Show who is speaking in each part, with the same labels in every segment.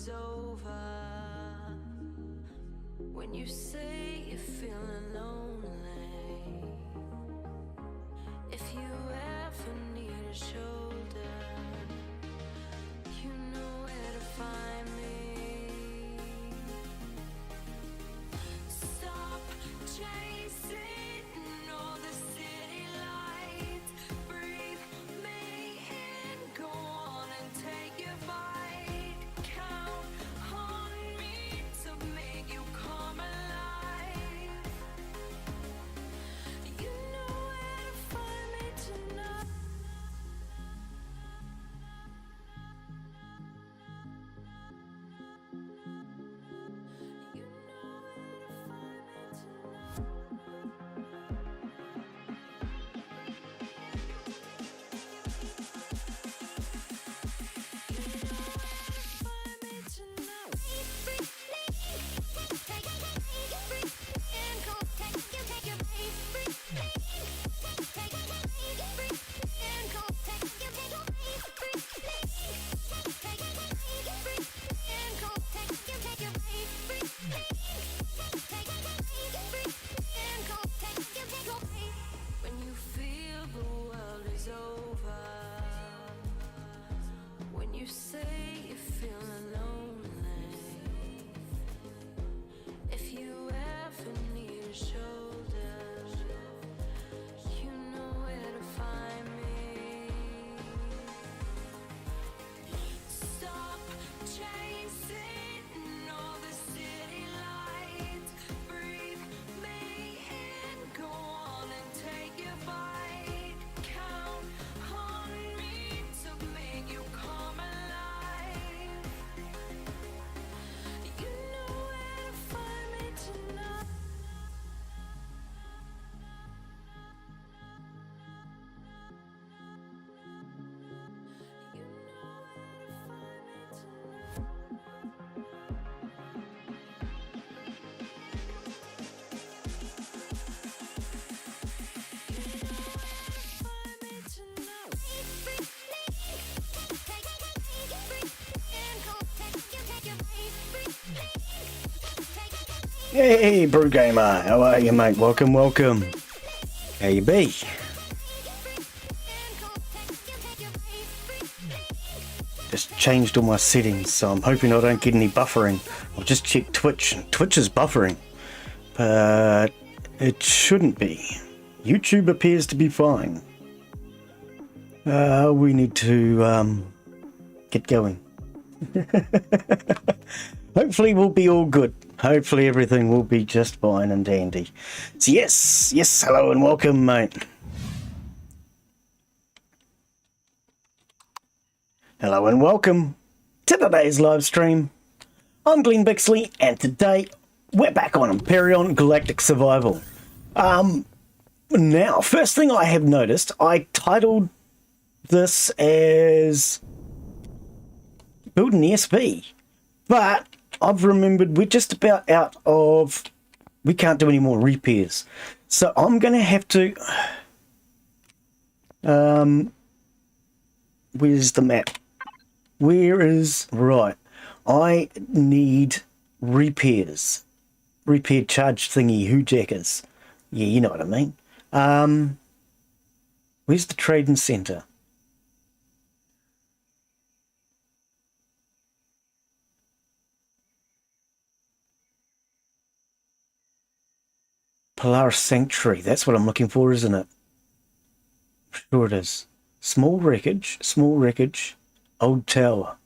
Speaker 1: is over. When you say you're feeling lonely, if you ever need a shoulder, you know where to find me. Stop chasing all the city lights. Breathe me in, go on and take your bite. Count on me to make you come alive. You know where to find me tonight. You know where to find me tonight. When you feel the world is over, when you say you're feeling lonely, if you ever need a shoulder, you know where to find me. Stop chasing all the city lights. Breathe me in, go on and take your bite. Count on me to make you come alive. You know where to find me tonight. You know where to find me tonight.
Speaker 2: Hey, Brew Gamer, how are you, mate? Welcome, welcome. How you be? Just changed all my settings, so I'm hoping I don't get any buffering. I've just checked Twitch, and Twitch is buffering, but it shouldn't be. YouTube appears to be fine. We need to get going. Hopefully we'll be all good. Hopefully everything will be just fine and dandy. So yes, hello and welcome, mate. Hello and welcome to today's live stream. I'm Glen Bixley, and today we're back on Empyrion Galactic Survival. Now, first thing I have noticed, I titled this as Build an ESP, but I've remembered we're just about out of, we can't do any more repairs. So I'm going to have to, where's the map? Where is, right, I need repairs. Repair charge thingy, hoojackers. Yeah, you know what I mean. Where's the trading centre? Polaris Sanctuary, that's what I'm looking for, isn't it? Sure it is. Small wreckage, old tower.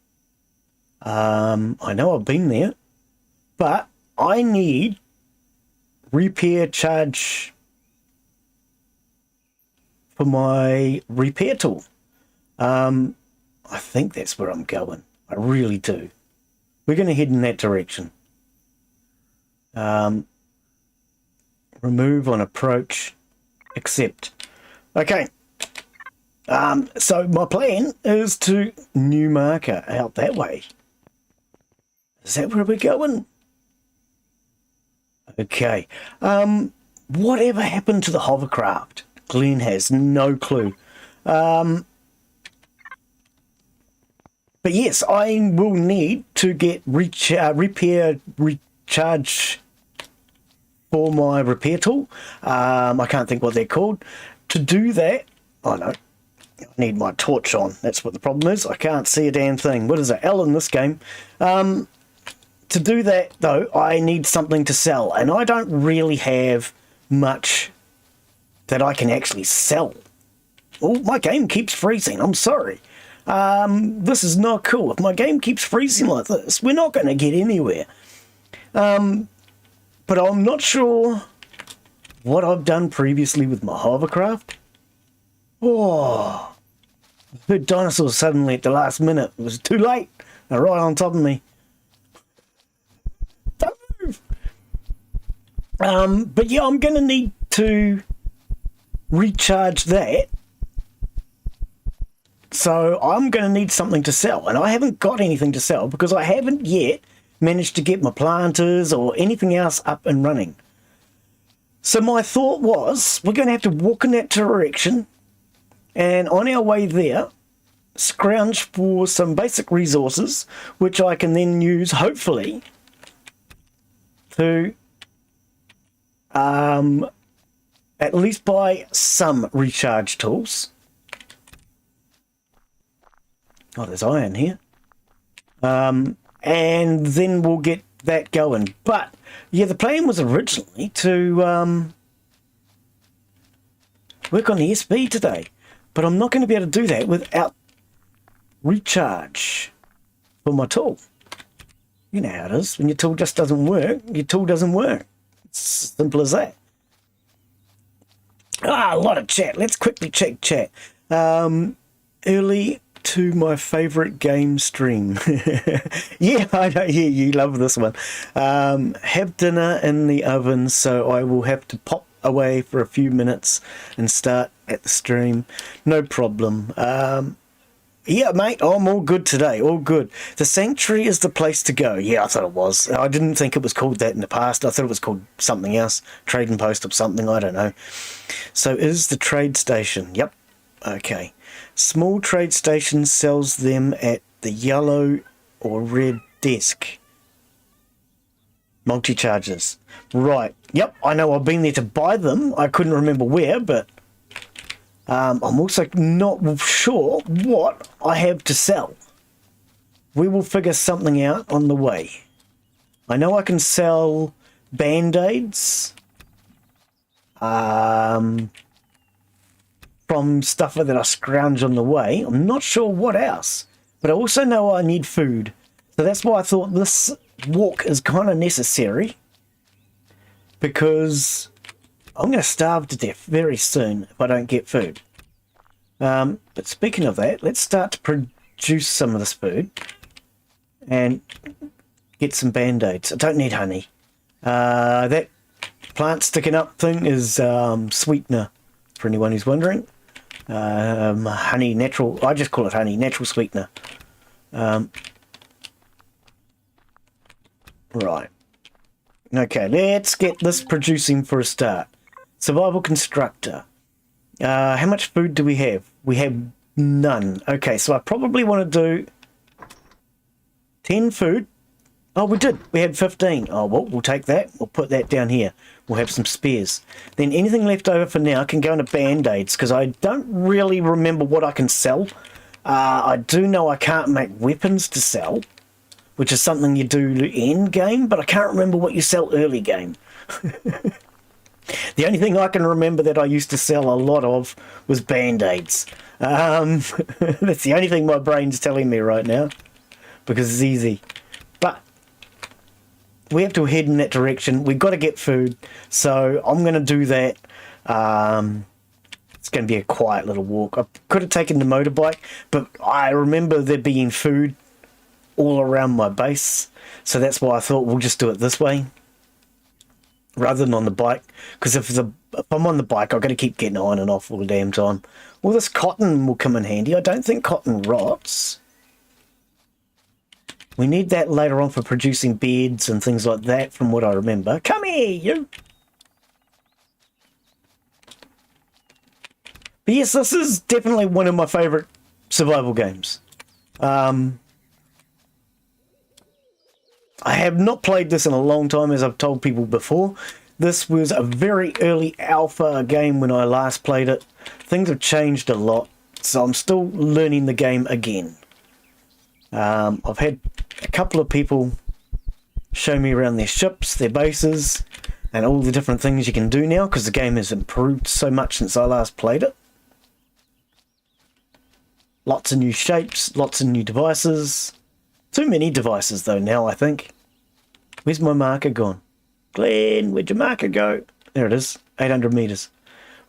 Speaker 2: I know I've been there, but I need repair charge for my repair tool. I think that's where I'm going. I really do. We're going to head in that direction. Remove on approach, accept. Okay. So my plan is to new marker out that way. Is that where we're going? Okay. Whatever happened to the hovercraft? Glen has no clue. But yes, I will need to get repair, recharge for my repair tool. I can't think what they're called. To do that, oh no, I need my torch on. That's what the problem is. I can't see a damn thing. What is it? L in this game. To do that, though, I need something to sell. And I don't really have much that I can actually sell. Oh, my game keeps freezing. I'm sorry. This is not cool. If my game keeps freezing like this, we're not going to get anywhere. But I'm not sure what I've done previously with my hovercraft. Oh, I heard dinosaurs suddenly at the last minute. It was too late. They're right on top of me. Don't move. But yeah, I'm going to need to recharge that. So I'm going to need something to sell. And I haven't got anything to sell because I haven't yet managed to get my planters or anything else up and running. So my thought was, we're going to have to walk in that direction, and on our way there, scrounge for some basic resources, which I can then use, hopefully, to at least buy some recharge tools. Oh, there's iron here. And then we'll get that going. But, yeah, the plan was originally to work on the SB today. But I'm not going to be able to do that without recharge for my tool. You know how it is. When your tool just doesn't work, your tool doesn't work. It's simple as that. A lot of chat. Let's quickly check chat. Early to my favourite game stream. Yeah, I know. Yeah, you love this one. Have dinner in the oven, so I will have to pop away for a few minutes and start at the stream. No problem. Yeah, mate, I'm all good today. All good. The Sanctuary is the place to go. Yeah, I thought it was. I didn't think it was called that in the past. I thought it was called something else. Trading Post or something. I don't know. So is the trade station. Yep. Okay. Small trade station sells them at the yellow or red desk. Multi-charges. Right. Yep, I know I've been there to buy them. I couldn't remember where, but I'm also not sure what I have to sell. We will figure something out on the way. I know I can sell band-aids. From stuff that I scrounge on the way. I'm not sure what else. But I also know I need food. So that's why I thought this walk is kind of necessary. Because I'm going to starve to death very soon if I don't get food. But speaking of that, let's start to produce some of this food. And get some band-aids. I don't need honey. That plant sticking up thing is sweetener, for anyone who's wondering. Honey, natural, I just call it honey, natural sweetener. Right. Okay, let's get this producing for a start. Survival constructor. How much food do we have? We have none. Okay, so I probably want to do 10 food. Oh, we did. We had 15. Oh, well, we'll take that. We'll put that down here. We'll have some spares. Then anything left over for now can go into band-aids, because I don't really remember what I can sell. I do know I can't make weapons to sell, which is something you do end game, but I can't remember what you sell early game. The only thing I can remember that I used to sell a lot of was band-aids. That's the only thing my brain's telling me right now, because it's easy. But we have to head in that direction. We've got to get food, so I'm going to do that. It's going to be a quiet little walk. I could have taken the motorbike, but I remember there being food all around my base, so that's why I thought we'll just do it this way rather than on the bike, because if I'm on the bike, I've got to keep getting on and off all the damn time. Well, this cotton will come in handy. I don't think cotton rots. We need that later on for producing beds and things like that, from what I remember. Come here, you! But yes, this is definitely one of my favourite survival games. I have not played this in a long time, as I've told people before. This was a very early alpha game when I last played it. Things have changed a lot, so I'm still learning the game again. I've had a couple of people show me around their ships, their bases, and all the different things you can do now, because the game has improved so much since I last played it. Lots of new shapes, lots of new devices. Too many devices though now, I think. Where's my marker gone? Glen, where'd your marker go? There it is, 800 meters.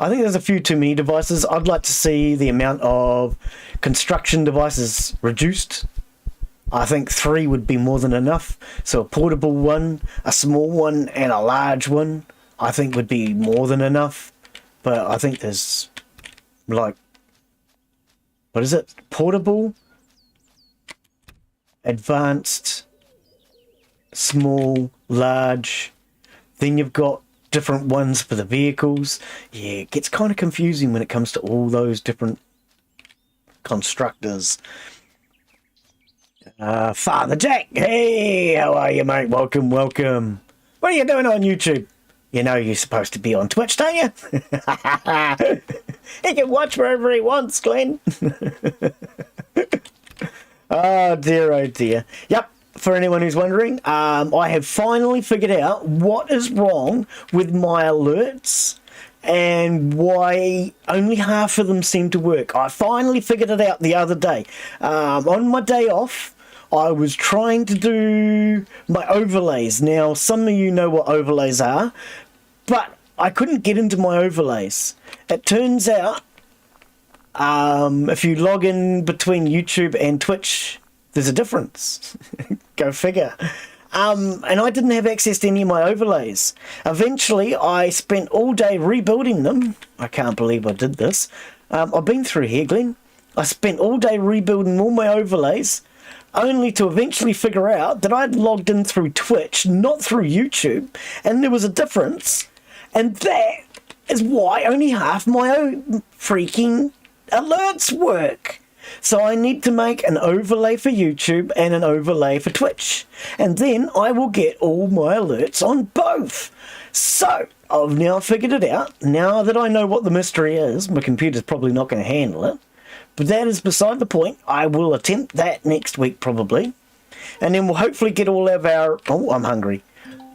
Speaker 2: I think there's a few too many devices. I'd like to see the amount of construction devices reduced. I think 3 would be more than enough. So a portable one, a small one, and a large one, I think would be more than enough. But I think there's, like, what is it? Portable, advanced, small, large. Then you've got different ones for the vehicles. Yeah, it gets kind of confusing when it comes to all those different constructors. Father Jack, hey, how are you, mate? Welcome, welcome. What are you doing on YouTube? You know you're supposed to be on Twitch, don't you? He can watch wherever he wants, Glen. Oh dear, oh dear. Yep, for anyone who's wondering, I have finally figured out what is wrong with my alerts and why only half of them seem to work. I finally figured it out the other day. On my day off, I was trying to do my overlays. Now, some of you know what overlays are, but I couldn't get into my overlays. It turns out, if you log in between YouTube and Twitch, there's a difference. Go figure. And I didn't have access to any of my overlays. Eventually, I spent all day rebuilding them. I can't believe I did this. I've been through here, Glen. I spent all day rebuilding all my overlays, only to eventually figure out that I'd logged in through Twitch, not through YouTube, and there was a difference. And that is why only half my own freaking alerts work. So I need to make an overlay for YouTube and an overlay for Twitch. And then I will get all my alerts on both. So I've now figured it out. Now that I know what the mystery is, my computer's probably not going to handle it. But that is beside the point. I will attempt that next week probably. And then we'll hopefully get all of our... Oh, I'm hungry.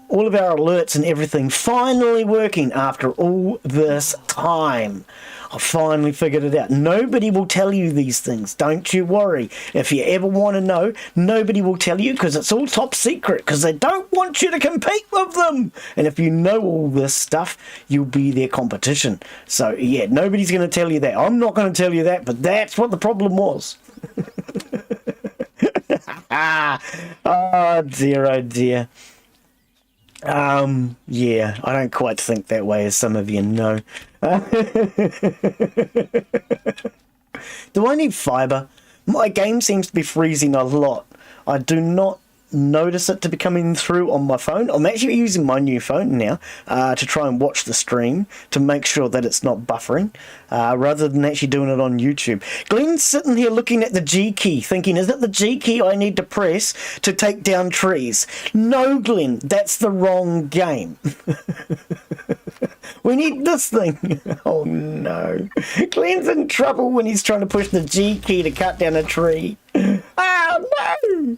Speaker 2: All of our alerts and everything finally working after all this time. I finally figured it out. Nobody will tell you these things. Don't you worry. If you ever want to know, nobody will tell you because it's all top secret because they don't want you to compete with them. And if you know all this stuff, you'll be their competition. So, yeah, nobody's going to tell you that. I'm not going to tell you that, but that's what the problem was. Oh, dear, oh, dear. Yeah, I don't quite think that way, as some of you know. Do I need fiber? My game seems to be freezing a lot. I do not notice it to be coming through on my phone. I'm actually using my new phone now to try and watch the stream to make sure that it's not buffering rather than actually doing it on YouTube. Glen's sitting here looking at the G key thinking, is it the G key I need to press to take down trees? No, Glen, that's the wrong game. We need this thing. Oh no. Glen's in trouble when he's trying to push the G key to cut down a tree. Oh no.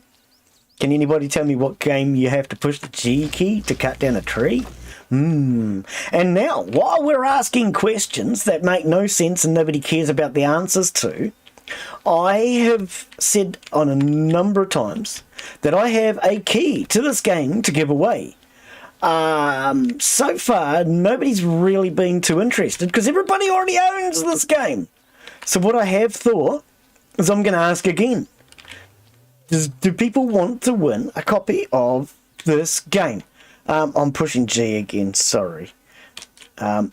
Speaker 2: Can anybody tell me what game you have to push the G key to cut down a tree? And now, while we're asking questions that make no sense and nobody cares about the answers to, I have said on a number of times that I have a key to this game to give away. So far, nobody's really been too interested because everybody already owns this game. So what I have thought is I'm going to ask again. Do people want to win a copy of this game? I'm pushing G again, sorry. F.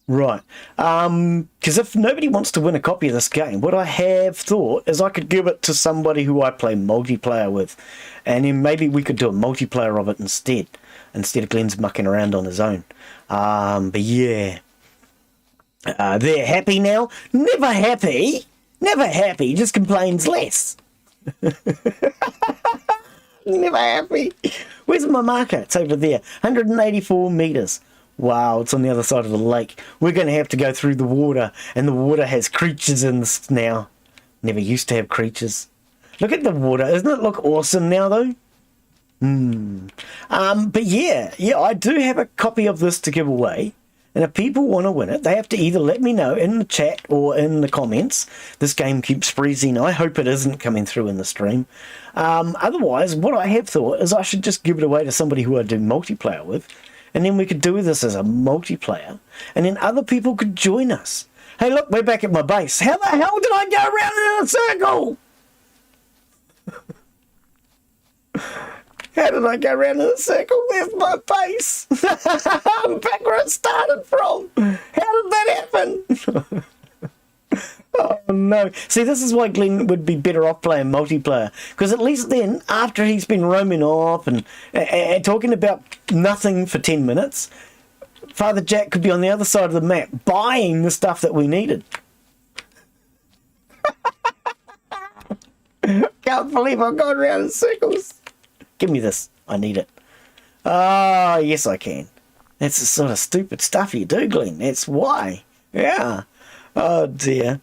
Speaker 2: Right. Because if nobody wants to win a copy of this game, what I have thought is I could give it to somebody who I play multiplayer with. And then maybe we could do a multiplayer of it instead of Glen's mucking around on his own. But yeah. They're happy now? Never happy. Never happy, just complains less. Never happy. Where's my marker? It's over there. 184 meters. Wow, it's on the other side of the lake. We're going to have to go through the water, and the water has creatures in this now. Never used to have creatures. Look at the water. Doesn't it look awesome now, though? But yeah, I do have a copy of this to give away. And if people want to win it, they have to either let me know in the chat or in the comments. This game keeps freezing. I hope it isn't coming through in the stream. Otherwise, what I have thought is I should just give it away to somebody who I do multiplayer with. And then we could do this as a multiplayer. And then other people could join us. Hey, look, we're back at my base. How the hell did I go around in a circle? How did I go around in a circle? There's my base. I'm back where I started from. How did that happen? Oh, no. See, this is why Glen would be better off playing multiplayer. Because at least then, after he's been roaming off and talking about nothing for 10 minutes, Father Jack could be on the other side of the map buying the stuff that we needed. Can't believe I've gone around in circles. Give me this. I need it. Ah, yes I can. That's the sort of stupid stuff you do, Glen. That's why. Yeah. Oh dear.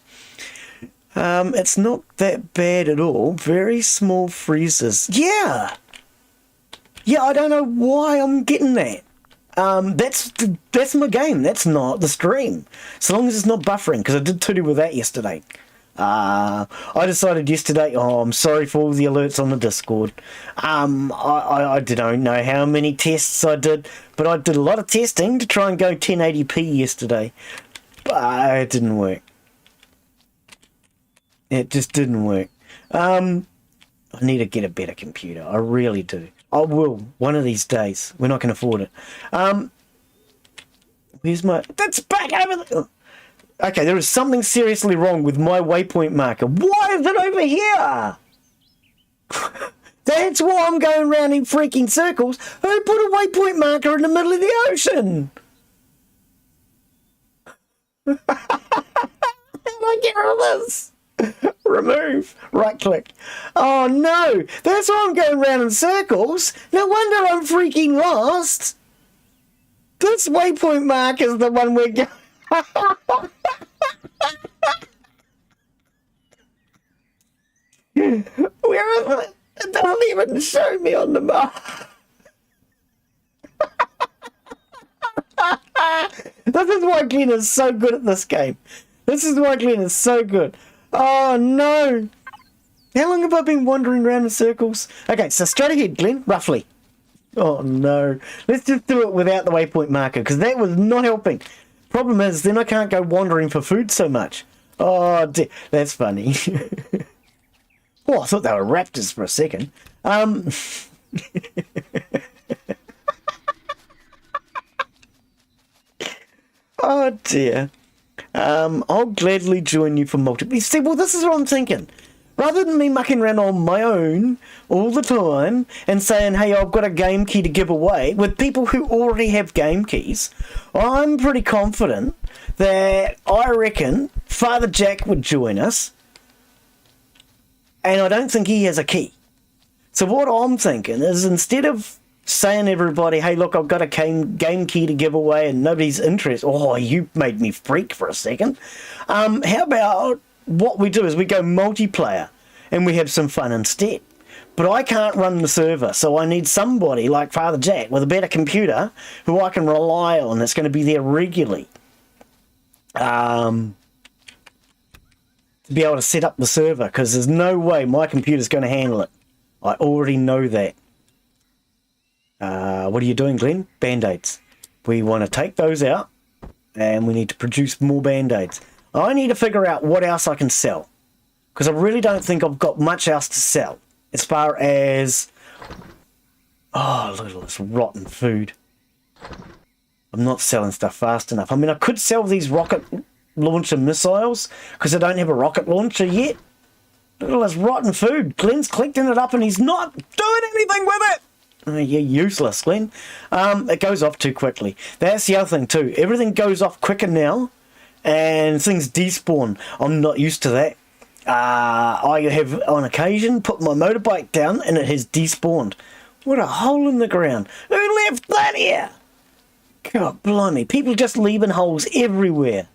Speaker 2: It's not that bad at all. Very small freezes. Yeah. Yeah, I don't know why I'm getting that. That's my game. That's not the stream. So long as it's not buffering, because I did tooty with that yesterday. I decided yesterday, I'm sorry for all the alerts on the Discord. I don't know how many tests I did, but I did a lot of testing to try and go 1080p yesterday. But it didn't work. It just didn't work. I need to get a better computer. I really do. I will, one of these days. We're not going to afford it. Where's my... That's back over there! Okay, there is something seriously wrong with my waypoint marker. Why is it over here? That's why I'm going around in freaking circles. Who put a waypoint marker in the middle of the ocean? How do I get rid of this? Remove. Right click. Oh no, that's why I'm going around in circles. No wonder I'm freaking lost. This waypoint mark is the one we're going... Where is it? It doesn't even show me on the map. This is why Glen is so good at this game. This is why Glen is so good. Oh no. How long have I been wandering around in circles? Okay, so straight ahead, Glen, roughly. Oh no. Let's just do it without the waypoint marker, because that was not helping. Problem is, then I can't go wandering for food so much. Oh, that's funny. Oh, I thought they were raptors for a second. Oh dear. I'll gladly join you for multiple. See, well, this is what I'm thinking. Rather than me mucking around on my own all the time and saying, hey, I've got a game key to give away with people who already have game keys, I'm pretty confident that I reckon Father Jack would join us, and I don't think he has a key. So what I'm thinking is, instead of saying to everybody, hey, look, I've got a game key to give away and nobody's interested, oh, you made me freak for a second. How about what we do is we go multiplayer and we have some fun instead. But I can't run the server, so I need somebody like Father Jack with a better computer who I can rely on that's going to be there regularly. To be able to set up the server, because there's no way my computer's going to handle it. I already know that. What are you doing, Glen? Band-aids. We want to take those out, and we need to produce more band-aids. I need to figure out what else I can sell, because I really don't think I've got much else to sell as far as... Oh, look at this rotten food. I'm not selling stuff fast enough. I mean, I could sell these rocket launcher missiles, because I don't have a rocket launcher yet. Look at all this rotten food. Glen's collecting it up and he's not doing anything with it. Oh, you're useless, Glen. It goes off too quickly. That's the other thing too. Everything goes off quicker now and things despawn. I'm not used to that. I have on occasion put my motorbike down and it has despawned. What a hole in the ground. Who left that here? God blimey, people just leaving holes everywhere.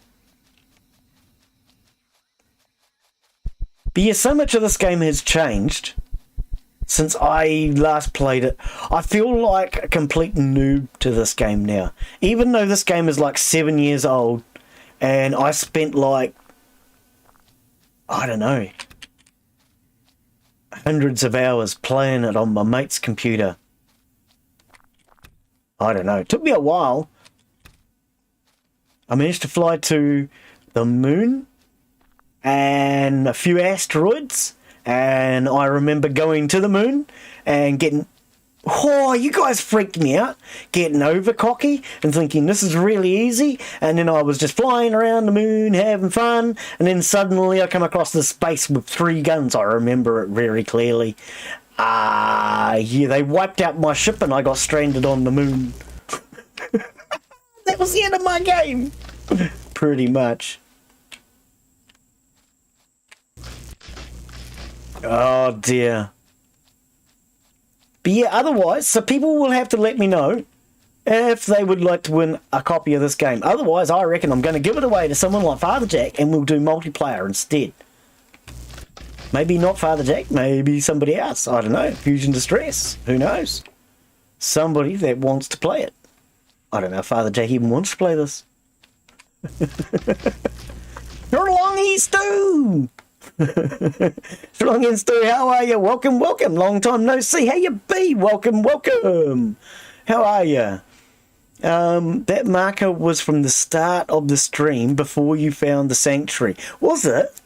Speaker 2: But yeah, so much of this game has changed since I last played it. I feel like a complete noob to this game now. Even though this game is like 7 years old and I spent like, I don't know, hundreds of hours playing it on my mate's computer. I don't know. It took me a while. I managed to fly to the moon and a few asteroids. And I remember going to the moon and getting... Oh, you guys freaked me out. Getting over cocky and thinking this is really easy. And then I was just flying around the moon, having fun. And then suddenly I come across this base with 3 guns. I remember it very clearly. Yeah, they wiped out my ship and I got stranded on the moon. That was the end of my game. Pretty much. Oh dear. But yeah, otherwise, so people will have to let me know if they would like to win a copy of this game. Otherwise, I reckon I'm going to give it away to someone like Father Jack and we'll do multiplayer instead. Maybe not Father Jack, maybe somebody else. I don't know. Fusion Distress. Who knows? Somebody that wants to play it. I don't know if Father Jack even wants to play this. You're longy Stu! Strong and Stu, how are you? Welcome, welcome. Long time no see. How you be? Welcome, welcome. How are you? That marker was from the start of the stream before you found the sanctuary. Was it?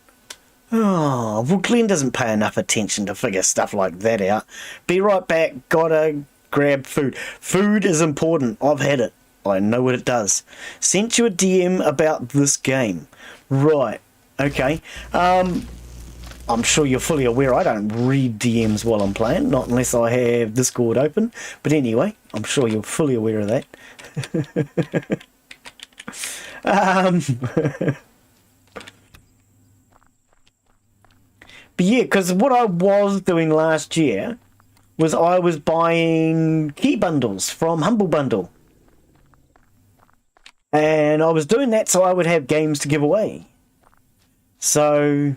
Speaker 2: Oh, well, Glen doesn't pay enough attention to figure stuff like that out. Be right back. Gotta grab food. Food is important. I've had it. I know what it does. Sent you a DM about this game. Right. Okay. I'm sure you're fully aware I don't read DMs while I'm playing, not unless I have Discord open. But anyway, I'm sure you're fully aware of that. But yeah, because what I was doing last year was I was buying key bundles from Humble Bundle. And I was doing that so I would have games to give away. So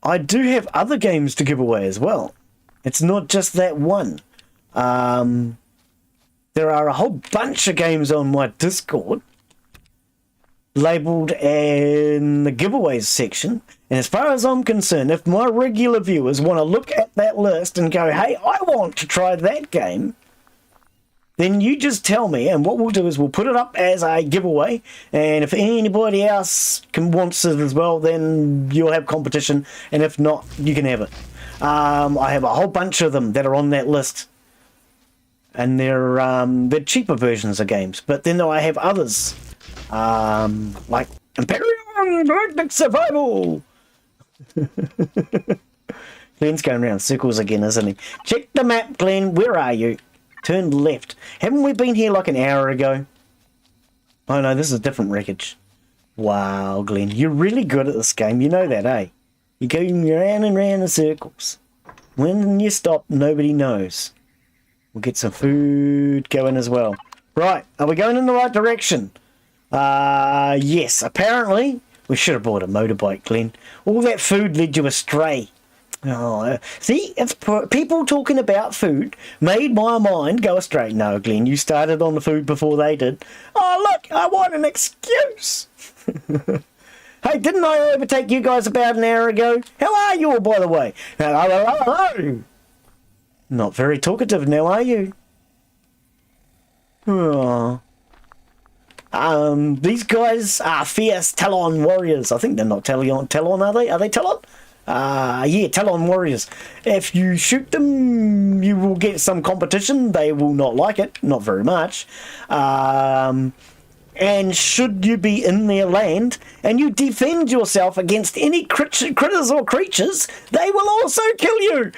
Speaker 2: I do have other games to give away as well. It's not just that one. There are a whole bunch of games on my Discord labelled in the giveaways section. And as far as I'm concerned, if my regular viewers want to look at that list and go, hey, I want to try that game, then you just tell me, and what we'll do is we'll put it up as a giveaway, and if anybody else wants it as well, then you'll have competition, and if not, you can have it. I have a whole bunch of them that are on that list, and they're cheaper versions of games, but then I have others, like Empyrion, Galactic Survival. Glen's going around circles again, isn't he? Check the map, Glen. Where are you? Turn left. Haven't we been here like an hour ago? Oh no, this is a different wreckage. Wow, Glen, you're really good at this game. You know that, eh? You're going round and round in circles. When you stop, nobody knows. We'll get some food going as well. Right, are we going in the right direction? Yes, apparently. We should have bought a motorbike, Glen. All that food led you astray. Oh, see, it's people talking about food made my mind go astray. No, Glen, you started on the food before they did. Oh, look, I want an excuse. Hey, didn't I overtake you guys about an hour ago? How are you all, by the way? Hello. Not very talkative now, are you? Oh. These guys are fierce Talon warriors. I think they're not Talon, are they? Are they Talon? Yeah, Talon warriors. If you shoot them, you will get some competition. They will not like it, not very much. And should you be in their land and you defend yourself against any critters or creatures, they will also kill you.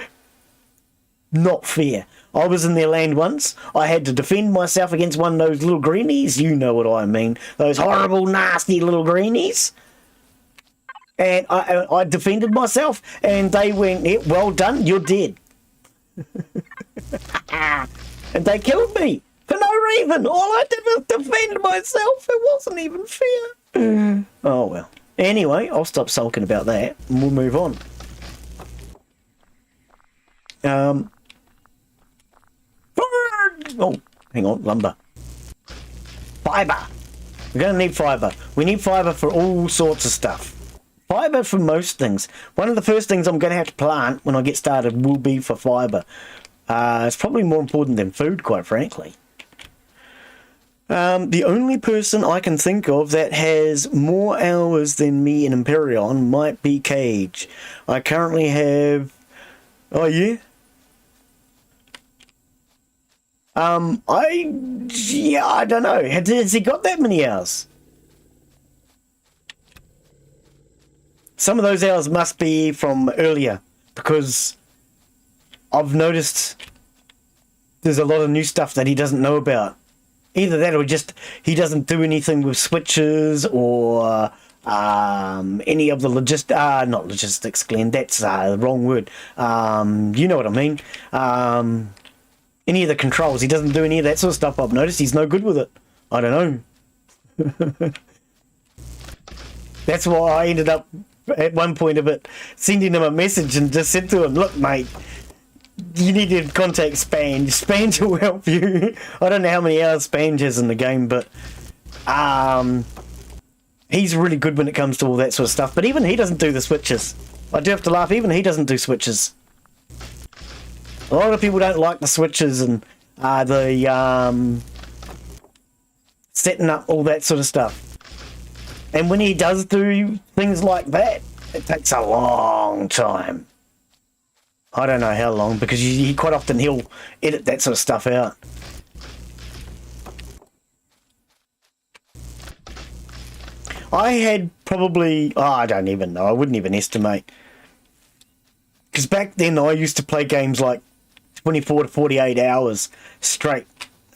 Speaker 2: Not fair. I was in their land once. I had to defend myself against one of those little greenies. You know what I mean. Those horrible, nasty little greenies. And I defended myself, and they went, yeah, well done, you're dead. And they killed me for no reason. All I did was defend myself. It wasn't even fair. Oh, well. Anyway, I'll stop sulking about that, and we'll move on. Oh, hang on, lumber. Fibre. We're going to need fibre. We need fibre for all sorts of stuff. Fibre for most things. One of the first things I'm going to have to plant when I get started will be for fibre. It's probably more important than food, quite frankly. The only person I can think of that has more hours than me in Empyrion might be Cage. I currently have... Oh, yeah? I don't know. Has he got that many hours? Some of those hours must be from earlier, because I've noticed there's a lot of new stuff that he doesn't know about. Either that or just he doesn't do anything with switches or any of the not logistics, Glenn, that's the wrong word. You know what I mean. Any of the controls, he doesn't do any of that sort of stuff. I've noticed he's no good with it. I don't know. That's why I ended up at one point of it sending him a message and just said to him, look mate, you need to contact Spange. Spange will help you. I don't know how many hours Spange has in the game, but he's really good when it comes to all that sort of stuff. But even he doesn't do the switches. I do have to laugh, even he doesn't do switches. A lot of people don't like the switches and the setting up all that sort of stuff. And when he does do things like that, it takes a long time. I don't know how long, because he quite often he'll edit that sort of stuff out. I had probably... I don't even know. I wouldn't even estimate. Because back then I used to play games like 24 to 48 hours straight.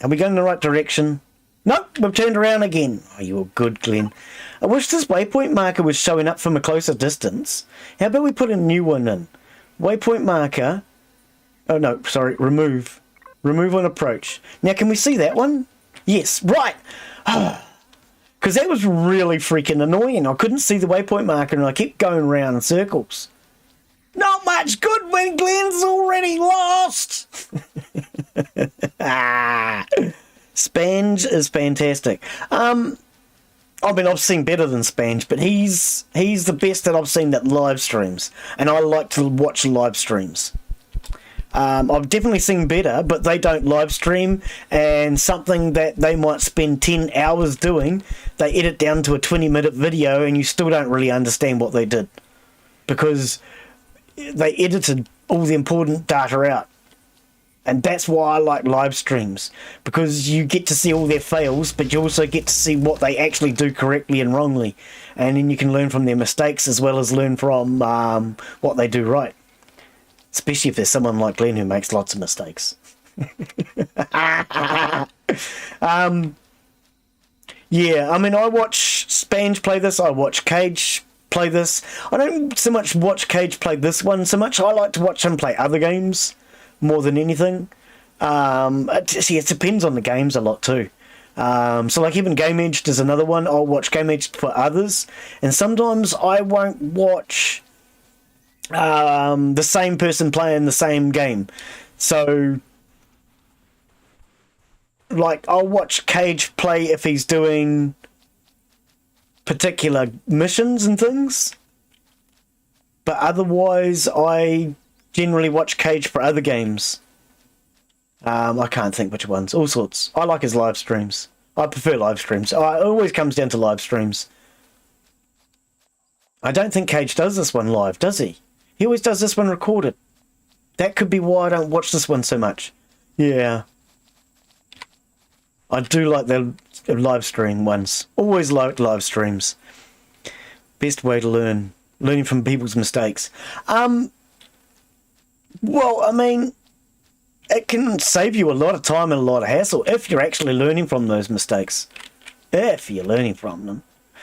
Speaker 2: Are we going in the right direction? Nope, we've turned around again. Oh, you were good, Glen. I wish this waypoint marker was showing up from a closer distance. How about we put a new one in? Waypoint marker. Oh, no, sorry, remove. Remove on approach. Now, can we see that one? Yes, right. Because that was really freaking annoying. I couldn't see the waypoint marker and I kept going around in circles. Not much good when Glen's already lost. Spange is fantastic. I mean, I've seen better than Spange, but he's the best that I've seen that live streams, and I like to watch live streams. I've definitely seen better, but they don't live stream, and something that they might spend 10 hours doing, they edit down to a 20-minute video, and you still don't really understand what they did, because they edited all the important data out. And that's why I like live streams, because you get to see all their fails, but you also get to see what they actually do correctly and wrongly. And then you can learn from their mistakes as well as learn from what they do right. Especially if there's someone like Glen who makes lots of mistakes. Yeah, I mean, I watch Spange play this, I watch Cage play this. I don't so much watch Cage play this one so much. I like to watch him play other games more than anything. It depends on the games a lot too. So like even Game Edged is another one. I'll watch Game Edged for others, and sometimes I won't watch the same person playing the same game. So like I'll watch Cage play if he's doing particular missions and things, but otherwise I generally watch Cage for other games. I can't think which ones. All sorts. I like his live streams. I prefer live streams. It always comes down to live streams. I don't think Cage does this one live, does he? He always does this one recorded. That could be why I don't watch this one so much. Yeah. I do like the live stream ones. Always like live streams. Best way to learn. Learning from people's mistakes. Well, I mean, it can save you a lot of time and a lot of hassle if you're actually learning from those mistakes. If you're learning from them.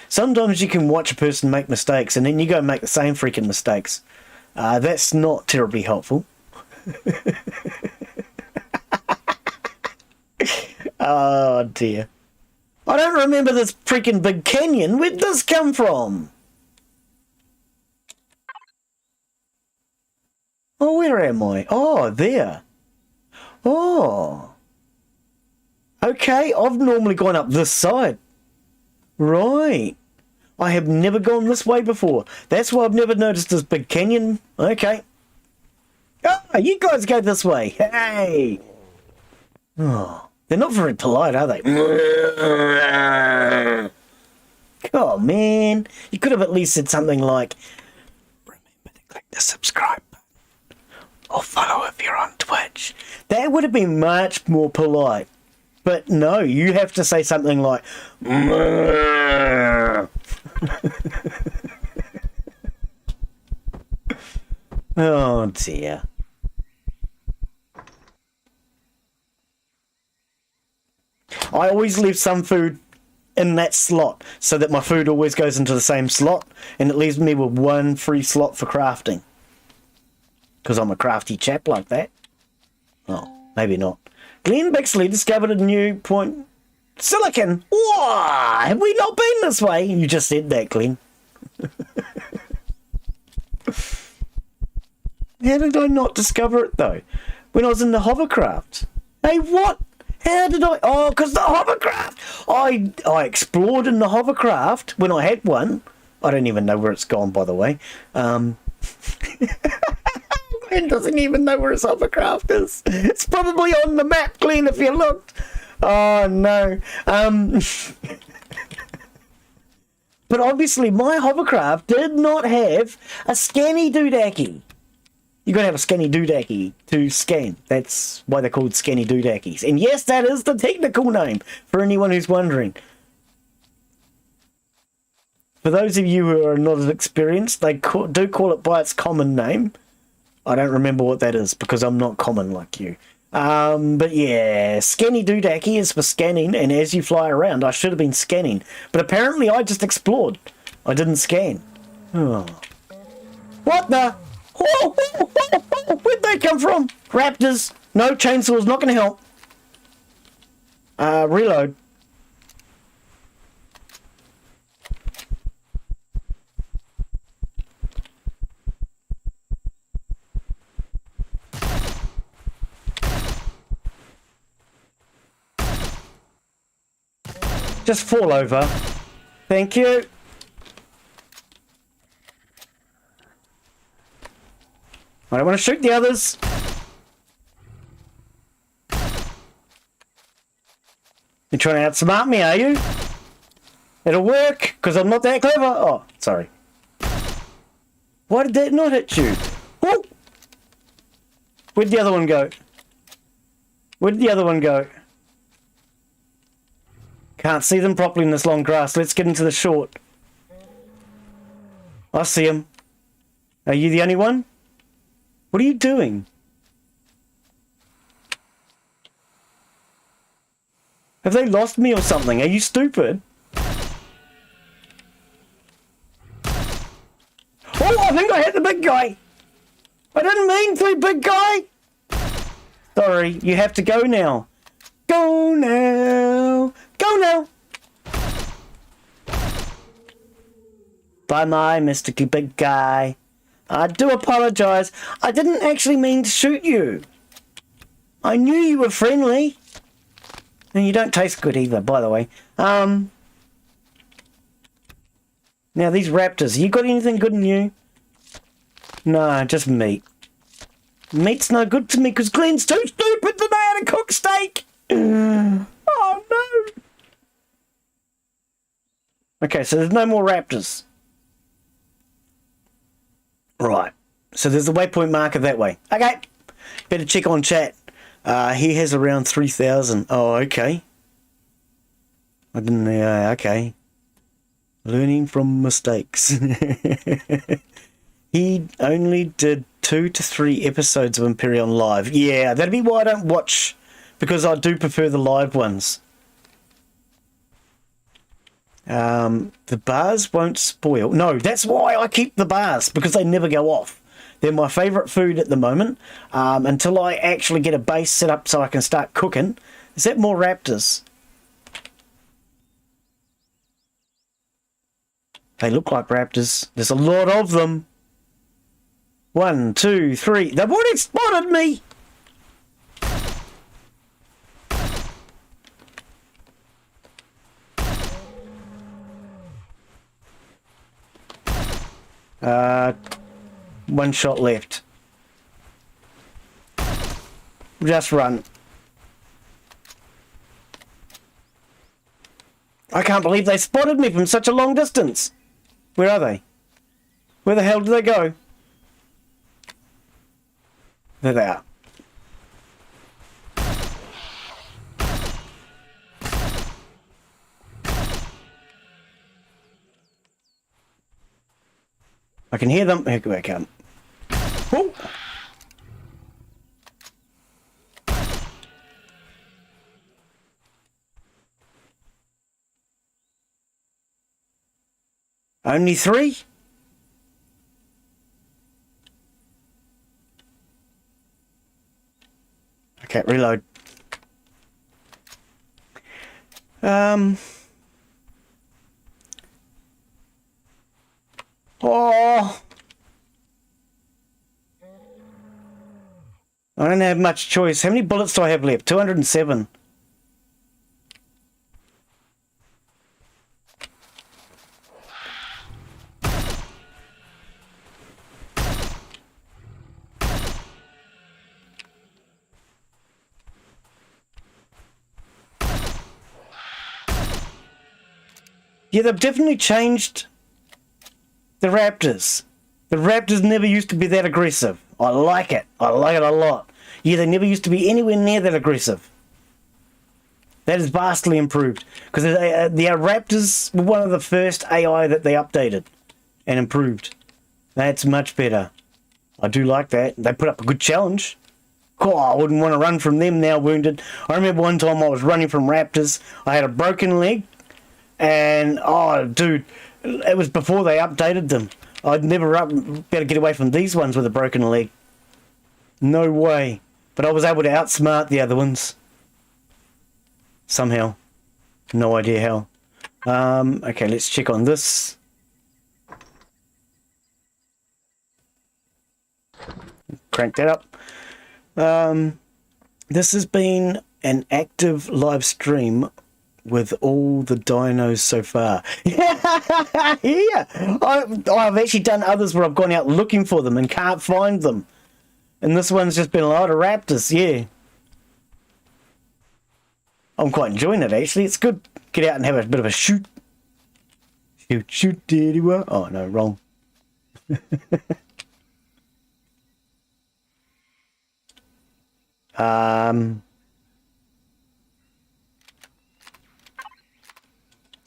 Speaker 2: Sometimes you can watch a person make mistakes and then you go and make the same freaking mistakes. That's not terribly helpful. Oh dear. I don't remember this freaking big canyon. Where'd this come from? Oh, where am I? Oh, there. Oh. Okay, I've normally gone up this side. Right. I have never gone this way before. That's why I've never noticed this big canyon. Okay. Oh, you guys go this way. Hey. Oh, they're not very polite, are they? Oh, man. You could have at least said something like, remember to click the subscribe button. Or follow if you're on Twitch. That would have been much more polite. But no, you have to say something like, oh dear. I always leave some food in that slot so that my food always goes into the same slot, and it leaves me with one free slot for crafting. Because I'm a crafty chap like that. Oh, maybe not. Glen Bixley discovered a new point. Silicon! Whoa! Have we not been this way? You just said that, Glen. How did I not discover it, though? When I was in the hovercraft. Hey, what? How did I... Oh, because the hovercraft! I explored in the hovercraft when I had one. I don't even know where it's gone, by the way. Glen doesn't even know where his hovercraft is. It's probably on the map, Glen, if you looked. Oh, no. But obviously, my hovercraft did not have a scanny doodacky. You got to have a scanny doodacky to scan. That's why they're called scanny doodackies. And yes, that is the technical name, for anyone who's wondering. For those of you who are not as experienced, they do call it by its common name. I don't remember what that is because I'm not common like you. But yeah, scanny doodacky is for scanning, and as you fly around, I should have been scanning. But apparently I just explored. I didn't scan. Oh. What the? Oh, where'd they come from? Raptors. No, chainsaw's not going to help. Reload. Just fall over. Thank you. I don't want to shoot the others. You're trying to outsmart me, are you? It'll work, because I'm not that clever. Oh, sorry. Why did that not hit you? Oh! Where'd the other one go? Where did the other one go? Can't see them properly in this long grass. Let's get into the short. I see him. Are you the only one? What are you doing? Have they lost me or something? Are you stupid? Oh, I think I hit the big guy. I didn't mean to, big guy. Sorry, you have to go now. Go now. Go now. Bye, Mr. Big Guy. I do apologise. I didn't actually mean to shoot you. I knew you were friendly. And you don't taste good either, by the way. Now, these raptors, you got anything good in you? No, just meat. Meat's no good to me because Glen's too stupid to know how to cook steak. Oh, no. Okay, so there's no more raptors. Right. So there's the waypoint marker that way. Okay. Better check on chat. He has around 3,000. Oh, okay. I didn't... okay. Learning from mistakes. He only did 2 to 3 episodes of Empyrion live. Yeah, that'd be why I don't watch, because I do prefer the live ones. The bars won't spoil. No, that's why I keep the bars, because they never go off. They're my favourite food at the moment, until I actually get a base set up so I can start cooking. Is that more raptors? They look like raptors. There's a lot of them. 1, 2, 3. They've already spotted me! One shot left. Just run. I can't believe they spotted me from such a long distance. Where are they? Where the hell did they go? There they are. I can hear them. Here I come. Whoa. Only 3? Okay, reload. Oh. I don't have much choice. How many bullets do I have left? 207. Yeah, they've definitely changed the raptors. The raptors never used to be that aggressive. I like it. I like it a lot. Yeah, they never used to be anywhere near that aggressive. That is vastly improved. Because the raptors were one of the first AI that they updated and improved. That's much better. I do like that. They put up a good challenge. Oh, I wouldn't want to run from them now wounded. I remember one time I was running from raptors. I had a broken leg. And, oh, dude, it was before they updated them. I'd never better get away from these ones with a broken leg. No way. But I was able to outsmart the other ones. Somehow. No idea how. Okay, let's check on this. Crank that up. This has been an active live stream with all the dinos so far. Yeah, I've actually done others where I've gone out looking for them and can't find them. And this one's just been a lot of raptors, yeah. I'm quite enjoying it, actually. It's good. Get out and have a bit of a shoot. Shoot, daddy, what? Oh, no, wrong.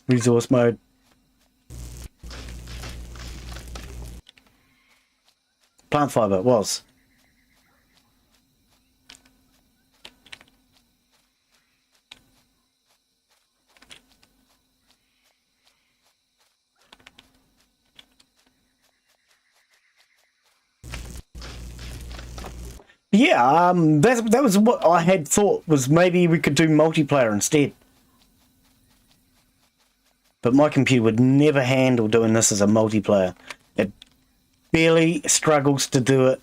Speaker 2: Resource mode. Plant fiber, it was. Yeah, that was what I had thought, was maybe we could do multiplayer instead. But my computer would never handle doing this as a multiplayer. It barely struggles to do it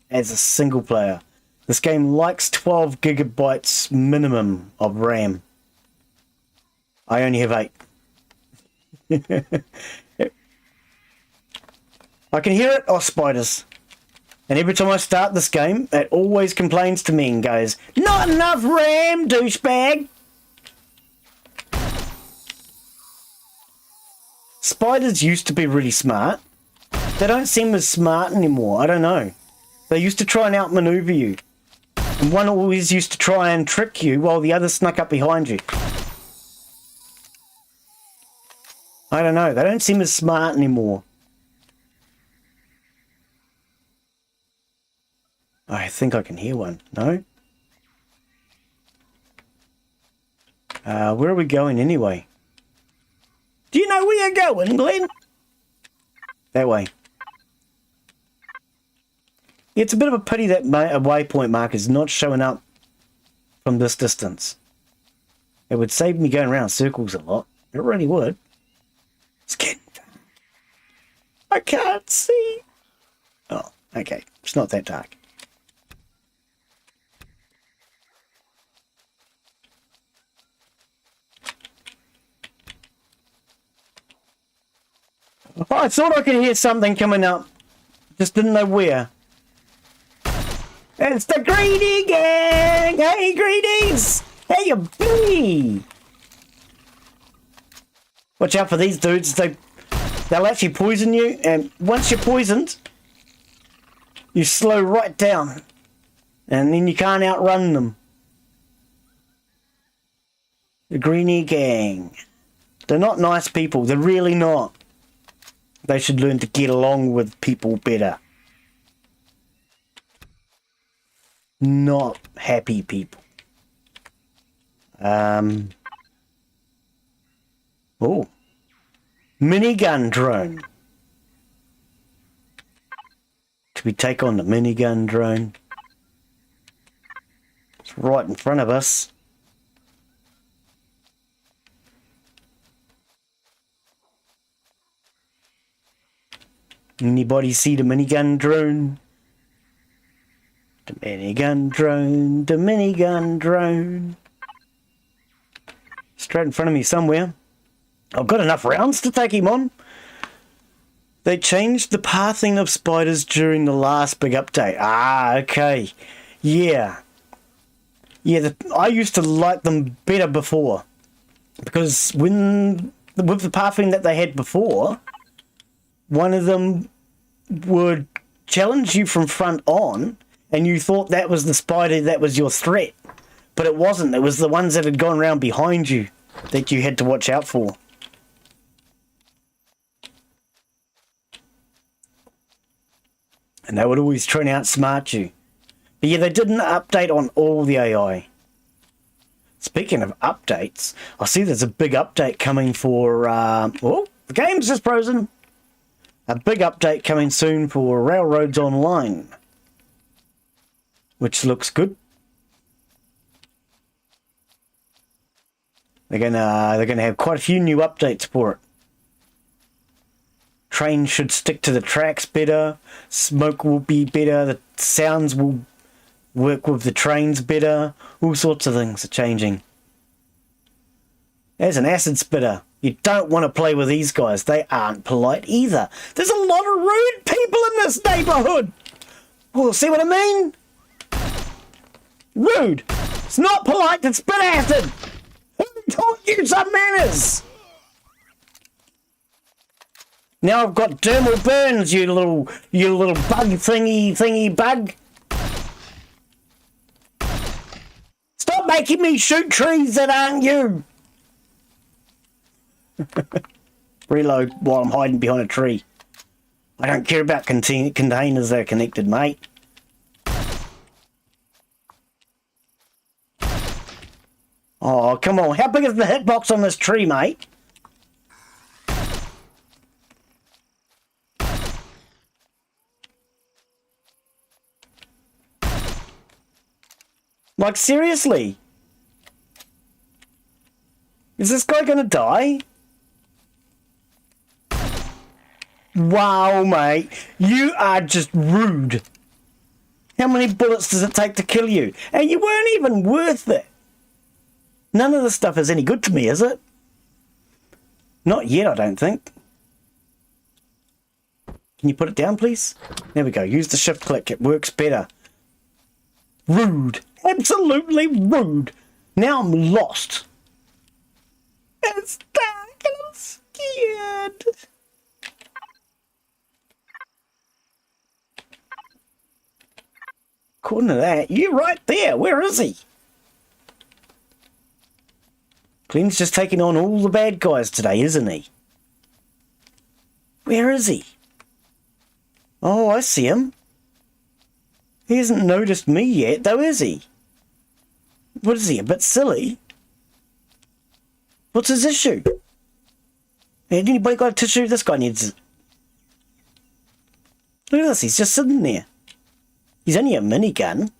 Speaker 2: as a single player. This game likes 12 gigabytes minimum of RAM. I only have 8. I can hear it. Oh, spiders. And every time I start this game, it always complains to me and goes, "Not enough RAM, douchebag!" Spiders used to be really smart. They don't seem as smart anymore. I don't know. They used to try and outmaneuver you. And one always used to try and trick you while the other snuck up behind you. I don't know. They don't seem as smart anymore. I think I can hear one. No? Where are we going anyway? Do you know where you're going, Glen? That way. It's a bit of a pity that a waypoint marker is not showing up from this distance. It would save me going around circles a lot. It really would. It's getting dark. I can't see. Oh, okay. It's not that dark. Oh, I thought I could hear something coming up. Just didn't know where. It's the Greedy Gang! Hey, Greedies! How you be? Watch out for these dudes. They'll actually poison you, and once you're poisoned, you slow right down. And then you can't outrun them. The Greedy Gang. They're not nice people. They're really not. They should learn to get along with people better. Not happy people. Oh. Minigun drone. Should we take on the minigun drone? It's right in front of us. Anybody see the minigun drone? The minigun drone, the minigun drone. Straight in front of me somewhere. I've got enough rounds to take him on. They changed the pathing of spiders during the last big update. Ah, okay. Yeah. Yeah, I used to like them better before. Because with the pathing that they had before, one of them would challenge you from front on, and you thought that was the spider that was your threat. But it wasn't. It was the ones that had gone around behind you that you had to watch out for. And they would always try and outsmart you. But yeah, they didn't update on all the AI. Speaking of updates, I see there's a big update coming for... oh, the game's just frozen. A big update coming soon for Railroads Online. Which looks good. They're gonna have quite a few new updates for it. Trains should stick to the tracks better. Smoke will be better. The sounds will work with the trains better. All sorts of things are changing. There's an acid spitter. You don't want to play with these guys. They aren't polite either. There's a lot of rude people in this neighborhood. Well, see what I mean? Rude. It's not polite to spit acid. Who taught you some manners? Now I've got dermal burns, you little bug thingy bug. Stop making me shoot trees that aren't you. Reload while I'm hiding behind a tree. I don't care about containers that are connected, mate. Oh, come on. How big is the hitbox on this tree, mate? Like, seriously? Is this guy gonna die? Wow, mate. You are just rude. How many bullets does it take to kill you? And you weren't even worth it. None of this stuff is any good to me, is it? Not yet, I don't think. Can you put it down, please? There we go. Use the shift click. It works better. Rude. Absolutely rude. Now I'm lost. It's dark and I'm scared. According to that, you're right there. Where is he? Glenn's just taking on all the bad guys today, isn't he? Where is he? Oh, I see him. He hasn't noticed me yet, though, is he? What is he, a bit silly? What's his issue? Had anybody got a tissue? This guy needs it. Look at this, he's just sitting there. He's only a minigun.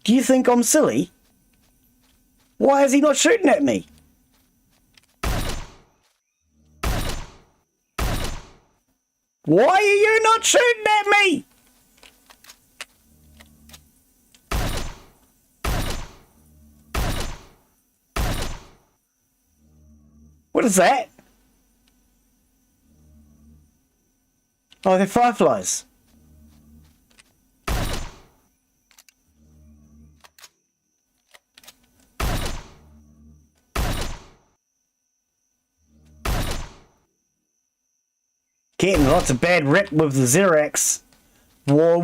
Speaker 2: Do you think I'm silly? Why is he not shooting at me? Why are you not shooting at me? What is that? Oh, they're fireflies. Getting lots of bad rep with the Xerax. Whoa.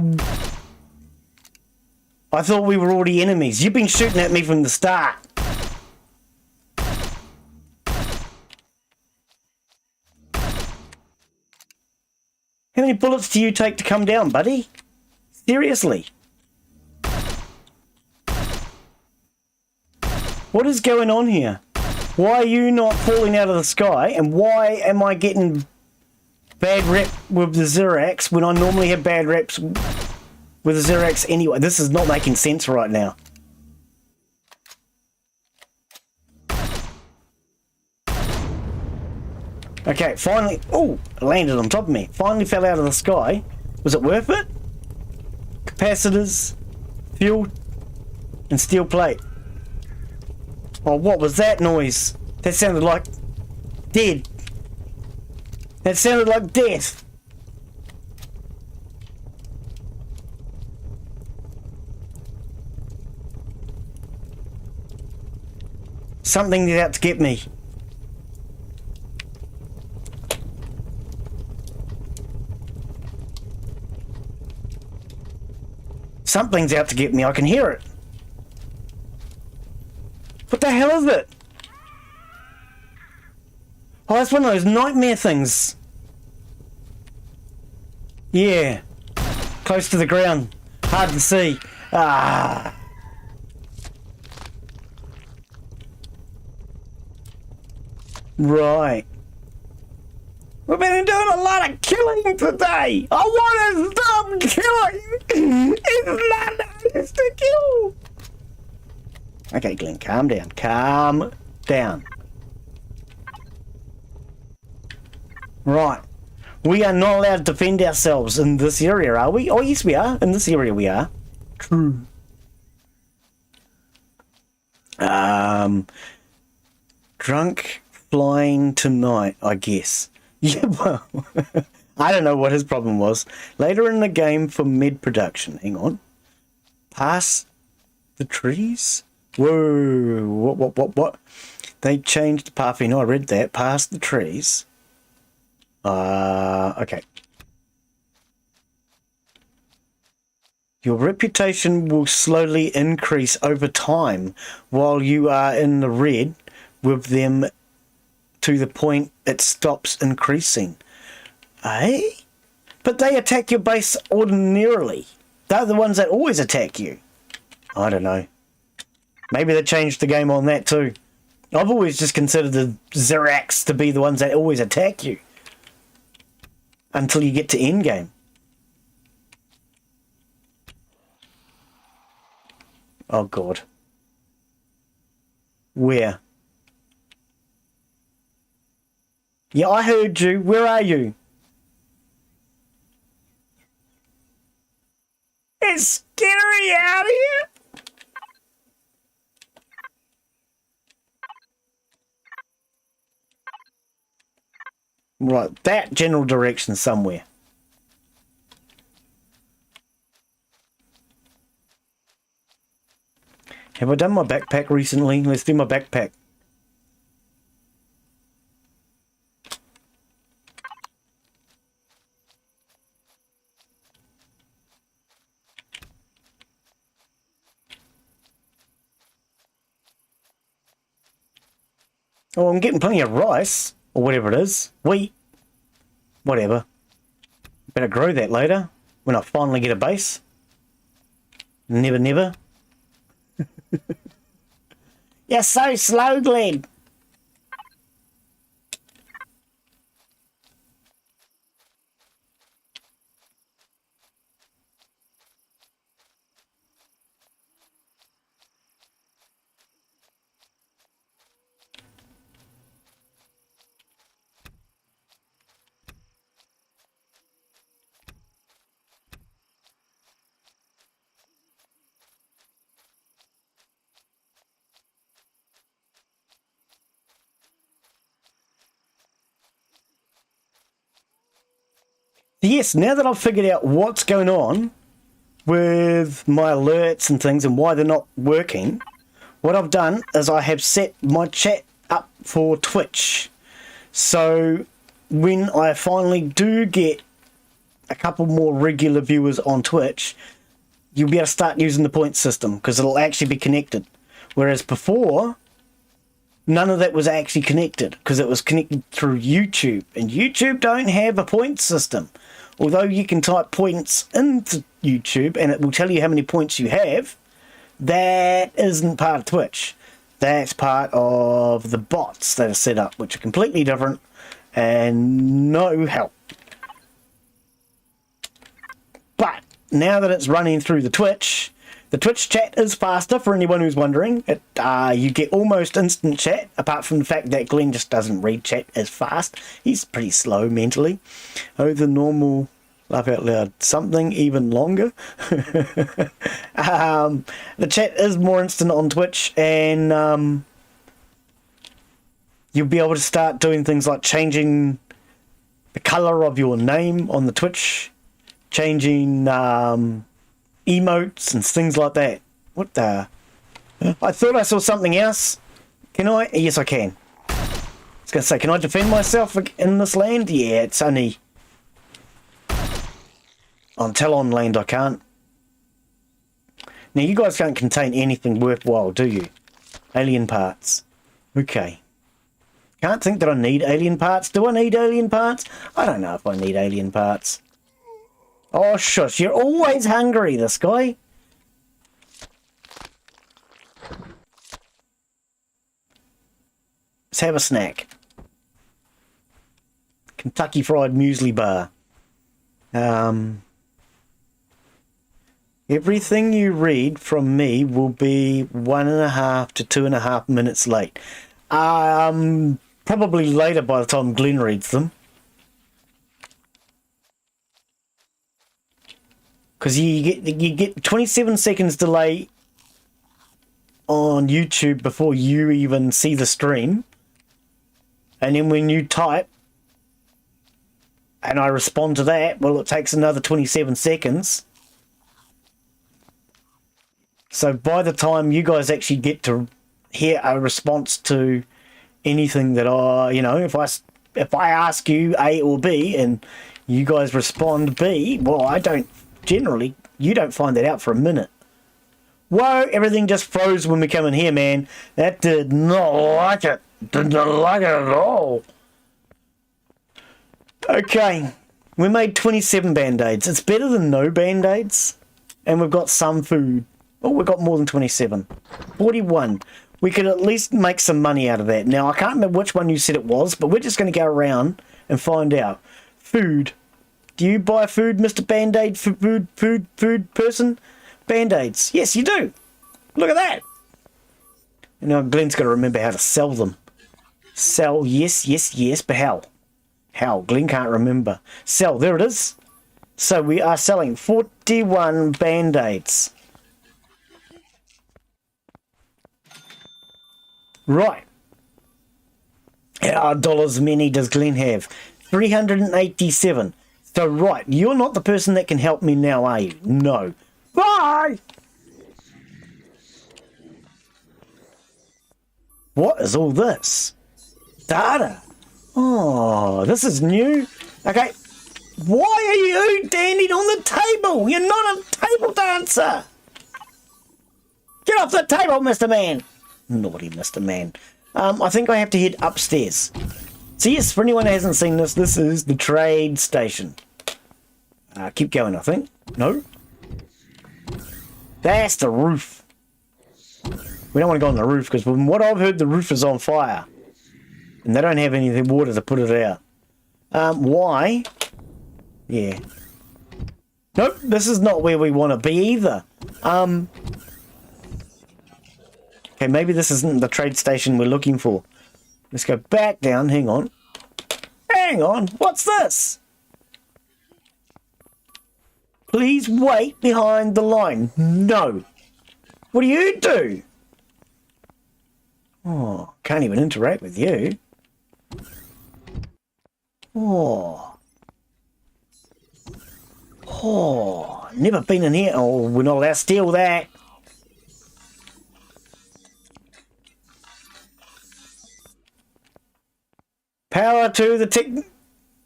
Speaker 2: I thought we were already enemies. You've been shooting at me from the start. How many bullets do you take to come down, buddy? Seriously. What is going on here? Why are you not falling out of the sky? And why am I getting bad rep with the Xerax when I normally have bad reps with the Xerax anyway? This is not making sense right now. Okay, finally... Oh, it landed on top of me. Finally fell out of the sky. Was it worth it? Capacitors, fuel, and steel plate. Oh, what was that noise? That sounded like... dead. That sounded like death. Something's out to get me. Something's out to get me. I can hear it. What the hell is it? Oh, that's one of those nightmare things. Yeah. Close to the ground. Hard to see. Ah. Right. We've been doing a lot of killing today. I want to stop killing. It's not nice to kill. Okay, Glen, calm down. Calm down. Right. We are not allowed to defend ourselves in this area, are we? Oh, yes, we are. In this area, we are. True. Drunk flying tonight, I guess. Yeah, well, I don't know what his problem was. Later in the game for mid production. Hang on. Pass the trees? Whoa. What? They changed the path. I read that. Past the trees. Okay. Your reputation will slowly increase over time while you are in the red with them to the point it stops increasing. Eh? But they attack your base ordinarily. They're the ones that always attack you. I don't know. Maybe they changed the game on that too. I've always just considered the Xerax to be the ones that always attack you. Until you get to endgame. Oh God. Where? Yeah, I heard you. Where are you? It's scary out here. Right, that general direction somewhere. Have I done my backpack recently? Let's do my backpack. Oh, I'm getting plenty of rice, or whatever it is. Wheat. Whatever. Better grow that later, when I finally get a base. Never, never. You're so slow, Glen. Yes, now that I've figured out what's going on with my alerts and things and why they're not working, what I've done is I have set my chat up for Twitch. So when I finally do get a couple more regular viewers on Twitch, you'll be able to start using the point system because it'll actually be connected. Whereas before, none of that was actually connected because it was connected through YouTube, and YouTube don't have a point system. Although you can type points into YouTube and it will tell you how many points you have, that isn't part of Twitch. That's part of the bots that are set up, which are completely different and no help. But now that it's running through the Twitch chat is faster for anyone who's wondering. You get almost instant chat, apart from the fact that Glen just doesn't read chat as fast. He's pretty slow mentally. Oh, the normal, laugh out loud, something even longer. The chat is more instant on Twitch, and you'll be able to start doing things like changing the colour of your name on the Twitch, changing emotes and things like that. What the? I thought I saw something else. Can I? Yes, I can. I was going to say, can I defend myself in this land? Yeah, it's only on Talon land I can't. Now, you guys can't contain anything worthwhile, do you? Alien parts. Okay. Can't think that I need alien parts. Do I need alien parts? I don't know if I need alien parts. Oh, shush. You're always hungry, this guy. Let's have a snack. Kentucky Fried Muesli Bar. Everything you read from me will be 1.5 to 2.5 minutes late. Probably later by the time Glen reads them. Because you get 27 seconds delay on YouTube before you even see the stream. And then when you type and I respond to that, well, it takes another 27 seconds. So by the time you guys actually get to hear a response to anything that if I ask you A or B and you guys respond B, well, you don't find that out for a minute. Whoa, everything just froze when we come in here, man. That did not like it. Didn't like it at all. Okay, we made 27 band-aids. It's better than no band-aids. And we've got some food. Oh, we've got more than 27. 41. We could at least make some money out of that. Now, I can't remember which one you said it was, but we're just going to go around and find out. Food. Do you buy food, Mr. Band-Aid food person? Band-Aids. Yes, you do. Look at that. You know, Glen's got to remember how to sell them. Sell, yes, but how? How? Glen can't remember. Sell, there it is. So we are selling 41 Band-Aids. Right. How dollars many does Glen have? 387. So, right, you're not the person that can help me now, are you? No. Bye! What is all this? Data. Oh, this is new. Okay. Why are you standing on the table? You're not a table dancer. Get off the table, Mr. Man. Naughty Mr. Man. I think I have to head upstairs. So yes, for anyone who hasn't seen this, this is the trade station. Keep going, I think. No? That's the roof. We don't want to go on the roof because from what I've heard, the roof is on fire. And they don't have any water to put it out. Why? Yeah. Nope, this is not where we want to be either. Okay, maybe this isn't the trade station we're looking for. Let's go back down. Hang on. Hang on. What's this? Please wait behind the line. No. What do you do? Oh, can't even interact with you. Oh. Oh, never been in here. Oh, we're not allowed to steal that. Power to the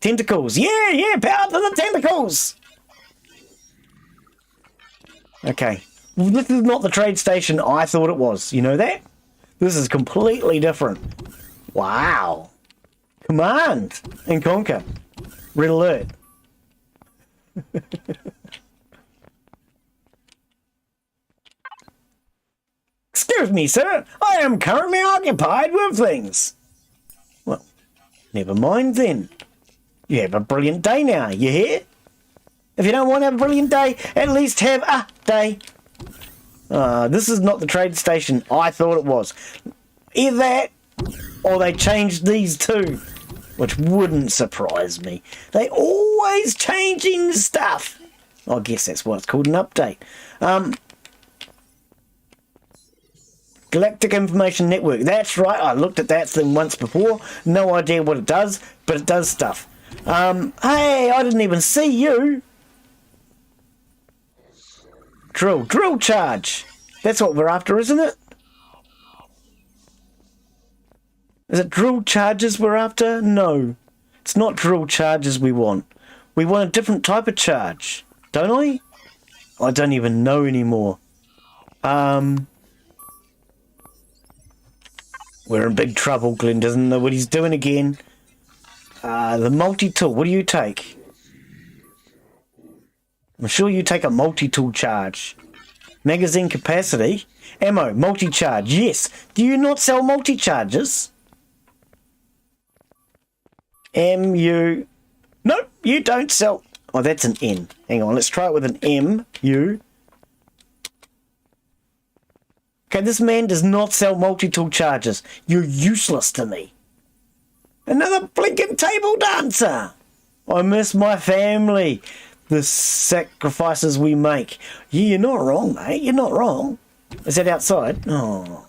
Speaker 2: tentacles. Yeah, power to the tentacles. Okay. Well, this is not the trade station I thought it was. You know that? This is completely different. Wow. Command and conquer. Red alert. Excuse me, sir. I am currently occupied with things. Well, never mind then. You have a brilliant day now, you hear? If you don't want to have a brilliant day, at least have a day. This is not the trade station I thought it was. Either that, or they changed these two, which wouldn't surprise me. They always changing stuff. I guess that's why it's called an update. Galactic Information Network. That's right, I looked at that thing once before. No idea what it does, but it does stuff. Hey, I didn't even see you. Drill charge. That's what we're after, isn't it? Is it drill charges we're after? No. It's not drill charges we want. We want a different type of charge. Don't I? I don't even know anymore. We're in big trouble. Glen doesn't know what he's doing again. The multi-tool. What do you take? I'm sure you take a multi-tool charge. Magazine capacity. Ammo. Multi-charge. Yes. Do you not sell multi-charges? MU. Nope, you don't sell. Oh, that's an N. Hang on, let's try it with an MU. Okay, this man does not sell multi-tool charges. You're useless to me. Another blinking table dancer. I miss my family. The sacrifices we make. Yeah, you're not wrong, mate. You're not wrong. Is that outside? Oh.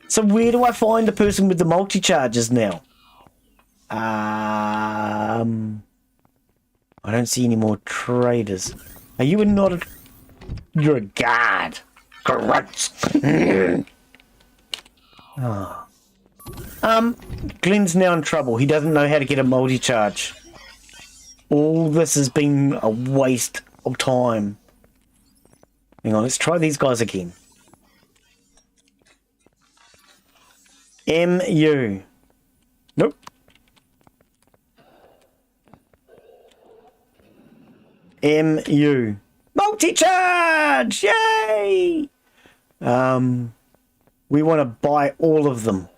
Speaker 2: So where do I find the person with the multi-charges now? I don't see any more traders. Are you not a... You're a guard. Correct. Oh. Glen's now in trouble. He doesn't know how to get a multi-charge. All this has been a waste of time. Hang on, let's try these guys again. MU. Nope. MU. Multi-charge! Yay! We want to buy all of them.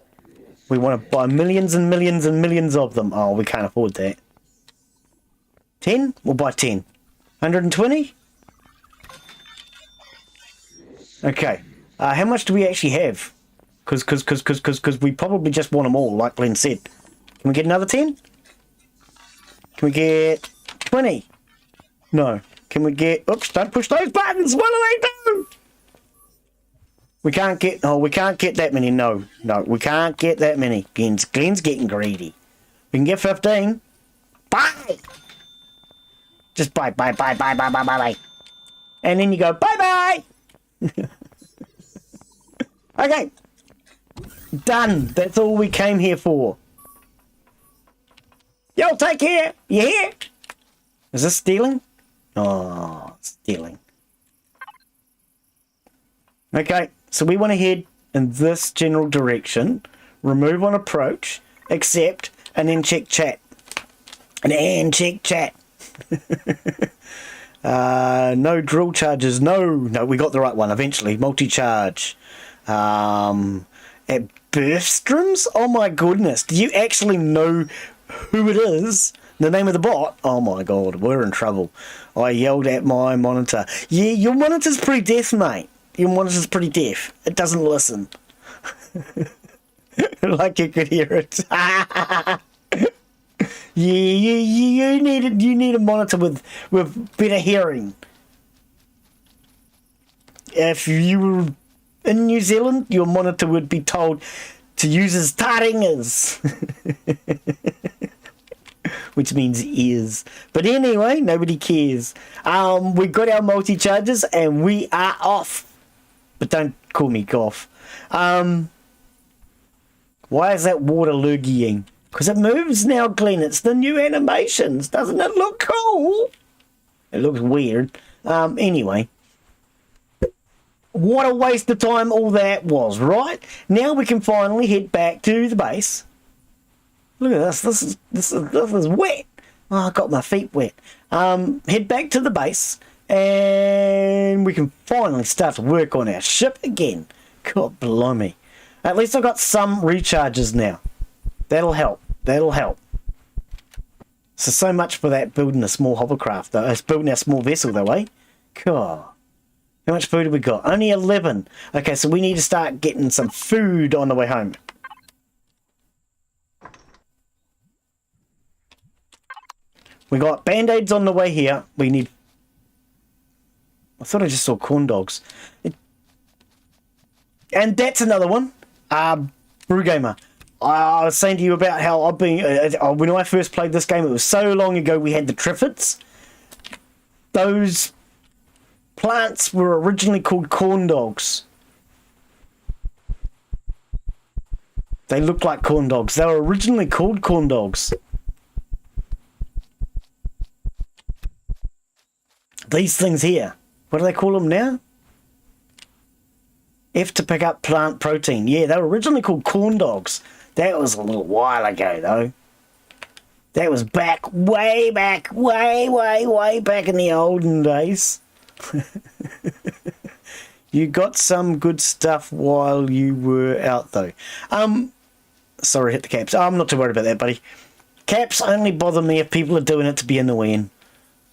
Speaker 2: We want to buy millions and millions and millions of them. Oh, we can't afford that. 10? We'll buy 10. 120? Okay. How much do we actually have? Because we probably just want them all, like Glen said. Can we get another 10? Can we get 20? No. Can we get... Oops, don't push those buttons! What do they do? We can't get... Oh, we can't get that many. No, we can't get that many. Glen's getting greedy. We can get 15. Bye! Just bye. And then you go, bye-bye! Okay. Done. That's all we came here for. Yo, take care. You hear? Is this stealing? Oh, stealing. Okay, so we want to head in this general direction, remove on approach, accept, and then check chat. And check chat. No drill charges. No, we got the right one eventually. Multi-charge. At Birthstroms? Oh my goodness. Do you actually know who it is? The name of the bot? Oh my god, we're in trouble. I yelled at my monitor. Yeah, your monitor's pretty deaf, mate. Your monitor's pretty deaf. It doesn't listen. Like you could hear it. You need a monitor with better hearing. If you were in New Zealand, your monitor would be told to use his taringas. which means ears. But anyway, nobody cares. We got our multi-charges and we are off. But don't call me Goff. Why is that water lurgying? Because it moves now, Glen. It's the new animations. Doesn't it look cool? It looks weird. Anyway. What a waste of time all that was, right? Now we can finally head back to the base. Look at this. This is wet. Oh, I got my feet wet. Head back to the base, and we can finally start to work on our ship again. God blimey. At least I've got some recharges now. That'll help. That'll help. So much for that building a small hovercraft, though. It's building a small vessel, though, eh? God. How much food have we got? Only 11. Okay, so we need to start getting some food on the way home. We got band-aids on the way here. We need... I thought I just saw corn dogs. And that's another one. Brewgamer. I was saying to you about how I've been... when I first played this game, it was so long ago we had the Triffids. Those... plants were originally called corn dogs. They look like corn dogs. They were originally called corn dogs. These things here. What do they call them now? F to pick up plant protein. Yeah, they were originally called corn dogs. That was a little while ago, though. That was way back in the olden days. You got some good stuff while you were out, though. Sorry, hit the caps. I'm not too worried about that, buddy. Caps only bother me if people are doing it to be annoying.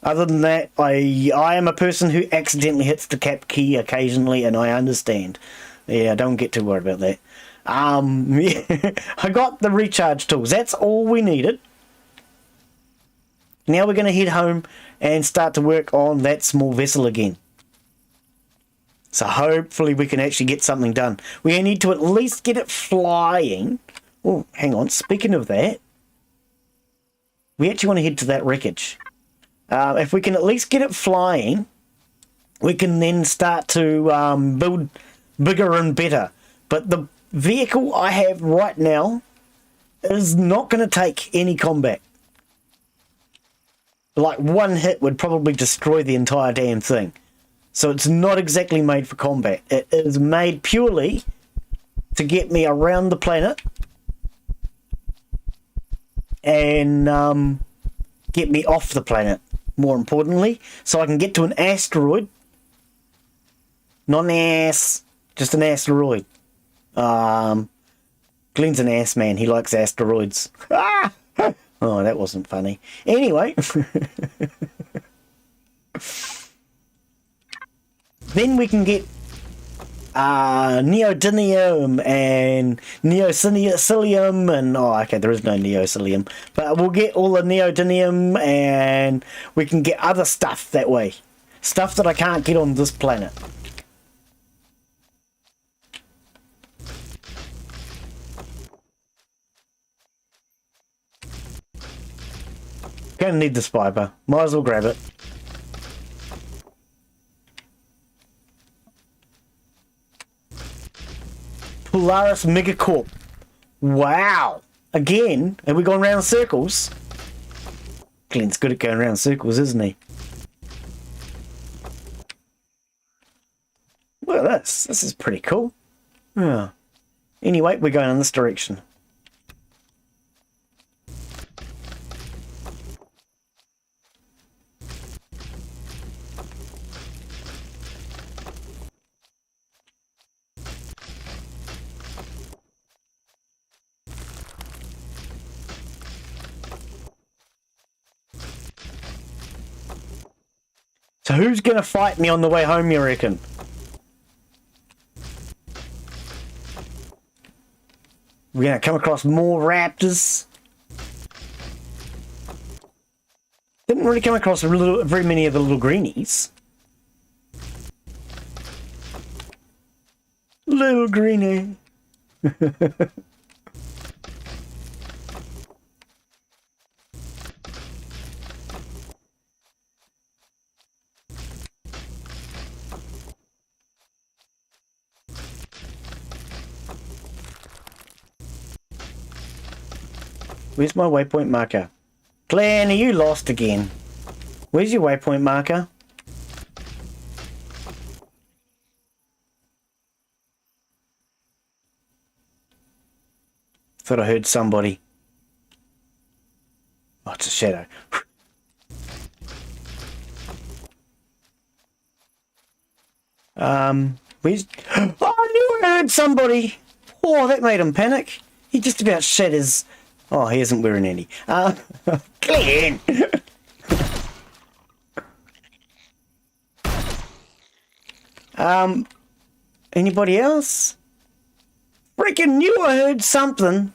Speaker 2: Other than that, I am a person who accidentally hits the cap key occasionally, and I understand. Yeah, don't get too worried about that. Yeah, I got the recharge tools. That's all we needed. Now we're going to head home and start to work on that small vessel again. So hopefully we can actually get something done. We need to at least get it flying. Oh, hang on. Speaking of that, we actually want to head to that wreckage. If we can at least get it flying, we can then start to build bigger and better. But the vehicle I have right now is not going to take any combat. Like, one hit would probably destroy the entire damn thing. So it's not exactly made for combat. It is made purely to get me around the planet and get me off the planet, more importantly, so I can get to an asteroid. Not an ass, just an asteroid. Glen's an ass man. He likes asteroids. Ah! Oh, that wasn't funny. Anyway. Then we can get neodymium and neosilicium and... Oh, okay, there is no neosilicium. But we'll get all the neodymium and we can get other stuff that way. Stuff that I can't get on this planet. Gonna need the Spiper. Might as well grab it. Polaris Megacorp. Wow. Again? Have we gone round circles? Glen's good at going round circles, isn't he? Look at this. This is pretty cool. Yeah. Anyway, we're going in this direction. So who's going to fight me on the way home, you reckon? We're going to come across more raptors. Didn't really come across very many of the little greenies. Little greenie. Where's my waypoint marker? Glen, are you lost again? Where's your waypoint marker? Thought I heard somebody. Oh, it's a shadow. Where's... Oh, I knew I heard somebody! Oh, that made him panic. He just about shat his... Oh, he isn't wearing any. Glen! Anybody else? Freaking knew I heard something.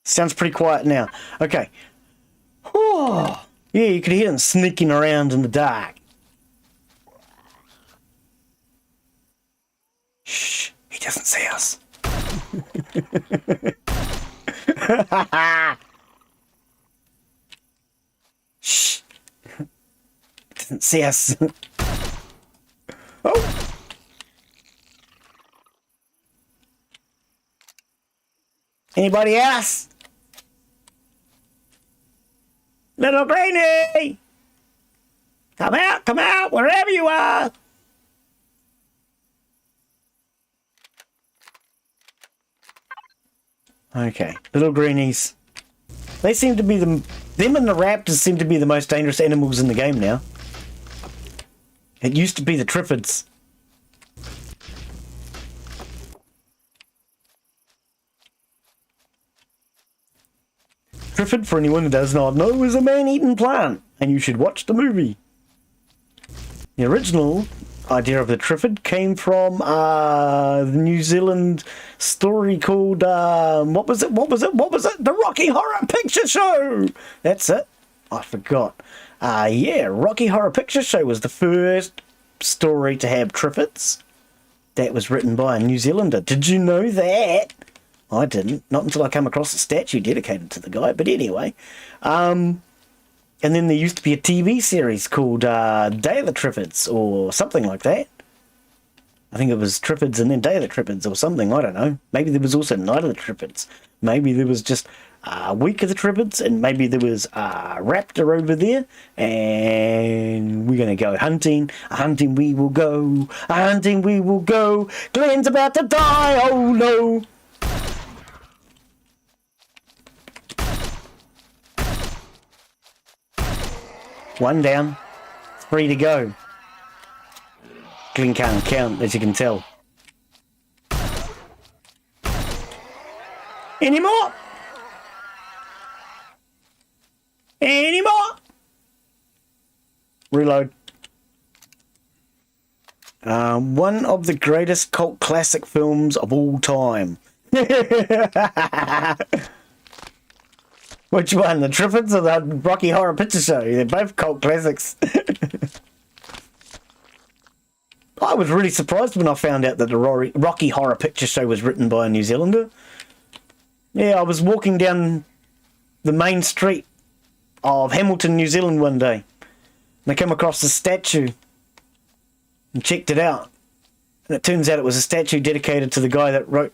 Speaker 2: Sounds pretty quiet now. Okay. Oh, yeah, you could hear them sneaking around in the dark. Shh, he doesn't see us. Shh. He doesn't see us. Oh. Anybody else? Little Greenie! Come out, wherever you are! Okay, little greenies. They seem to be them and the raptors seem to be the most dangerous animals in the game now. It used to be the triffids. Triffid, for anyone who does not know, is a man-eating plant, and you should watch the movie. The original idea of the Triffid came from the New Zealand story called what was it? The Rocky Horror Picture Show. That's it. I forgot. Yeah, Rocky Horror Picture Show was the first story to have Triffids. That was written by a New Zealander. Did you know that? I didn't. Not until I came across a statue dedicated to the guy. But anyway, and then there used to be a TV series called Day of the Triffids or something like that. I think it was Triffids and then Day of the Triffids or something. I don't know. Maybe there was also Night of the Triffids. Maybe there was just Week of the Triffids, and maybe there was Raptor over there, and we're going to go hunting. Hunting we will go. Hunting we will go. Glen's about to die. Oh no. One down, 3 to go. Glen can't count, as you can tell. Any more? Any more? Reload. One of the greatest cult classic films of all time. Which one? The Triffids or the Rocky Horror Picture Show? They're both cult classics. I was really surprised when I found out that the Rocky Horror Picture Show was written by a New Zealander. Yeah, I was walking down the main street of Hamilton, New Zealand one day. And I came across a statue and checked it out. And it turns out it was a statue dedicated to the guy that wrote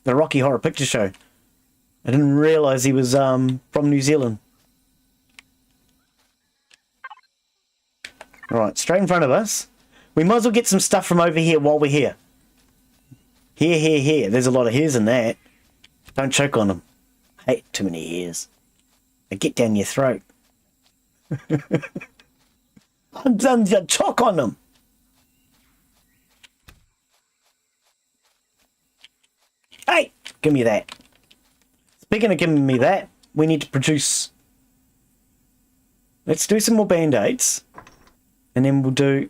Speaker 2: the Rocky Horror Picture Show. I didn't realise he was from New Zealand. Right, straight in front of us. We might as well get some stuff from over here while we're here. Here. There's a lot of hairs in that. Don't choke on them. I hate too many hairs. They get down your throat. I'm done to choke on them. Hey, give me that. Speaking of giving me that, we need to produce... Let's do some more band-aids. And then we'll do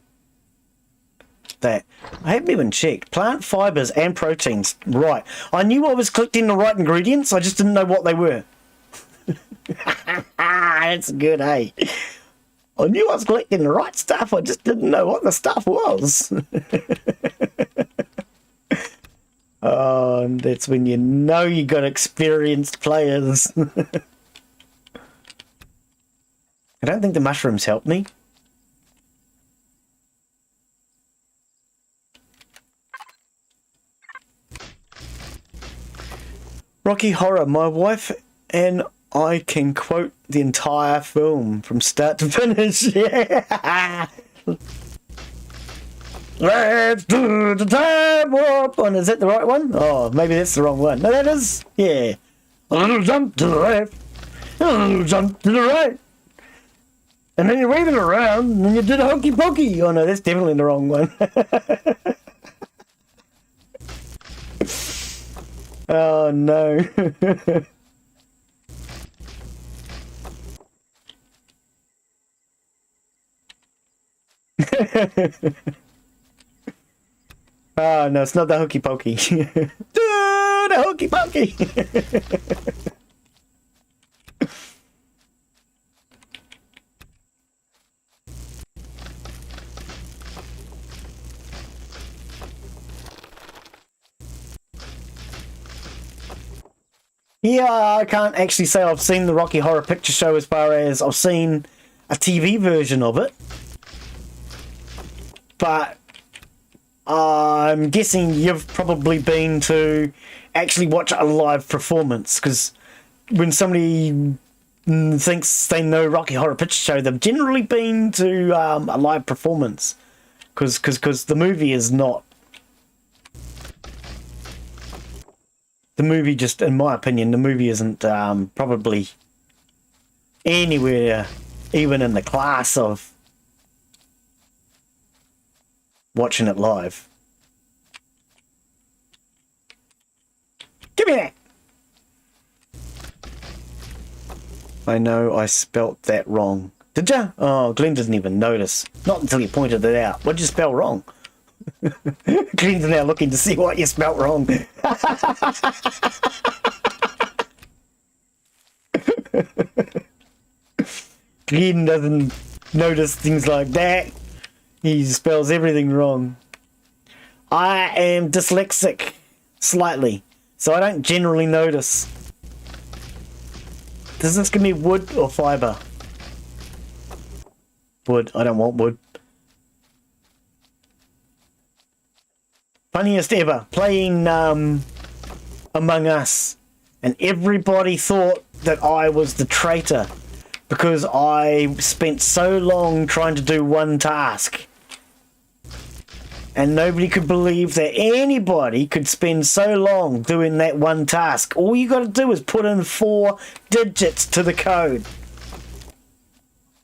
Speaker 2: that. I haven't even checked. Plant fibres and proteins. Right. I knew I was collecting the right ingredients. I just didn't know what they were. That's good, eh? I knew I was collecting the right stuff. I just didn't know what the stuff was. Oh, and that's when you know you got experienced players. I don't think the mushrooms helped me. Rocky Horror. My wife and I can quote the entire film from start to finish. Yeah. Let's do the time warp. And is that the right one? Oh, maybe that's the wrong one. No, that is. Yeah. A little jump to the left. A little jump to the right. And then you're waving around, and then you did a hokey pokey. Oh no, that's definitely the wrong one. Oh no. Oh no, it's not the hokey pokey. Dude, the hokey pokey. Yeah, I can't actually say I've seen the Rocky Horror Picture Show as far as I've seen a TV version of it. But I'm guessing you've probably been to actually watch a live performance, because when somebody thinks they know Rocky Horror Picture Show, they've generally been to a live performance, because the movie is not. The movie, just in my opinion, the movie isn't probably anywhere even in the class of watching it live. Give me that! I know I spelt that wrong. Did ya? Oh, Glen doesn't even notice. Not until you pointed it out. What'd you spell wrong? Glen's now looking to see what you spelt wrong. Glen doesn't notice things like that. He spells everything wrong. I am dyslexic, slightly, so I don't generally notice. Does this give me wood or fibre? Wood. I don't want wood. Funniest ever, playing Among Us, and everybody thought that I was the traitor because I spent so long trying to do one task, and nobody could believe that anybody could spend so long doing that one task. All you got to do is put in 4 digits to the code.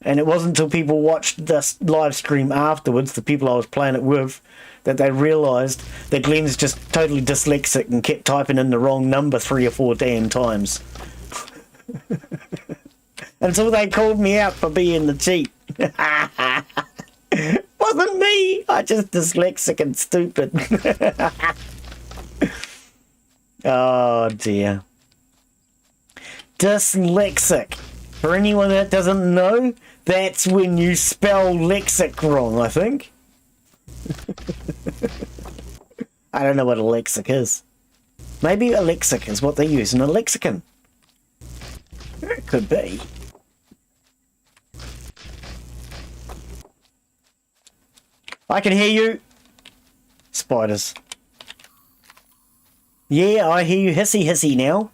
Speaker 2: And it wasn't until people watched this live stream afterwards, the people I was playing it with, that they realised that Glen's just totally dyslexic and kept typing in the wrong number 3 or 4 damn times. Until they called me out for being the cheat. Wasn't me! I just dyslexic and stupid. Oh dear. Dyslexic. For anyone that doesn't know, that's when you spell lexic wrong, I think. I don't know what a lexic is. Maybe a lexic is what they use in a lexicon. It could be. I can hear you. Spiders. Yeah, I hear you hissy hissy now.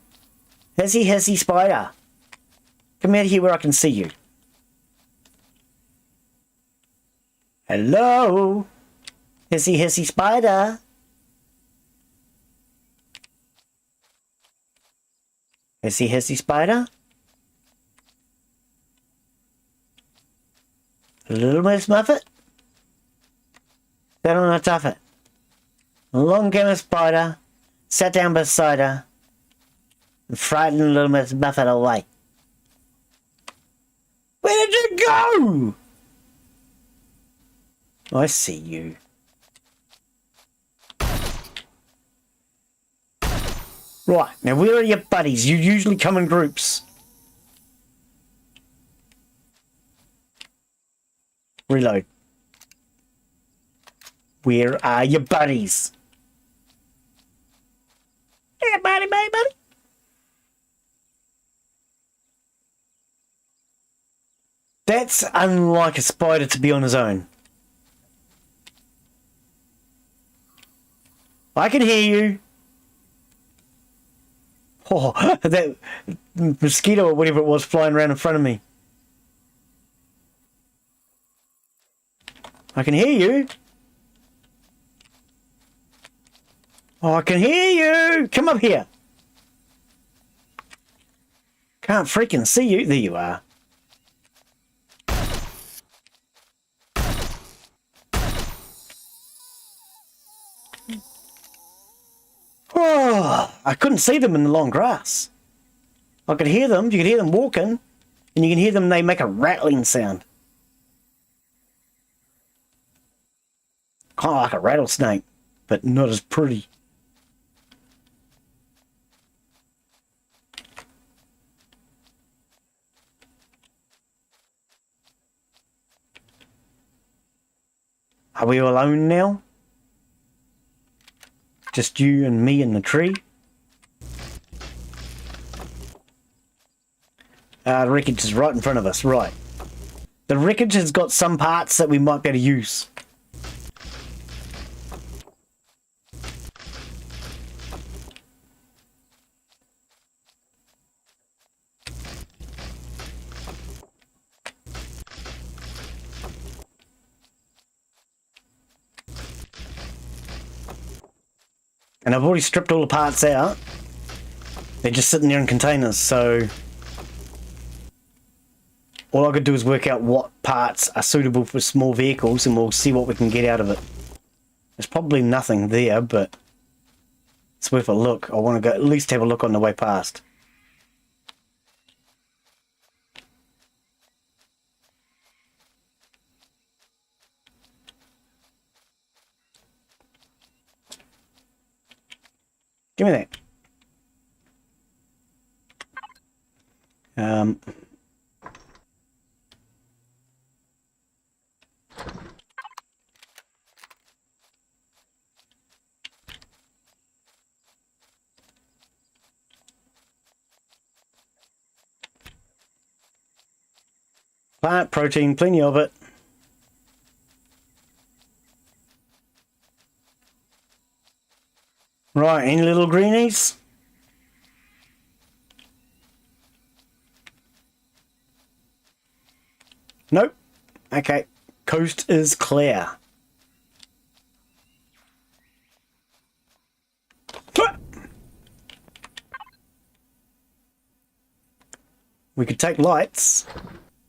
Speaker 2: Hissy hissy spider. Come out here where I can see you. Hello? Hissy hissy spider. Hissy hissy spider. Little Miss Muffet. Sat on a tuffet. Along came a spider, sat down beside her, and frightened little Miss Muffet away. Where did you go? I see you. Right, now where are your buddies? You usually come in groups. Reload. Where are your buddies? Yeah, buddy. That's unlike a spider to be on his own. I can hear you. Oh, that mosquito or whatever it was flying around in front of me. I can hear you. Oh, I can hear you. Come up here. Can't freaking see you. There you are. Oh, I couldn't see them in the long grass. I could hear them. You could hear them walking, and you can hear them. They make a rattling sound, kind of like a rattlesnake, but not as pretty. Are we alone now? Just you and me and the tree? The wreckage is right in front of us, right. The wreckage has got some parts that we might be able to use. And I've already stripped all the parts out. They're just sitting there in containers, so all I could do is work out what parts are suitable for small vehicles and we'll see what we can get out of it. There's probably nothing there, but it's worth a look. I want to go at least have a look on the way past. Give me that. Plant protein, plenty of it. Right, any little greenies? Nope. Okay, coast is clear. We could take lights.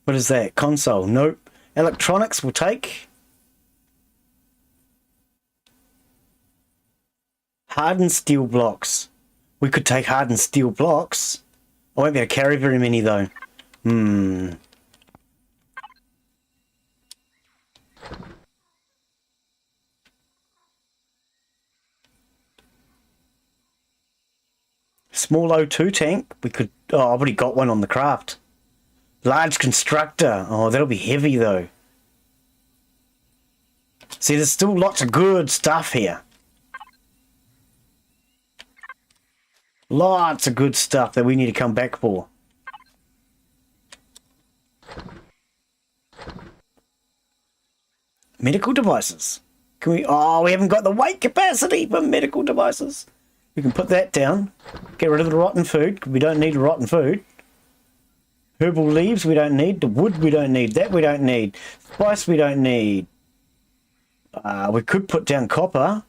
Speaker 2: What is that? Console? Nope. Electronics we'll take. Hardened steel blocks. We could take hardened steel blocks. I won't be able to carry very many though. Small O2 tank. We could... Oh, I've already got one on the craft. Large constructor. Oh, that'll be heavy though. See, there's still lots of good stuff here. Lots of good stuff that we need to come back for. Medical devices. Can we... Oh, we haven't got the weight capacity for medical devices. We can put that down. Get rid of the rotten food. We don't need rotten food. Herbal leaves we don't need. The wood we don't need. That we don't need. Spice we don't need. We could put down copper.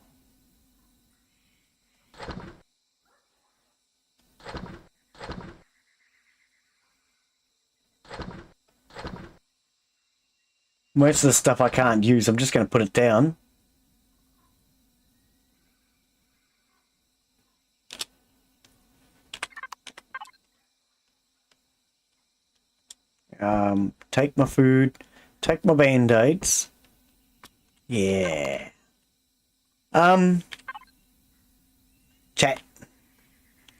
Speaker 2: Most of the stuff I can't use. I'm just going to put it down. Take my food, take my band-aids. Yeah. Chat.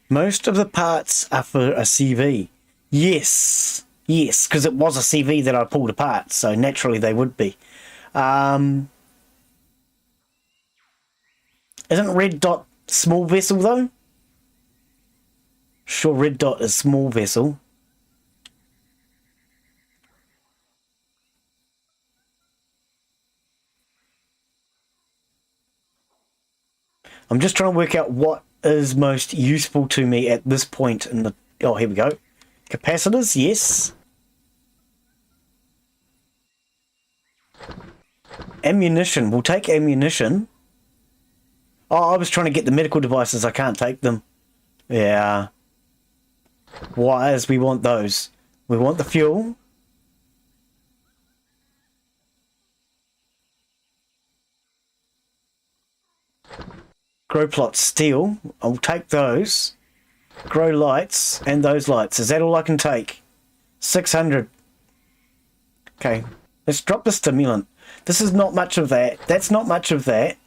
Speaker 2: Most of the parts are for a CV. Yes. Yes, because it was a CV that I pulled apart, so naturally they would be. Isn't red dot small vessel though? Sure, red dot is small vessel. I'm just trying to work out what is most useful to me at this point in the... Oh, here we go. Capacitors, yes. Ammunition. We'll take ammunition. Oh, I was trying to get the medical devices. I can't take them. Yeah. Wires, we want those. We want the fuel. Grow plot steel. I'll take those. Grow lights and those lights. Is that all I can take? 600. Okay. Let's drop the stimulant. This is not much of that. That's not much of that.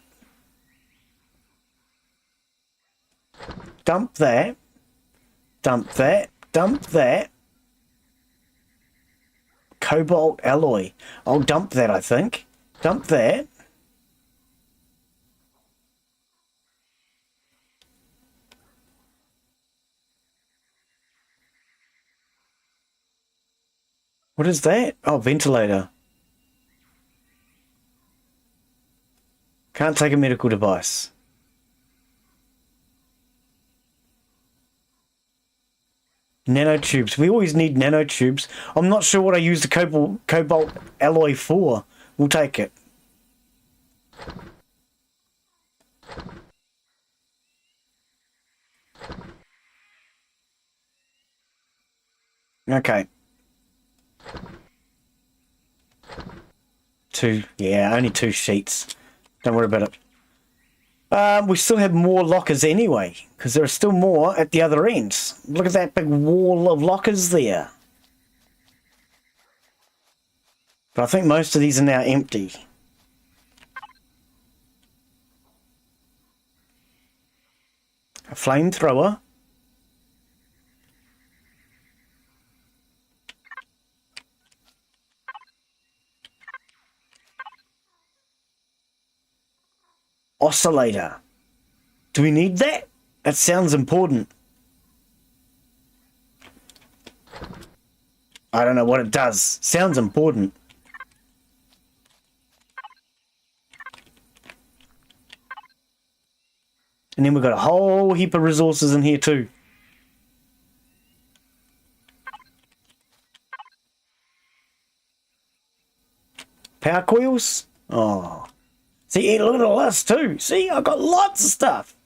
Speaker 2: Dump that. Dump that. Dump that. Cobalt alloy. I'll dump that, I think. Dump that. What is that? Oh, ventilator. Can't take a medical device. Nanotubes. We always need nanotubes. I'm not sure what I use the cobalt alloy for. We'll take it. Okay. Only 2 sheets. Don't worry about it. We still have more lockers anyway, because there are still more at the other end. Look at that big wall of lockers there. But I think most of these are now empty. A flamethrower. Oscillator. Do we need that? That sounds important. I don't know what it does. Sounds important. And then we've got a whole heap of resources in here too. Power coils? Oh. See, look at all this too. See, I've got lots of stuff.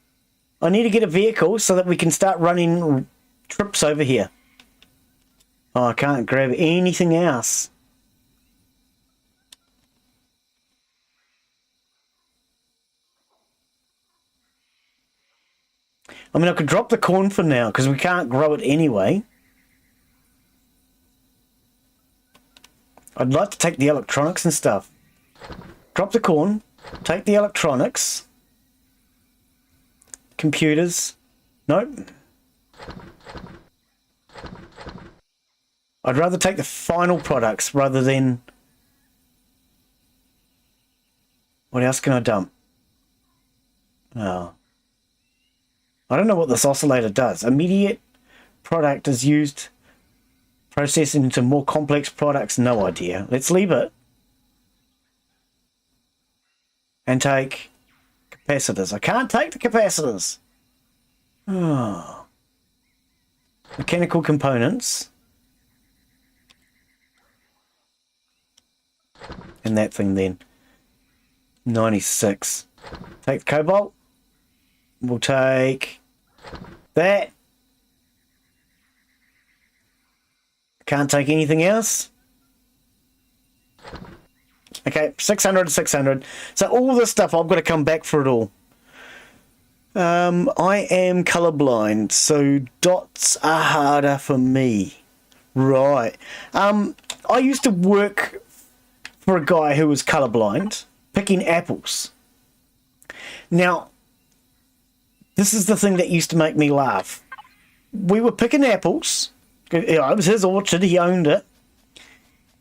Speaker 2: I need to get a vehicle so that we can start running trips over here. Oh, I can't grab anything else. I mean, I could drop the corn for now because we can't grow it anyway. I'd like to take the electronics and stuff. Drop the corn. Take the electronics. Computers. Nope. I'd rather take the final products rather than... What else can I dump? Oh. I don't know what this oscillator does. Immediate product is used processing into more complex products. No idea. Let's leave it. And take capacitors. I can't take the capacitors. Oh. Mechanical components. And that thing then. 96. Take the cobalt. We'll take that. Can't take anything else. Okay, 600, 600. So all this stuff, I've got to come back for it all. I am colorblind, so dots are harder for me. Right. I used to work for a guy who was colorblind, picking apples. Now, this is the thing that used to make me laugh. We were picking apples. It was his orchard, he owned it.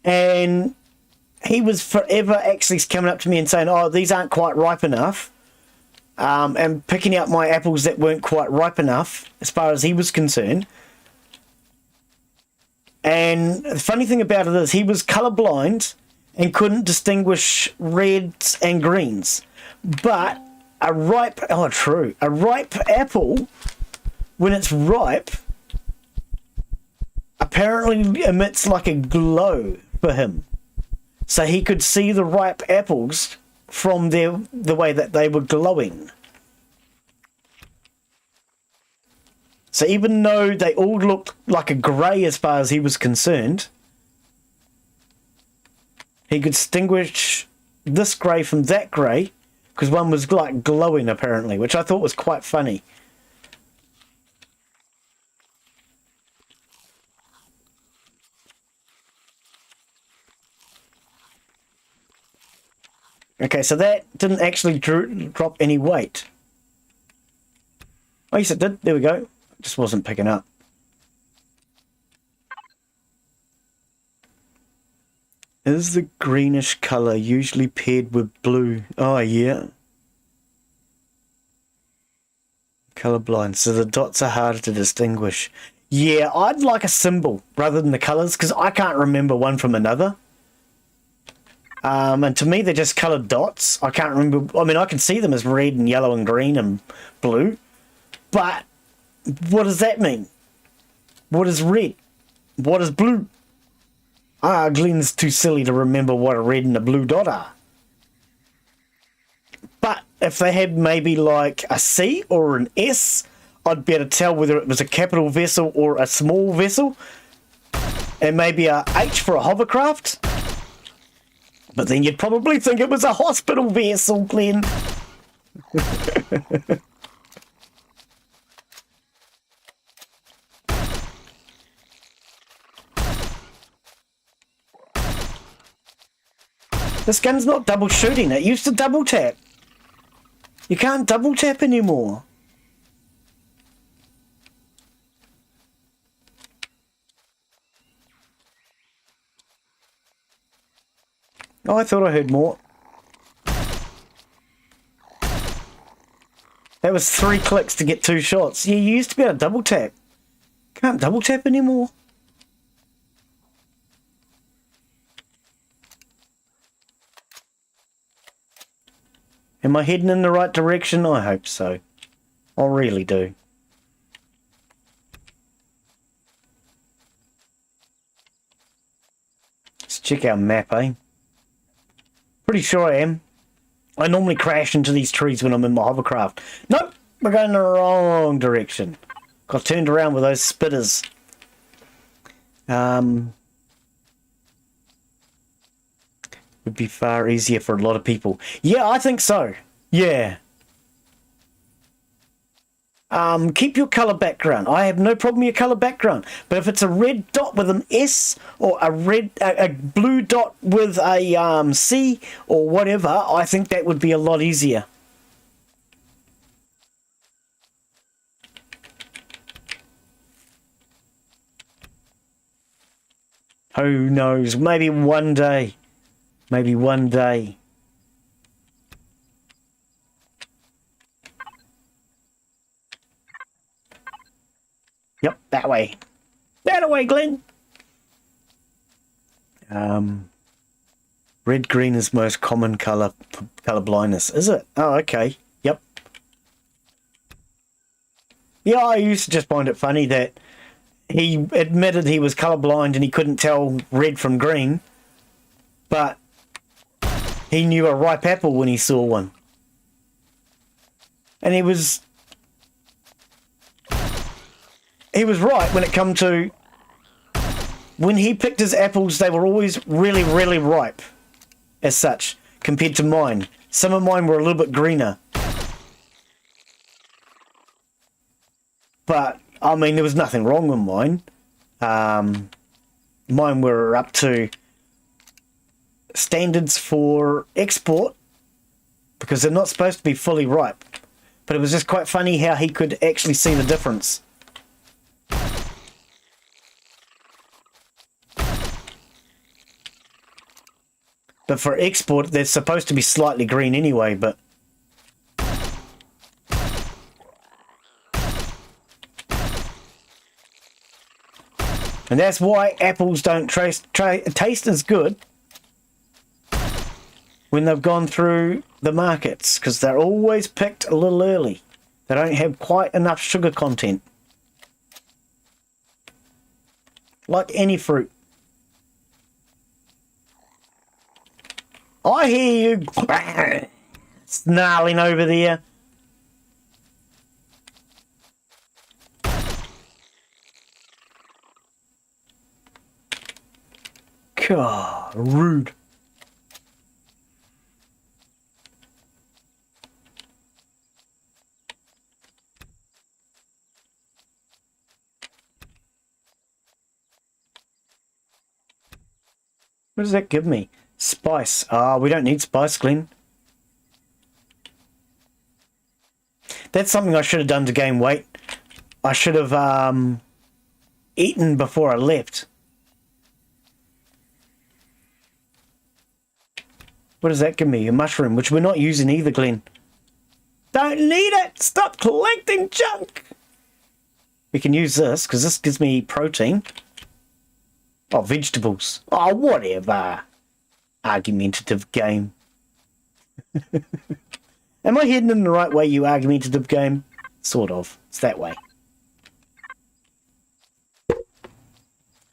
Speaker 2: And he was forever actually coming up to me and saying, oh, these aren't quite ripe enough. And picking out my apples that weren't quite ripe enough, as far as he was concerned. And the funny thing about it is, he was colorblind and couldn't distinguish reds and greens. But a ripe, oh true, a ripe apple, when it's ripe, apparently emits like a glow for him. So he could see the ripe apples from the way that they were glowing. So even though they all looked like a grey as far as he was concerned, he could distinguish this grey from that grey, because one was like glowing apparently, which I thought was quite funny. Okay, so that didn't actually drop any weight. Oh, yes, it did. There we go. Just wasn't picking up. Is the greenish colour usually paired with blue? Oh, yeah. Colourblind. So the dots are harder to distinguish. Yeah, I'd like a symbol rather than the colours, because I can't remember one from another. And to me, they're just coloured dots. I can't remember. I mean, I can see them as red and yellow and green and blue. But what does that mean? What is red? What is blue? Ah, Glen's too silly to remember what a red and a blue dot are. But if they had maybe like a C or an S, I'd be able to tell whether it was a capital vessel or a small vessel. And maybe a H for a hovercraft. But then you'd probably think it was a hospital vessel, Glen. This gun's not double shooting. It used to double tap. You can't double tap anymore. Oh, I thought I heard more. That was 3 clicks to get 2 shots. Yeah, you used to be able to double tap. Can't double tap anymore. Am I heading in the right direction? I hope so. I really do. Let's check our map, eh? Pretty sure I am. I normally crash into these trees when I'm in my hovercraft. Nope, we're going in the wrong direction. Got turned around with those spitters. Would be far easier for a lot of people. Yeah, I think so. Yeah. Keep your colour background. I have no problem with your colour background. But if it's a red dot with an S or a blue dot with a C or whatever, I think that would be a lot easier. Who knows? Maybe one day. Maybe one day. Yep, that way. That way, Glen. Red green is most common color blindness, is it? Oh, okay. Yep. Yeah, I used to just find it funny that he admitted he was colorblind and he couldn't tell red from green, but he knew a ripe apple when he saw one. And he was right when it come to, when he picked his apples, they were always really, really ripe as such, compared to mine. Some of mine were a little bit greener. But, I mean, there was nothing wrong with mine. Mine were up to standards for export, because they're not supposed to be fully ripe. But it was just quite funny how he could actually see the difference. But for export, they're supposed to be slightly green anyway, but... And that's why apples don't taste as good when they've gone through the markets because they're always picked a little early. They don't have quite enough sugar content. Like any fruit. I hear you snarling over there. God, rude. What does that give me? Spice. Ah, we don't need spice, Glen. That's something I should have done to gain weight. I should have eaten before I left. What does that give me? A mushroom, which we're not using either, Glen. Don't need it! Stop collecting junk! We can use this, because this gives me protein. Oh, vegetables. Oh, whatever. Argumentative game. Am I heading in the right way, you argumentative game? Sort of. It's that way.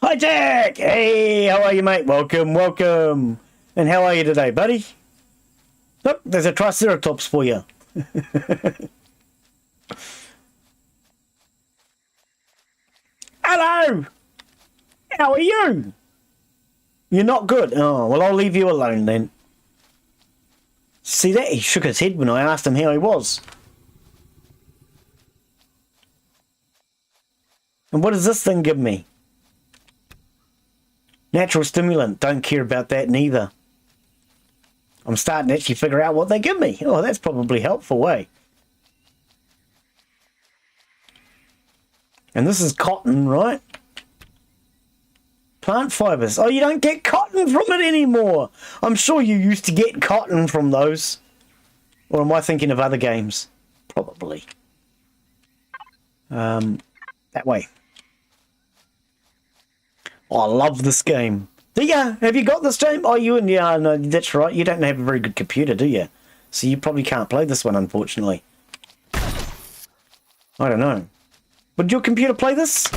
Speaker 2: Hi, Jack! Hey, how are you, mate? Welcome, welcome. And how are you today, buddy? Look, there's a Triceratops for you. Hello! How are you? You're not good. Oh, well, I'll leave you alone then. See that? He shook his head when I asked him how he was. And what does this thing give me? Natural stimulant. Don't care about that neither. I'm starting to actually figure out what they give me. Oh, that's probably helpful, eh? And this is cotton, right? Plant fibers. Oh, you don't get cotton from it anymore. I'm sure you used to get cotton from those. Or am I thinking of other games? Probably. That way. Oh, I love this game. Do ya? Have you got this game? Oh, you and yeah, no, that's right. You don't have a very good computer, do you? So you probably can't play this one, unfortunately. I don't know. Would your computer play this?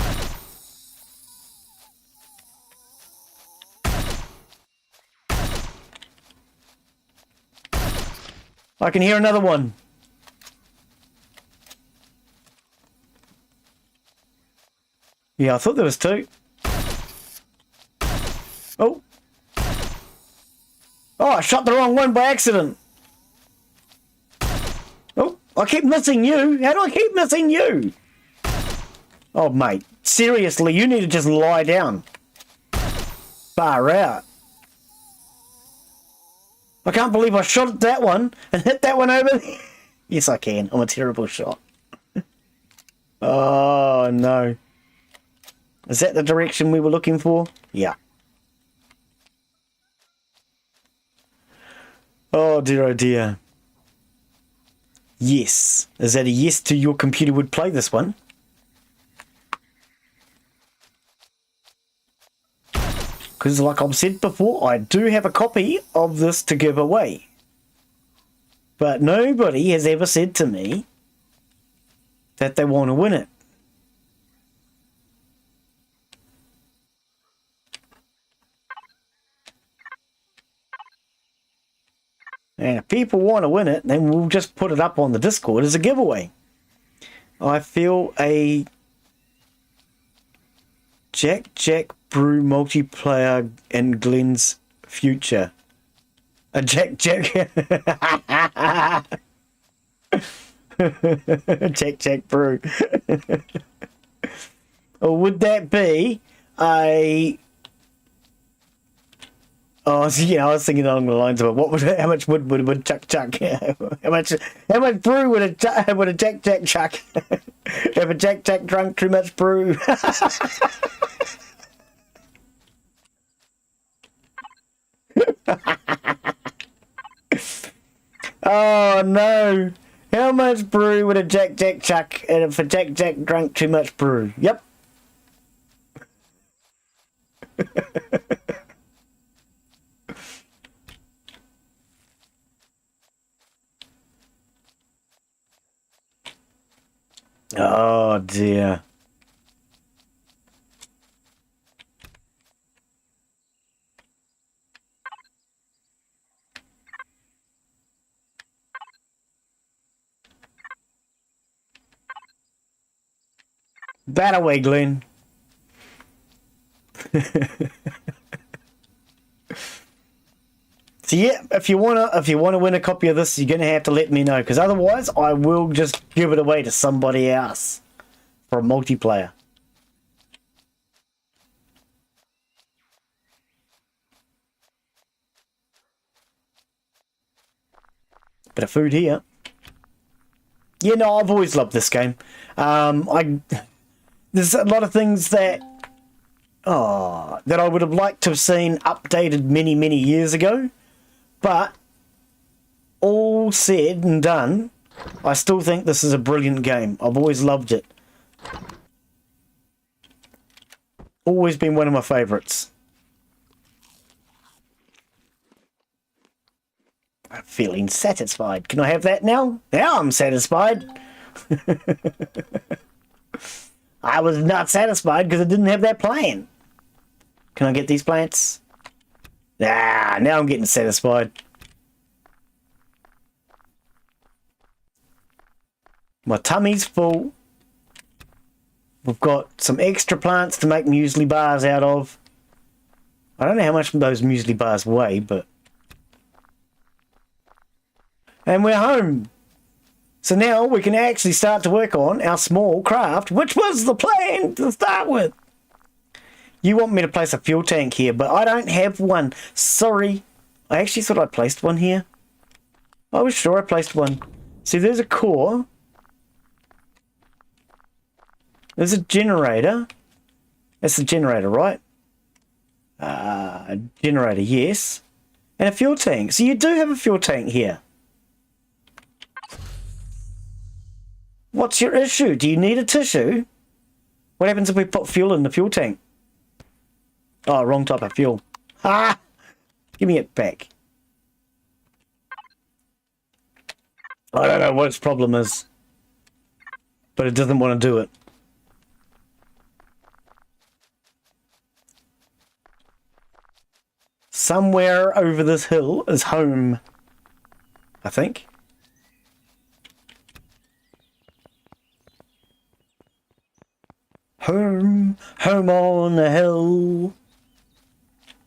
Speaker 2: I can hear another one. Yeah, I thought there was two. Oh. Oh, I shot the wrong one by accident. Oh, I keep missing you. How do I keep missing you? Oh, mate. Seriously, you need to just lie down. Far out. I can't believe I shot at that one and hit that one over there. Yes, I can. I'm a terrible shot. Oh, no. Is that the direction we were looking for? Yeah. Oh, dear, oh, dear. Yes. Is that a yes to your computer would play this one? Because like I've said before, I do have a copy of this to give away. But nobody has ever said to me that they want to win it. And if people want to win it, then we'll just put it up on the Discord as a giveaway. I feel a Jack Brew multiplayer in Glen's future. A Jack. Jack Brew. Or would that be a... Oh, yeah, I was thinking along the lines of how much wood would chuck? how much brew would a Jack chuck? If a Jack drunk too much brew. Oh no! How much brew would a Jack chuck? And if a Jack drunk too much brew? Yep. dear. That away, Glen. So yeah, if you wanna win a copy of this, you're gonna have to let me know, because otherwise I will just give it away to somebody else for a multiplayer. Bit of food here. Yeah, no, I've always loved this game. There's a lot of things that I would have liked to have seen updated many years ago, but all said and done, I still think this is a brilliant game. I've always loved it. Always been one of my favourites. I'm feeling satisfied. Can I have that now? Now I'm satisfied. I was not satisfied because I didn't have that plant. Can I get these plants? Ah, now I'm getting satisfied. My tummy's full. We've got some extra plants to make muesli bars out of. I don't know how much those muesli bars weigh, but... And we're home. So now we can actually start to work on our small craft, which was the plan to start with. You want me to place a fuel tank here, but I don't have one. Sorry. I actually thought I placed one here. I was sure I placed one. See, there's a core. There's a generator. That's the generator, right? Generator, yes. And a fuel tank. So you do have a fuel tank here. What's your issue? Do you need a tissue? What happens if we put fuel in the fuel tank? Oh, wrong type of fuel. Ah! Give me it back. I don't know what its problem is, but it doesn't want to do it. Somewhere over this hill is home, I think. Home on the hill,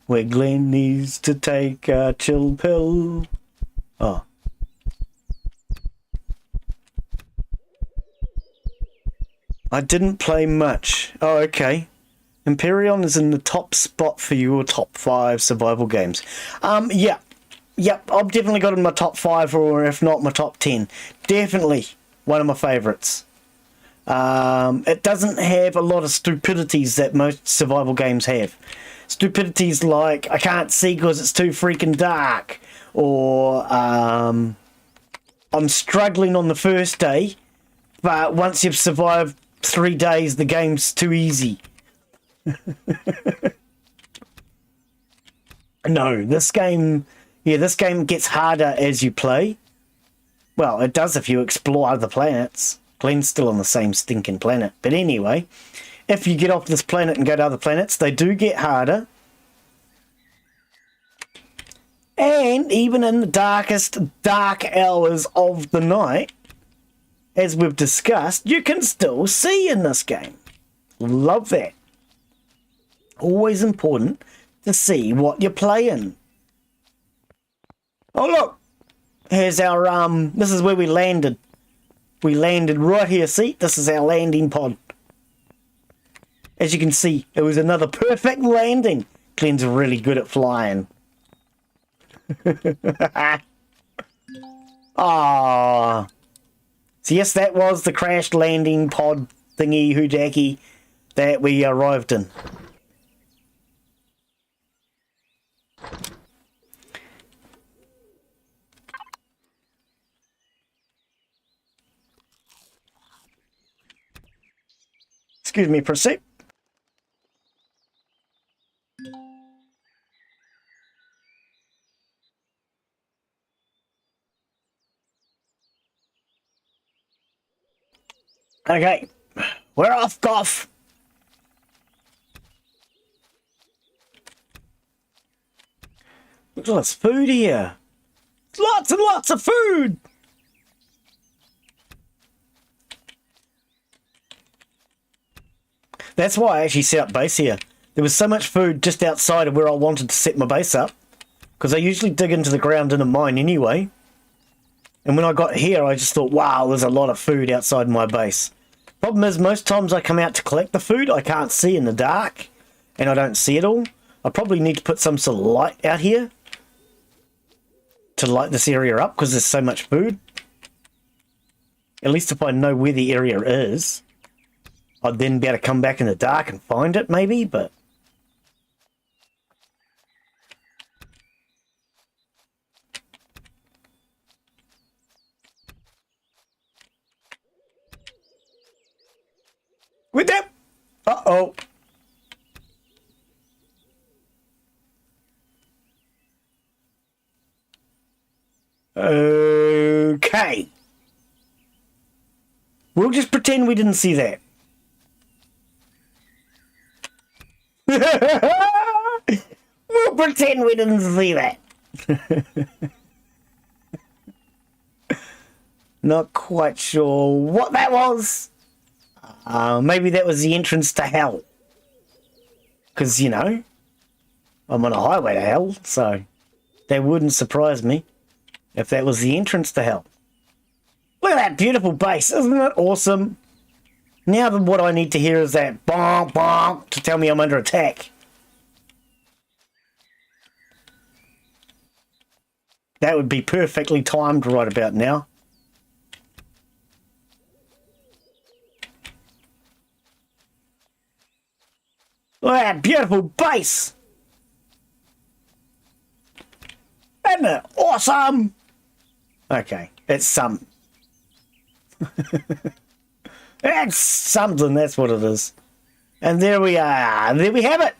Speaker 2: where Glen needs to take a chill pill. Oh. I didn't play much. Oh, okay. Empyrion is in the top spot for your top 5 survival games. Yeah. Yep, I've definitely got it in my top 5, or if not my top 10. Definitely one of my favourites. It doesn't have a lot of stupidities that most survival games have. Stupidities like, I can't see because it's too freaking dark, or I'm struggling on the first day, but once you've survived 3 days, the game's too easy. No, this game gets harder as you play. Well, it does if you explore other planets. Glen's still on the same stinking planet. But anyway, if you get off this planet and go to other planets, they do get harder. And even in the darkest dark hours of the night, as we've discussed, you can still see in this game. Love that. Always important to see what you're playing. Oh look, here's our this is where we landed. We landed right here. See, this is our landing pod. As you can see, it was another perfect landing. Glen's really good at flying. Ah. So yes, that was the crashed landing pod thingy hoodacky that we arrived in. Excuse me for a sec. Okay, We're off, Goff. Look at this food here. Lots and lots of food. That's why I actually set up base here. There was so much food just outside of where I wanted to set my base up. Because I usually dig into the ground in a mine anyway. And when I got here, I just thought, wow, there's a lot of food outside my base. Problem is, most times I come out to collect the food, I can't see in the dark. And I don't see it all. I probably need to put some sort of light out here. To light this area up, because there's so much food. At least if I know where the area is. I'd then be able to come back in the dark and find it, maybe, but... With that! Uh-oh! Okay. We'll just pretend we didn't see that. We'll pretend we didn't see that. Not quite sure what that was. Maybe that was the entrance to hell. Because, you know, I'm on a highway to hell, so that wouldn't surprise me if that was the entrance to hell. Look at that beautiful base. Isn't it awesome? Now what I need to hear is that bonk, bonk to tell me I'm under attack. That would be perfectly timed right about now. Look at that beautiful base. Isn't it awesome? Okay, it's some. It's something, that's what it is. And there we are. There we have it.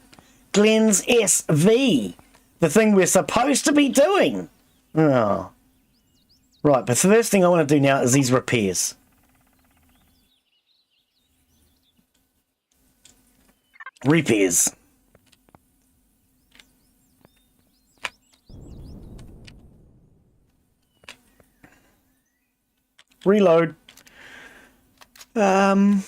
Speaker 2: Glen's SV. The thing we're supposed to be doing. Oh. Right, but the first thing I want to do now is these repairs. Repairs. Reload. I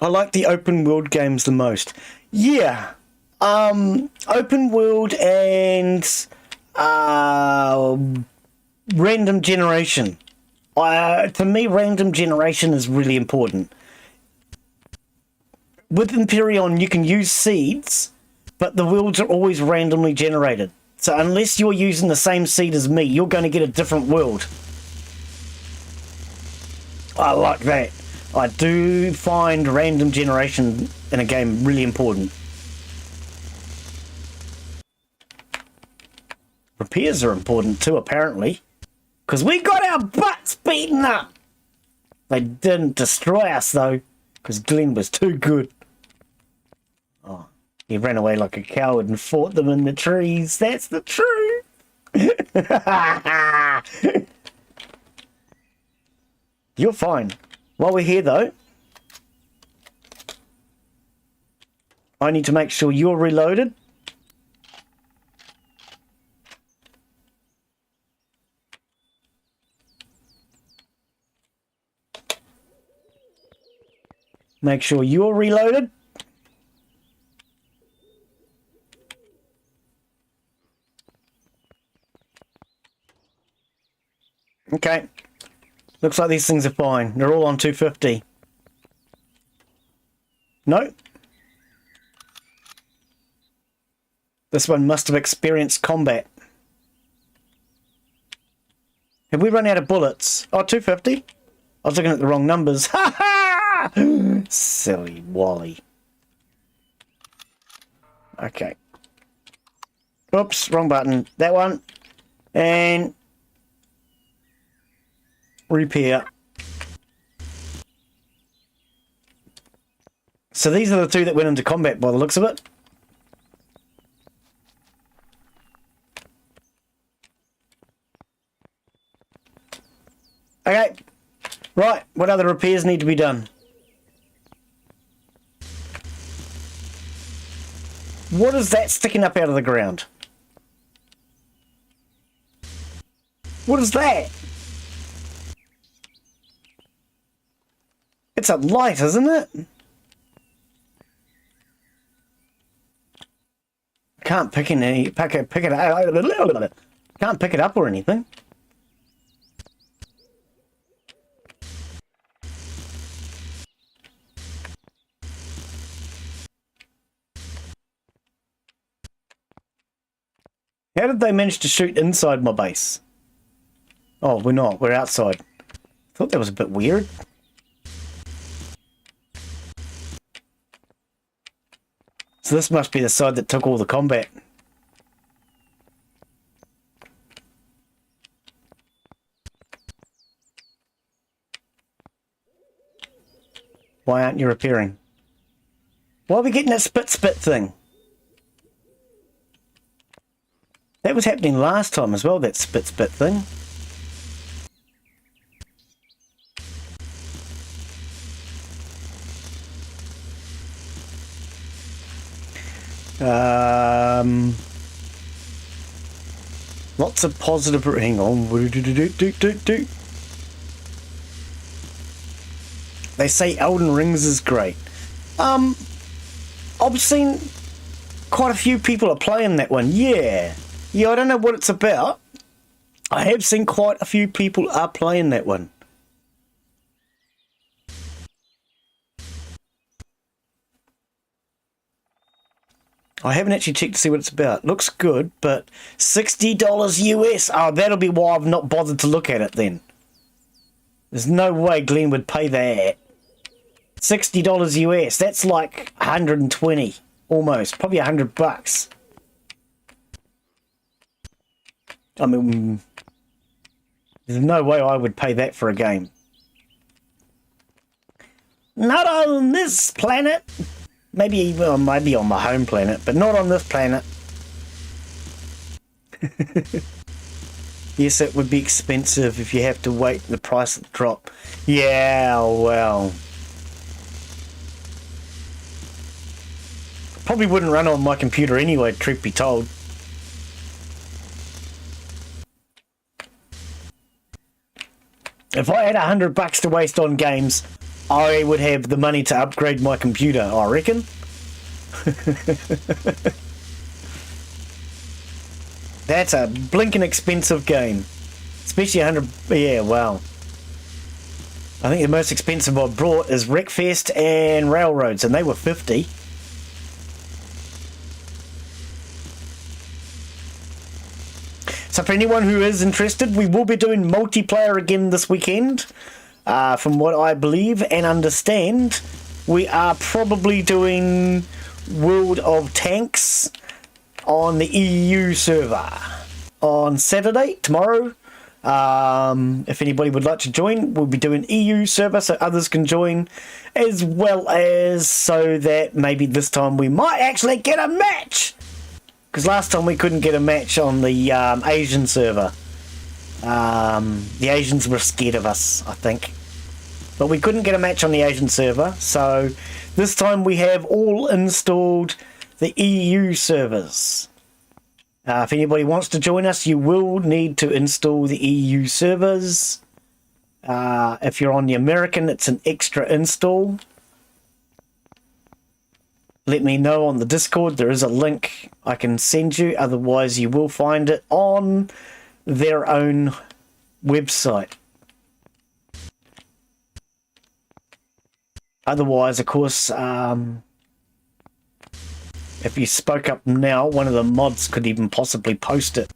Speaker 2: like the open world games the most. Yeah. Open world and random generation. To me, random generation is really important. With Empyrion, you can use seeds, but the worlds are always randomly generated. So unless you're using the same seed as me, you're going to get a different world. I like that. I do find random generation in a game really important. Repairs are important too, apparently. Because we got our butts beaten up! They didn't destroy us, though, because Glen was too good. Oh, he ran away like a coward and fought them in the trees. That's the truth! You're fine. While we're here, though, I need to make sure you're reloaded. Make sure you're reloaded. Okay. Looks like these things are fine. They're all on 250. No. This one must have experienced combat. Have we run out of bullets? Oh, 250. I was looking at the wrong numbers. Ha ha! Silly Wally. Okay. Oops, wrong button. That one. And repair. So these are the two that went into combat by the looks of it. Okay. Right, what other repairs need to be done? What is that sticking up out of the ground? What is that? It's a light, isn't it? Can't pick it up. Can't pick it up or anything. How did they manage to shoot inside my base? Oh, we're not. We're outside. Thought that was a bit weird. So this must be the side that took all the combat. Why aren't you repairing? Why are we getting that spit thing? That was happening last time as well, that spit thing. Lots of positive. Hang on. They say Elden Rings is great. I've seen quite a few people are playing that one. Yeah, I don't know what it's about. I have seen quite a few people are playing that one. I haven't actually checked to see what it's about. Looks good, but $60 US. Oh, that'll be why I've not bothered to look at it then. There's no way Glen would pay that. $60 US. That's like 120, almost, probably $100. I mean, there's no way I would pay that for a game. Not on this planet. Maybe, well, maybe on my home planet, but not on this planet. Yes, it would be expensive if you have to wait the price to drop. Yeah, well. Probably wouldn't run on my computer anyway, truth be told. If I had $100 to waste on games, I would have the money to upgrade my computer, I reckon. That's a blinking expensive game. Especially 100... Yeah, wow. I think the most expensive I brought is Wreckfest and Railroads, and they were 50. So for anyone who is interested, we will be doing multiplayer again this weekend. From what I believe and understand, we are probably doing World of Tanks on the EU server on Saturday, tomorrow. If anybody would like to join, we'll be doing EU server so others can join, as well as so that maybe this time we might actually get a match. Because last time we couldn't get a match on the Asian server. The Asians were scared of us, I think. But we couldn't get a match on the Asian server, so this time we have all installed the EU servers. If anybody wants to join us, you will need to install the EU servers. If you're on the American, it's an extra install. Let me know on the Discord. There is a link I can send you. Otherwise, you will find it on their own website. Otherwise, of course, if you spoke up now, one of the mods could even possibly post it.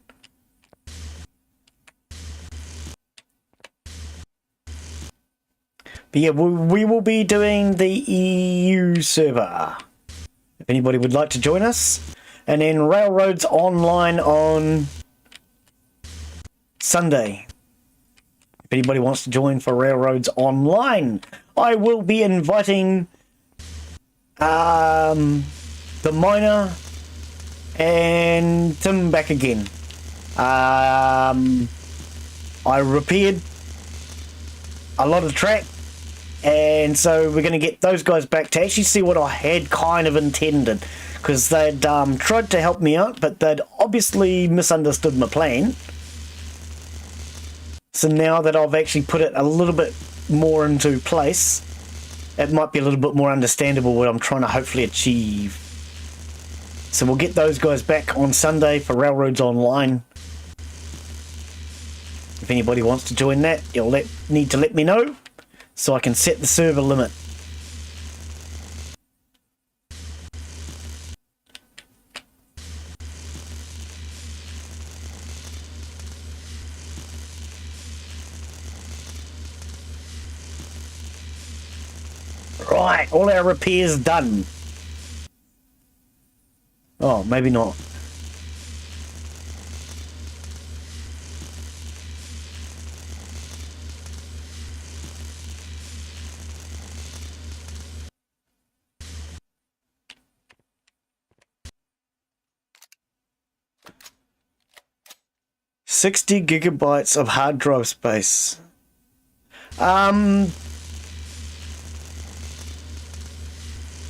Speaker 2: But yeah, we will be doing the EU server. If anybody would like to join us. And then Railroads online on Sunday. If anybody wants to join for Railroads online, I will be inviting the Miner and Tim back again. I repaired a lot of track, and so we're going to get those guys back to actually see what I had kind of intended. because they'd tried to help me out, but they'd obviously misunderstood my plan. So now that I've actually put it a little bit more into place, it might be a little bit more understandable what I'm trying to hopefully achieve. So we'll get those guys back on Sunday for Railroads Online. If anybody wants to join that, you'll need to let me know so I can set the server limit. Right, all our repairs done. Oh, maybe not. $60 GB of hard drive space.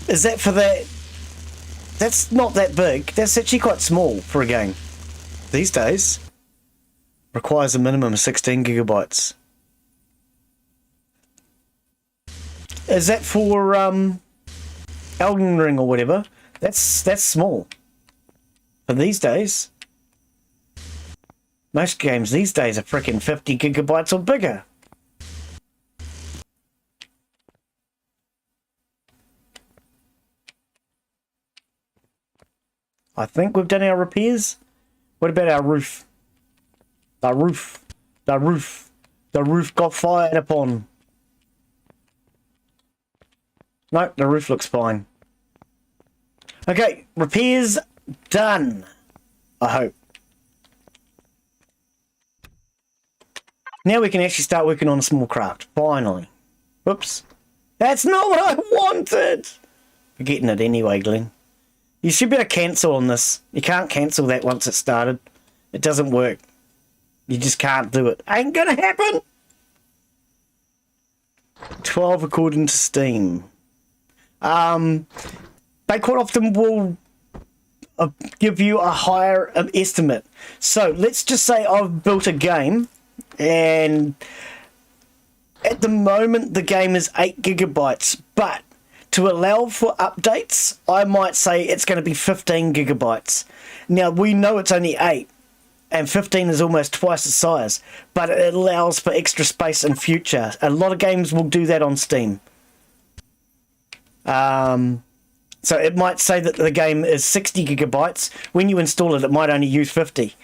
Speaker 2: Is that for that? That's not that big. That's actually quite small for a game. These days. Requires a minimum of 16 GB. Is that for Elden Ring or whatever? That's small. For these days. Most games these days are freaking 50 GB or bigger. I think we've done our repairs. What about our roof? The roof got fired upon. No, the roof looks fine. Okay, repairs done. I hope. Now we can actually start working on a small craft. Finally. Whoops. That's not what I wanted! We're getting it anyway, Glen. You should be able to cancel on this. You can't cancel that once it's started. It doesn't work. You just can't do it. Ain't gonna happen! 12 according to Steam. They quite often will give you a higher estimate. So let's just say I've built a game, and at the moment the game is 8 GB, but to allow for updates, I might say it's going to be 15 GB. Now, we know it's only 8, and 15 is almost twice the size, but it allows for extra space in future. A lot of games will do that on Steam. So it might say that the game is 60 GB. When you install it, it might only use 50.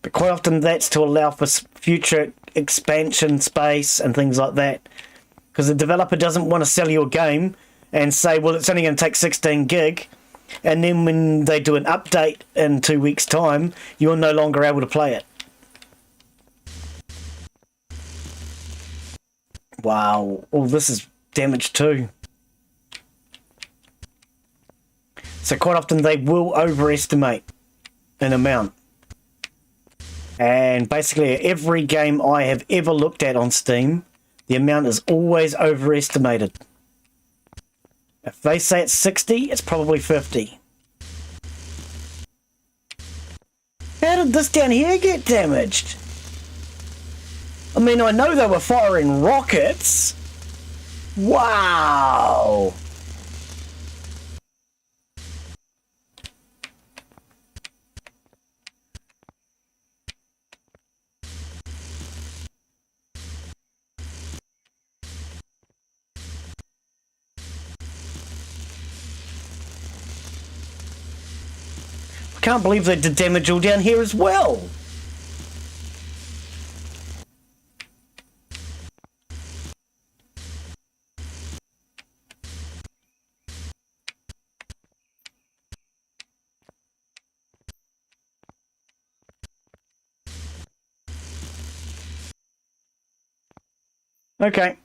Speaker 2: But quite often that's to allow for future expansion space and things like that. Because the developer doesn't want to sell you a game and say, well, it's only going to take 16 gig. And then when they do an update in 2 weeks' time, you're no longer able to play it. Wow. Oh, this is damaged too. So quite often they will overestimate an amount. And basically every game I have ever looked at on Steam, the amount is always overestimated. If they say it's 60, it's probably 50. How did this down here get damaged? I mean, I know they were firing rockets. Wow. I can't believe they did damage all down here as well. Okay.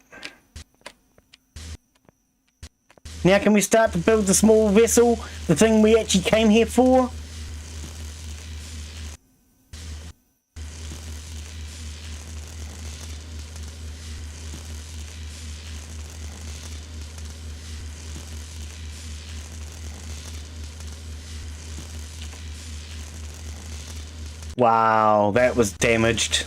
Speaker 2: Now can we start to build the small vessel, the thing we actually came here for? Wow, that was damaged.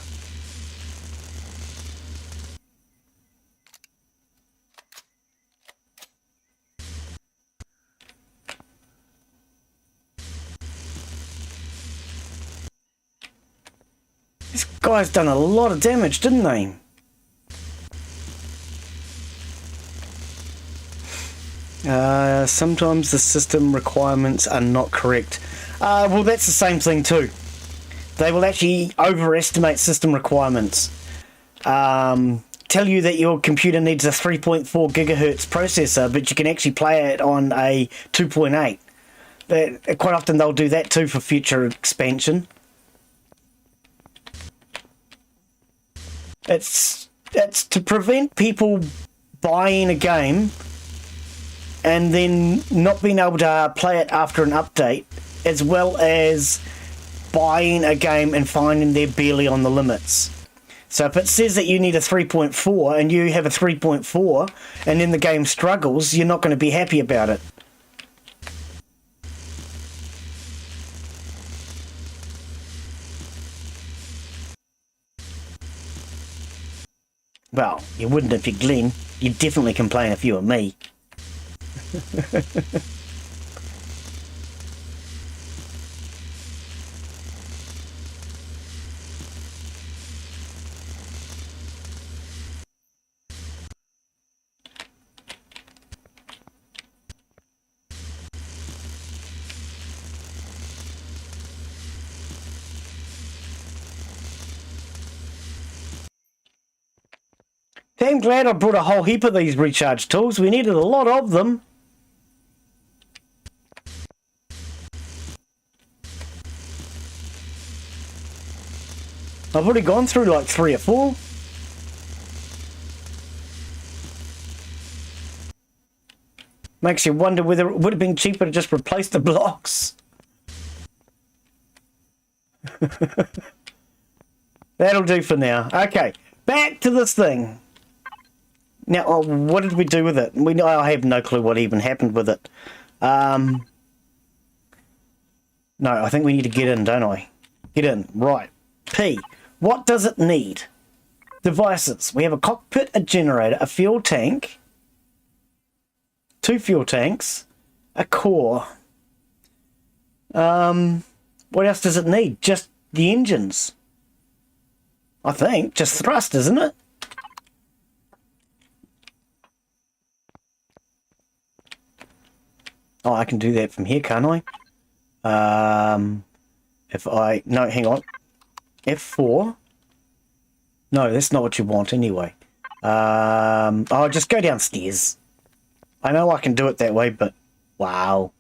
Speaker 2: This guy's done a lot of damage, didn't they? Sometimes the system requirements are not correct. Well, that's the same thing too. They will actually overestimate system requirements. Tell you that your computer needs a 3.4 gigahertz processor, but you can actually play it on a 2.8. Quite often they'll do that too for future expansion. It's to prevent people buying a game and then not being able to play it after an update, as well as buying a game and finding they're barely on the limits. So if it says that you need a 3.4 and you have a 3.4 and then the game struggles, you're not going to be happy about it. Well, you wouldn't if you're Glen. You'd definitely complain if you were me. Damn glad I brought a whole heap of these recharge tools. We needed a lot of them. I've already gone through like 3 or 4. Makes you wonder whether it would have been cheaper to just replace the blocks. That'll do for now. Okay, back to this thing. Now, what did we do with it? I have no clue what even happened with it. No, I think we need to get in, don't I? Get in. Right. P. What does it need? Devices. We have a cockpit, a generator, a fuel tank, 2 fuel tanks, a core. What else does it need? Just the engines. I think. Just thrust, isn't it? Oh, I can do that from here, can't I? No, hang on. F4. No, that's not what you want anyway. Just go downstairs. I know I can do it that way, but wow.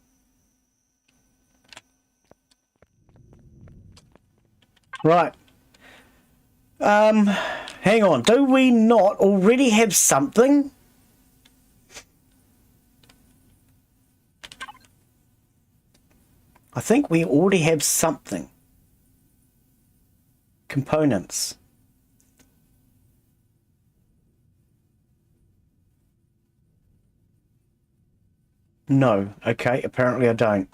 Speaker 2: Right. Hang on. Do we not already have something? I think we already have something. Components. No. Okay, apparently I don't.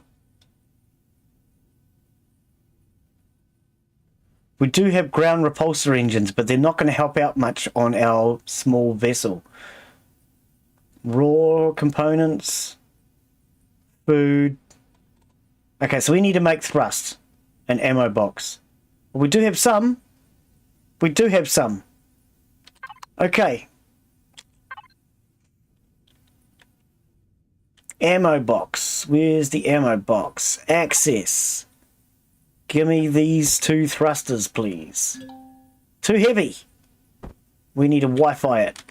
Speaker 2: We do have ground repulsor engines, but they're not going to help out much on our small vessel. Raw components. Food. Okay, so we need to make thrust. An ammo box. Well, we do have some. We do have some. Okay. Ammo box. Where's the ammo box? Access. Give me these 2 thrusters, please. Too heavy. We need to Wi-Fi it.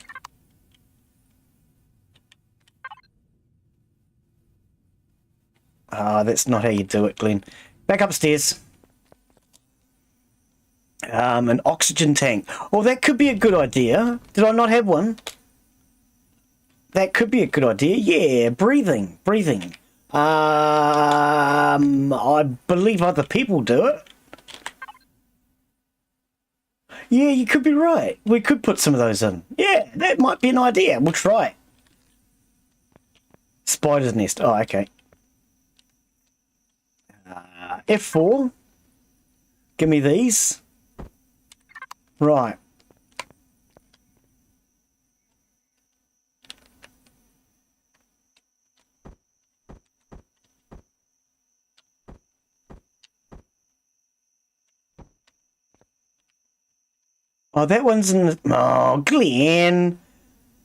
Speaker 2: That's not how you do it, Glen. Back upstairs. An oxygen tank. Oh, that could be a good idea. Did I not have one? That could be a good idea. Yeah, breathing. I believe other people do it. Yeah, you could be right. We could put some of those in. Yeah, that might be an idea. We'll try it. Spider's nest. Oh, okay. F4. Give me these. Right. Oh, that one's in the... Oh, Glen.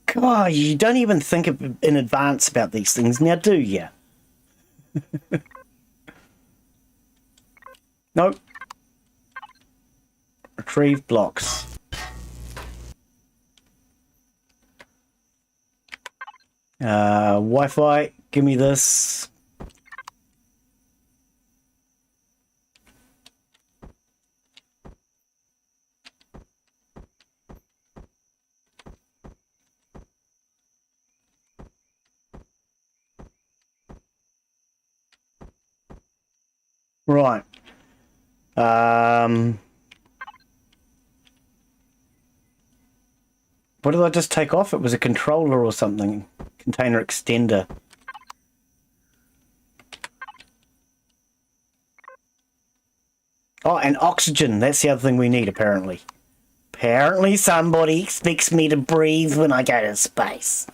Speaker 2: God, you don't even think in advance about these things now, do you? Nope. Retrieve blocks. Wi-Fi, give me this. Right. What did I just take off? It was a controller or something. Container extender. Oh, and oxygen. That's the other thing we need, apparently. Apparently somebody expects me to breathe when I go to space.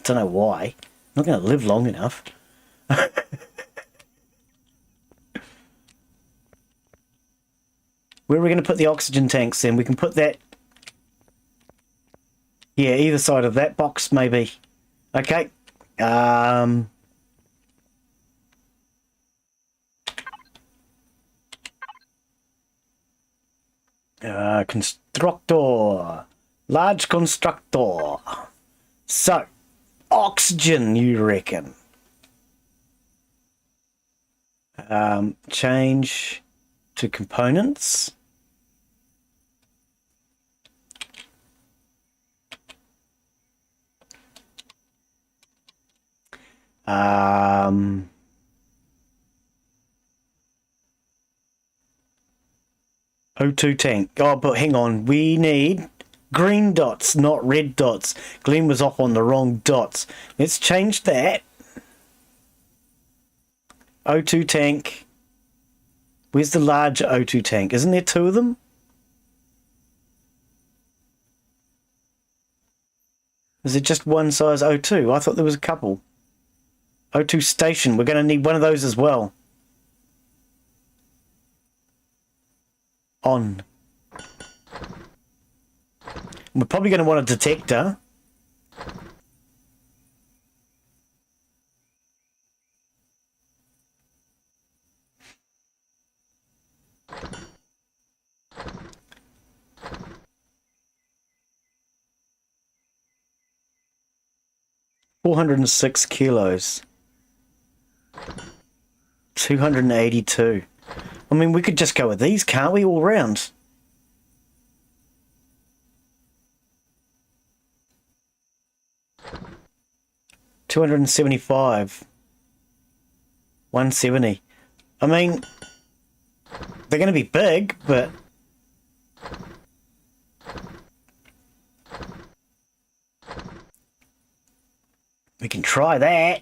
Speaker 2: Don't know why. I'm not going to live long enough. Where are we going to put the oxygen tanks then? We can put that... Yeah, either side of that box, maybe. Okay. Constructor. Large constructor. So, oxygen, you reckon? Change to components. O2 tank. Oh, but hang on. We need green dots, not red dots. Glen was off on the wrong dots. Let's change that. O2 tank. Where's the large O2 tank? Isn't there two of them? Is it just one size O2? I thought there was a couple. O2 station. We're going to need one of those as well. On. We're probably going to want a detector. $406 kilos. 282. I mean, we could just go with these, can't we, all round? $275. 170. I mean, they're going to be big, but... we can try that.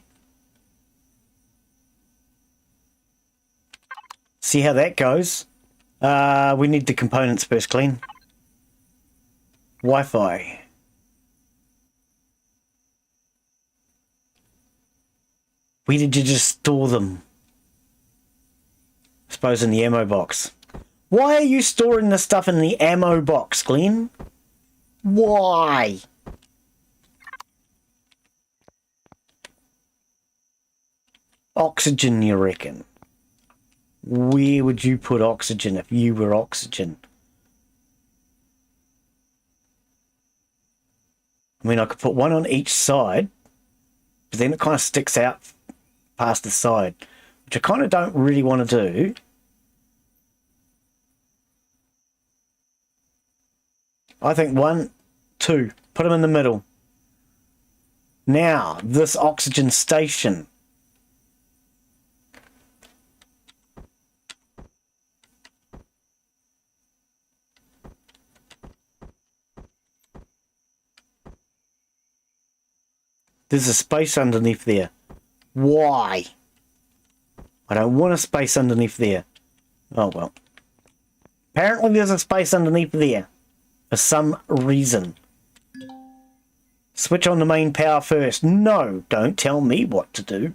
Speaker 2: See how that goes. We need the components first, Glen. Wi-Fi. Where did you just store them? I suppose in the ammo box. Why are you storing the stuff in the ammo box, Glen? Why? Oxygen, you reckon? Where would you put oxygen if you were oxygen? I mean, I could put one on each side, but then it kind of sticks out past the side, which I kind of don't really want to do. I think 1, 2, put them in the middle. Now, this oxygen station. There's a space underneath there. Why? I don't want a space underneath there. Oh, well. Apparently there's a space underneath there. For some reason. Switch on the main power first. No, don't tell me what to do.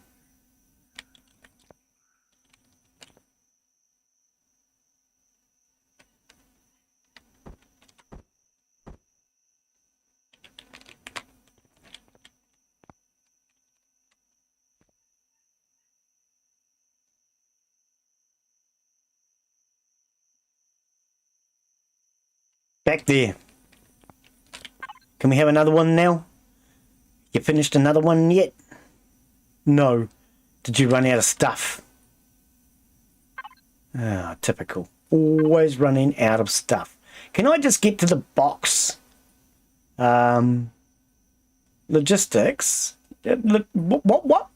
Speaker 2: Back there. Can we have another one now? You finished another one yet? No. Did you run out of stuff? Ah, typical. Always running out of stuff. Can I just get to the box? Logistics? What?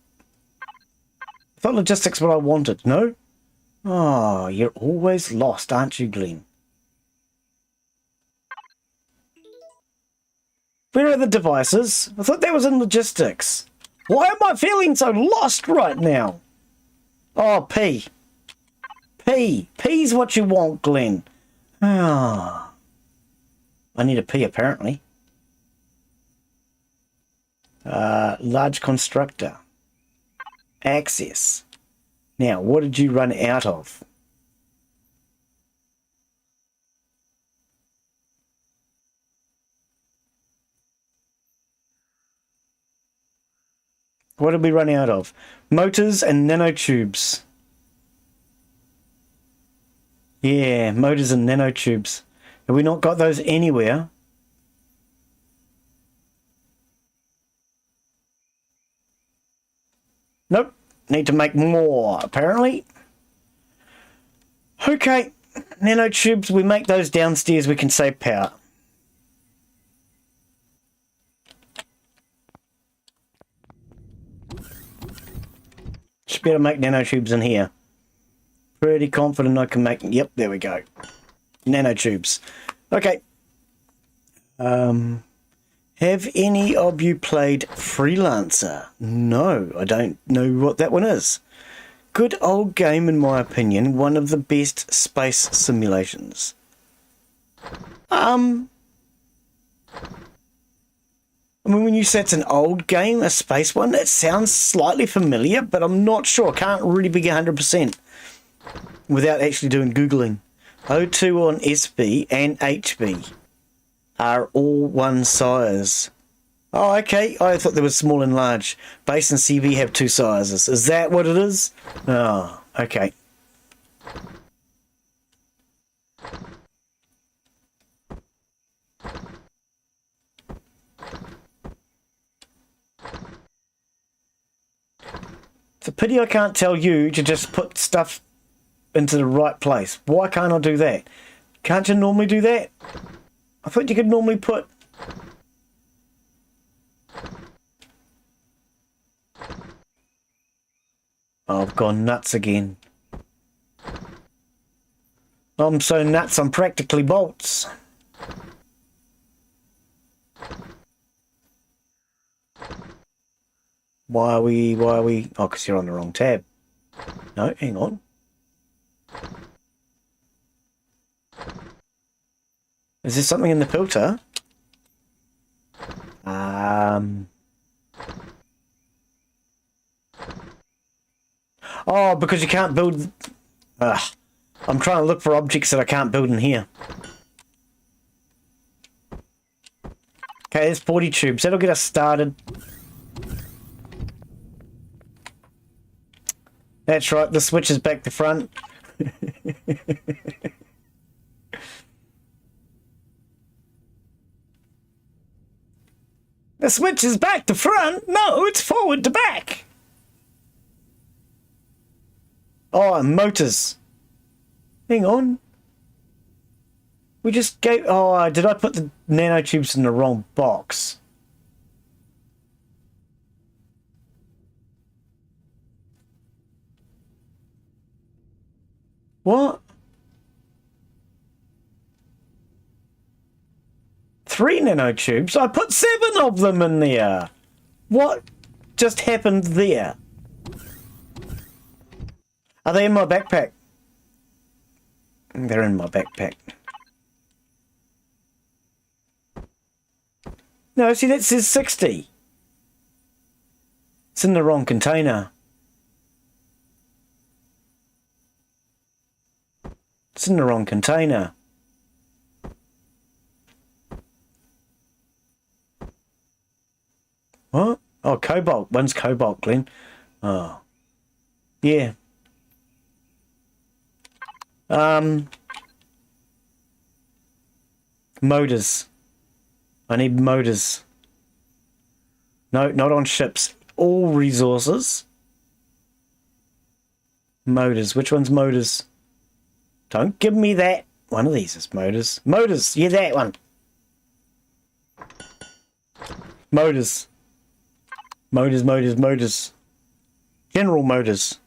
Speaker 2: I thought logistics what I wanted, no? Oh, you're always lost, aren't you, Glen? Where are the devices? I thought that was in logistics. Why am I feeling so lost right now? Oh, P. P. P's what you want, Glen. Ah. I need a P, apparently. Large constructor. Access. Now, what did you run out of? What did we run out of? Motors and nanotubes. Yeah, motors and nanotubes. Have we not got those anywhere? Nope. Need to make more, apparently. Okay. Nanotubes, we make those downstairs, we can save power. Should be able to make nanotubes in here. Pretty confident I can make... Yep, there we go. Nanotubes. Okay. Have any of you played Freelancer? No, I don't know what that one is. Good old game, in my opinion. One of the best space simulations. I mean, when you say it's an old game, a space one, it sounds slightly familiar, but I'm not sure. I can't really be 100% without actually doing Googling. O2 on SB and HB are all one size. Oh, okay. I thought there was small and large. Base and CV have two sizes. Is that what it is? Oh, okay. It's a pity I can't tell you to just put stuff into the right place. Why can't I do that? Can't you normally do that? I thought you could normally put... Oh, I've gone nuts again. I'm so nuts I'm practically bolts. Why are we... Oh, because you're on the wrong tab. No, hang on. Is there something in the filter? Oh, because you can't build... I'm trying to look for objects that I can't build in here. Okay, there's 40 tubes. That'll get us started. That's right, the switch is back to front. The switch is back to front? No, it's forward to back. Oh, and motors. Hang on. We just gave... Oh, did I put the nanotubes in the wrong box? What? 3 nanotubes? I put 7 of them in there. What just happened there? Are they in my backpack? They're in my backpack. No, see, that says 60. It's in the wrong container. It's in the wrong container. What? Oh, cobalt. One's cobalt, Glen. Oh. Yeah. Motors. I need motors. No, not on ships. All resources. Motors. Which one's motors? Don't give me that. One of these is motors. Motors. Yeah, that one. Motors. Motors. General Motors.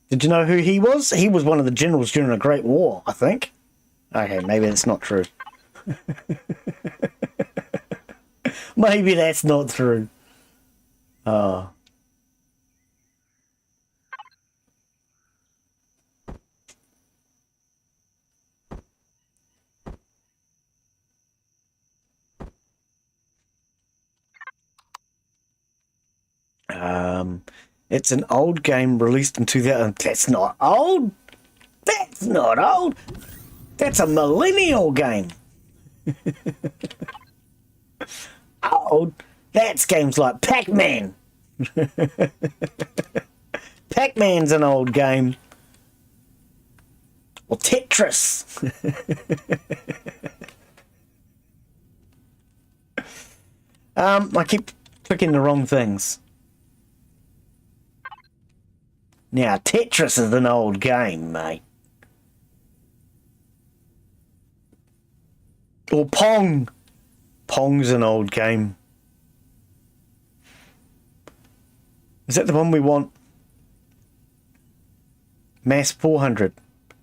Speaker 2: Did you know who he was? He was one of the generals during the Great War, I think. Okay, maybe that's not true. Maybe that's not true. Oh. It's an old game released in 2000. That's not old. That's not old. That's a millennial game. Old. That's games like Pac-Man. Pac-Man's an old game. Or Tetris. I keep clicking the wrong things. Now, Tetris is an old game, mate. Or Pong. Pong's an old game. Is that the one we want? Mass 400.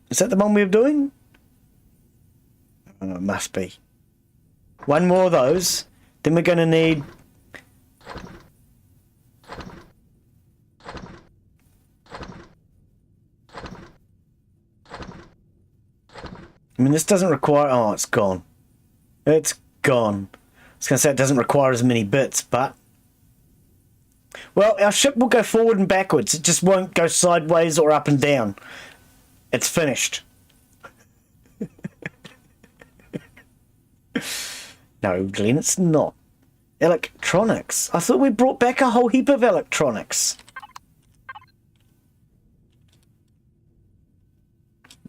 Speaker 2: Is that the one we're doing? Oh, it must be. One more of those. Then we're going to need... I mean, this doesn't require... Oh, it's gone. It's gone. I was going to say it doesn't require as many bits, but... Well, our ship will go forward and backwards. It just won't go sideways or up and down. It's finished. No, Glen, it's not. Electronics. I thought we brought back a whole heap of electronics.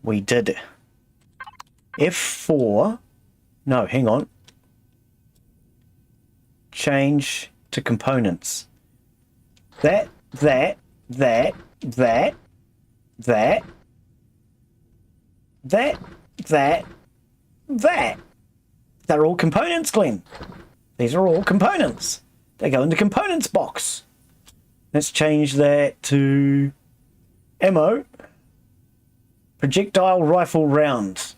Speaker 2: We did. F4. No, hang on. Change to components. That. They're all components, Glen. These are all components. They go in the components box. Let's change that to ammo, projectile rifle round,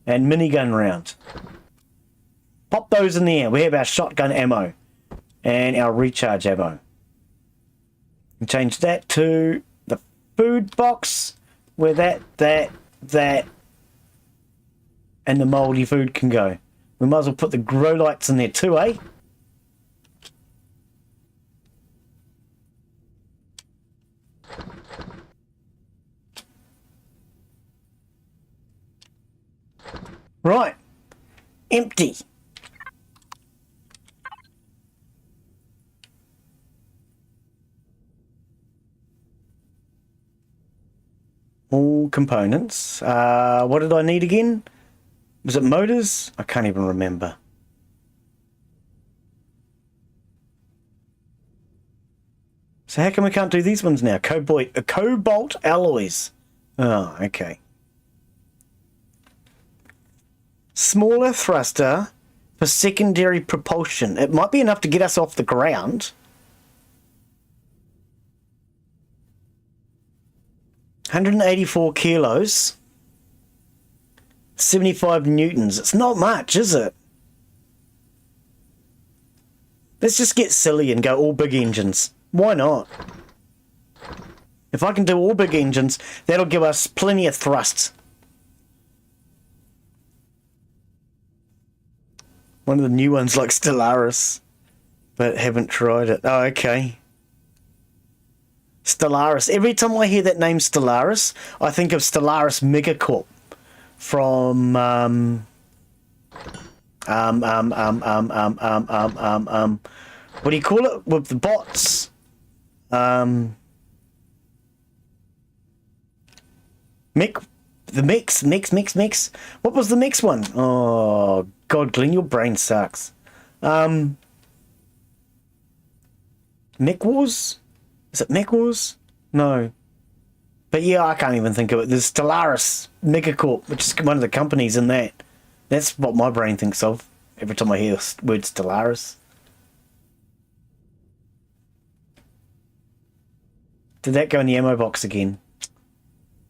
Speaker 2: and minigun round. Pop those in the air. We have our shotgun ammo and our recharge ammo. And change that to the food box where that, and the mouldy food can go. We might as well put the grow lights in there too, eh? Right. Empty. All components. What did I need again? Was it motors? I can't even remember. So how come we can't do these ones now? Cobalt alloys. Oh, okay. Smaller thruster for secondary propulsion. It might be enough to get us off the ground. 184 kilos. 75 newtons. It's not much, is it? Let's just get silly and go all big engines. Why not? If I can do all big engines, that'll give us plenty of thrust. One of the new ones like Stellaris, but haven't tried it. Oh, okay. Stellaris. Every time I hear that name Stellaris, I think of Stellaris Megacorp from what do you call it with the bots? Mix. What was the mix one? Oh God, Glen, your brain sucks. Mech Wars? Is it Mech Wars? No. But yeah, I can't even think of it. There's Stellaris Megacorp, which is one of the companies in that. That's what my brain thinks of every time I hear the word Stellaris. Did that go in the ammo box again?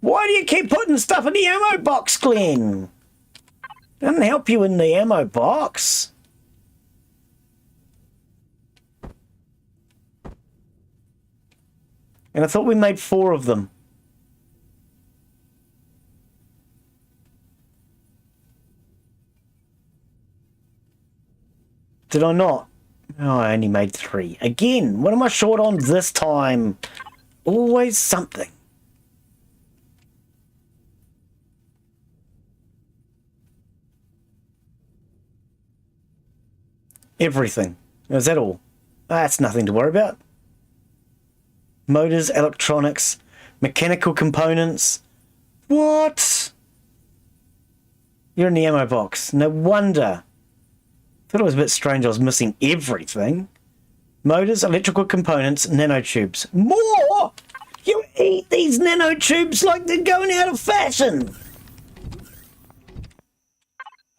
Speaker 2: Why do you keep putting stuff in the ammo box, Glen? Doesn't help you in the ammo box. And I thought we made 4 of them. Did I not? Oh, I only made 3. Again, what am I short on this time? Always something. Everything. Is that all? That's nothing to worry about. Motors, electronics, mechanical components. What? You're in the ammo box. No wonder. Thought it was a bit strange I was missing everything. Motors, electrical components, nanotubes. More? You eat these nanotubes like they're going out of fashion.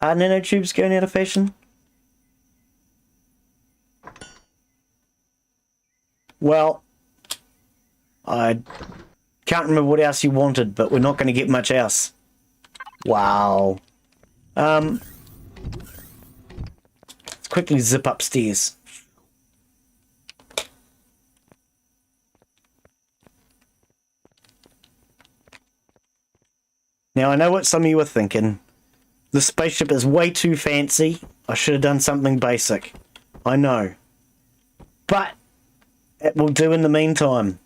Speaker 2: Are nanotubes going out of fashion? Well, I can't remember what else you wanted, but we're not going to get much else. Wow. Let's quickly zip upstairs. Now, I know what some of you are thinking. The spaceship is way too fancy. I should have done something basic. I know. But it will do in the meantime.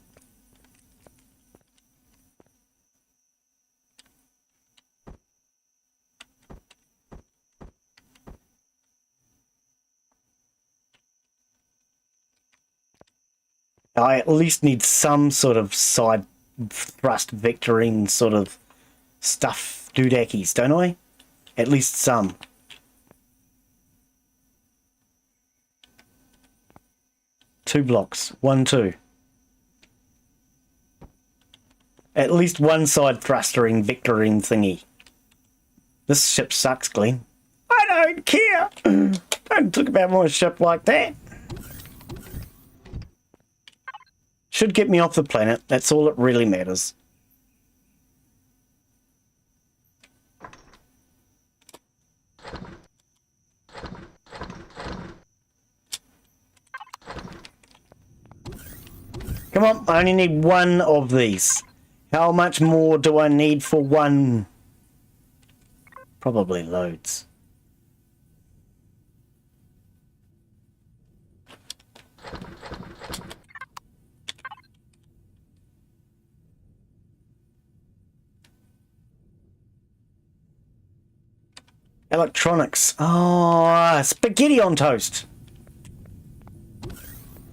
Speaker 2: I at least need some sort of side thrust vectoring sort of stuff doodackies, don't I? At least some. Two blocks. 1, 2. At least one side thrustering vectoring thingy. This ship sucks, Glen. I don't care. Don't talk about my ship like that. Should get me off the planet. That's all that really matters. Come on, I only need 1 of these. How much more do I need for 1? Probably loads. Electronics. Oh, spaghetti on toast.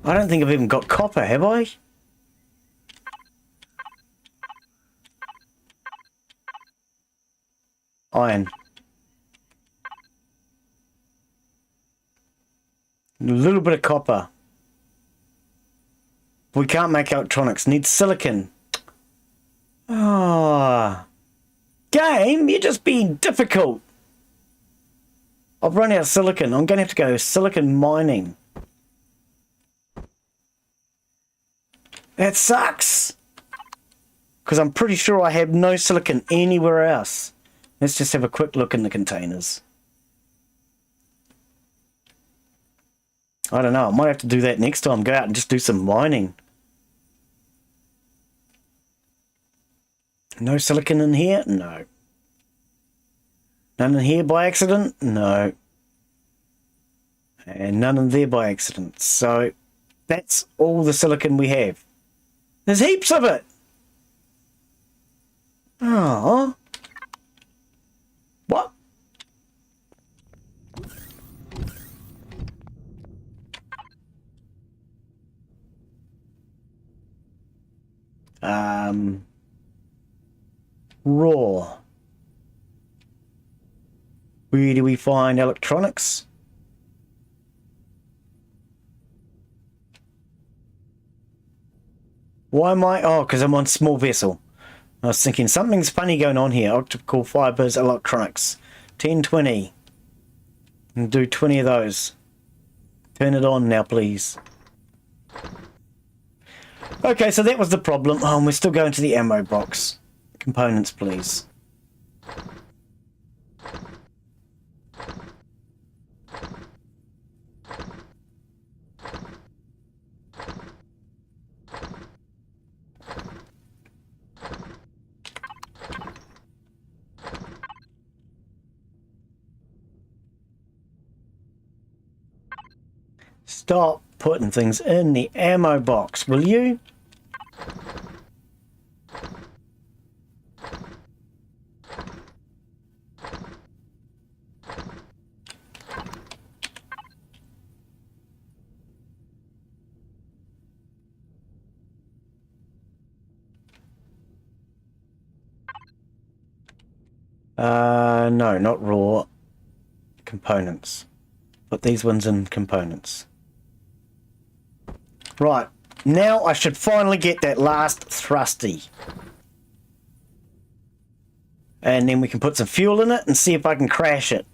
Speaker 2: I don't think I've even got copper, have I? Iron. A little bit of copper. We can't make electronics. Need silicon. Ah. Game, you're just being difficult. I've run out of silicon. I'm going to have to go silicon mining. That sucks. Because I'm pretty sure I have no silicon anywhere else. Let's just have a quick look in the containers. I don't know. I might have to do that next time. Go out and just do some mining. No silicon in here? No. None in here by accident? No. And none in there by accident. So that's all the silicon we have. There's heaps of it. Oh. What? Raw. Where do we find electronics? Why am I? Oh, because I'm on small vessel. I was thinking something's funny going on here. Optical fibers, electronics. 10, 20. And do 20 of those. Turn it on now, please. Okay, so that was the problem. Oh, and we're still going to the ammo box. Components, please. Stop putting things in the ammo box, will you? No, not raw. Components. Put these ones in components. Right, now I should finally get that last thrusty. And then we can put some fuel in it and see if I can crash it.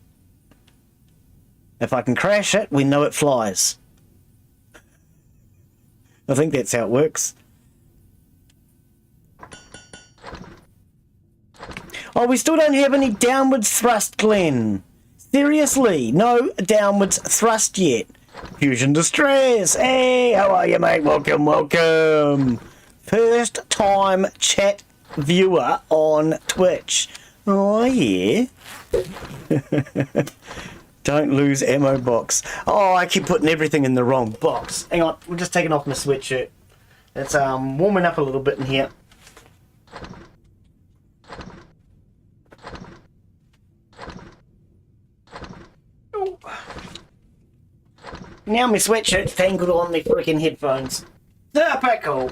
Speaker 2: If I can crash it, we know it flies. I think that's how it works. Oh, we still don't have any downwards thrust, Glen. Seriously, no downwards thrust yet. Fusion Distress. Hey, how are you, mate? Welcome, welcome. First time chat viewer on Twitch. Oh, yeah. Don't lose ammo box. Oh, I keep putting everything in the wrong box. Hang on, we're just taking off my sweatshirt. It's warming up a little bit in here. Now my sweatshirt's tangled on my freaking headphones. Typical.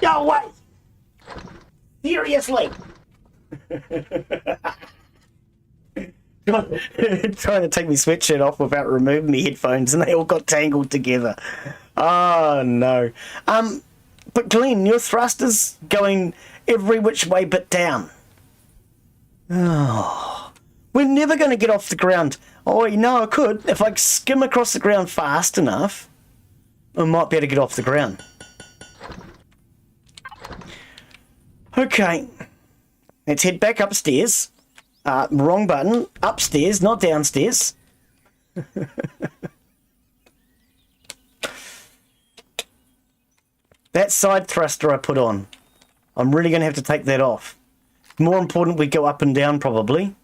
Speaker 2: Yo, what? Seriously? Trying to take my sweatshirt off without removing my headphones, and they all got tangled together. Oh no. But Glen, your thruster's going every which way but down. Oh, we're never going to get off the ground. Oh, you know, I could. If I skim across the ground fast enough, I might be able to get off the ground. Okay, let's head back upstairs. Wrong button. Upstairs, not downstairs. That side thruster I put on, I'm really going to have to take that off. More important, we go up and down probably.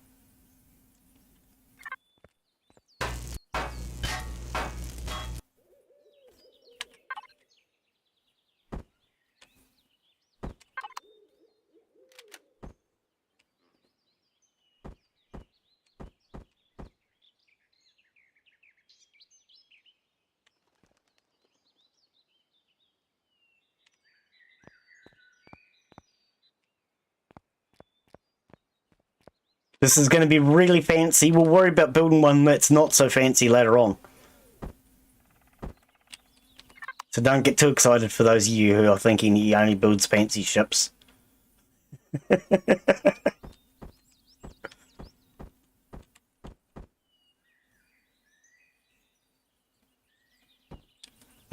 Speaker 2: This is going to be really fancy. We'll worry about building one that's not so fancy later on. So don't get too excited for those of you who are thinking he only builds fancy ships.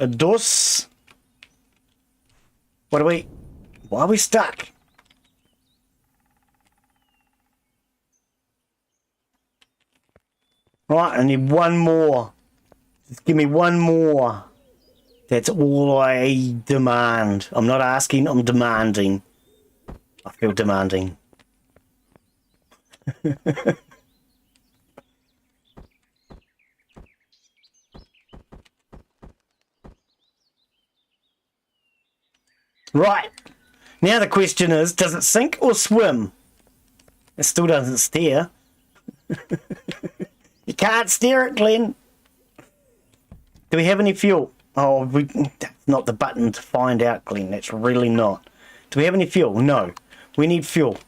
Speaker 2: A dos. What are we? Why are we stuck? Right, I need one more. Just give me one more. That's all I demand. I'm not asking, I'm demanding. I feel demanding. Right. Now the question is, does it sink or swim? It still doesn't steer. You can't steer it, Glen. Do we have any fuel? Oh, that's not the button to find out, Glen. That's really not. Do we have any fuel? No. We need fuel.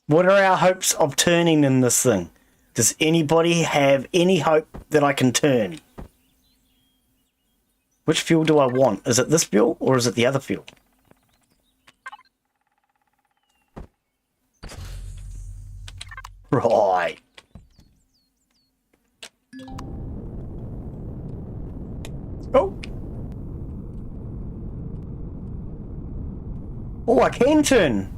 Speaker 2: What are our hopes of turning in this thing? Does anybody have any hope that I can turn? Which fuel do I want? Is it this fuel or is it the other fuel? Right. Oh. Oh, I can turn.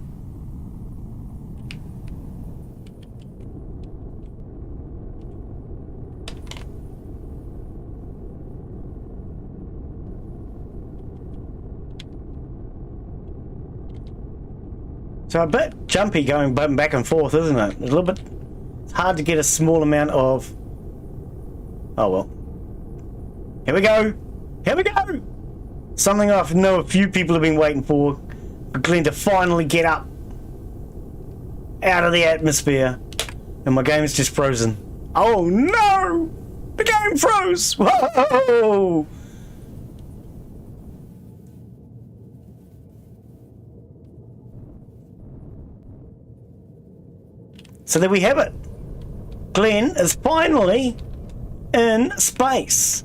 Speaker 2: So a bit jumpy going back and forth, isn't it? A little bit. It's hard to get a small amount of. Oh well. Here we go. Here we go. Something I know a few people have been waiting for Glen to finally get up out of the atmosphere, and my game is just frozen. Oh no! The game froze. Whoa! So there we have it. Glen is finally in space.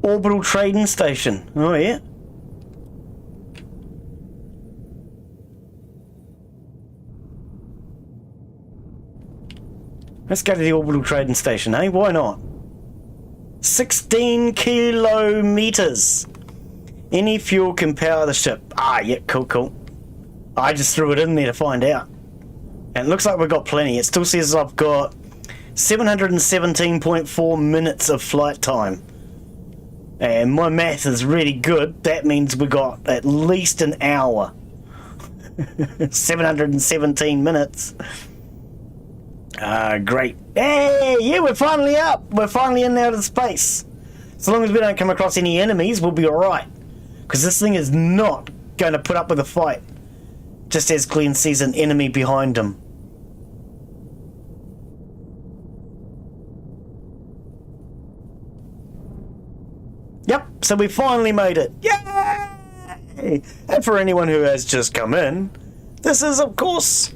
Speaker 2: Orbital trading station. Oh yeah. Let's go to the orbital trading station, eh? Why not? 16 kilometers. Any fuel can power the ship. Ah, yeah, cool. I just threw it in there to find out. And it looks like we've got plenty. It still says I've got 717.4 minutes of flight time. And my math is really good. That means we got at least an hour. 717 minutes. Great. Hey, yeah, we're finally up. We're finally in outer space. So long as we don't come across any enemies, we'll be alright. Because this thing is not going to put up with a fight. Just as Glen sees an enemy behind him. Yep, so we finally made it. Yay! And for anyone who has just come in, this is, of course,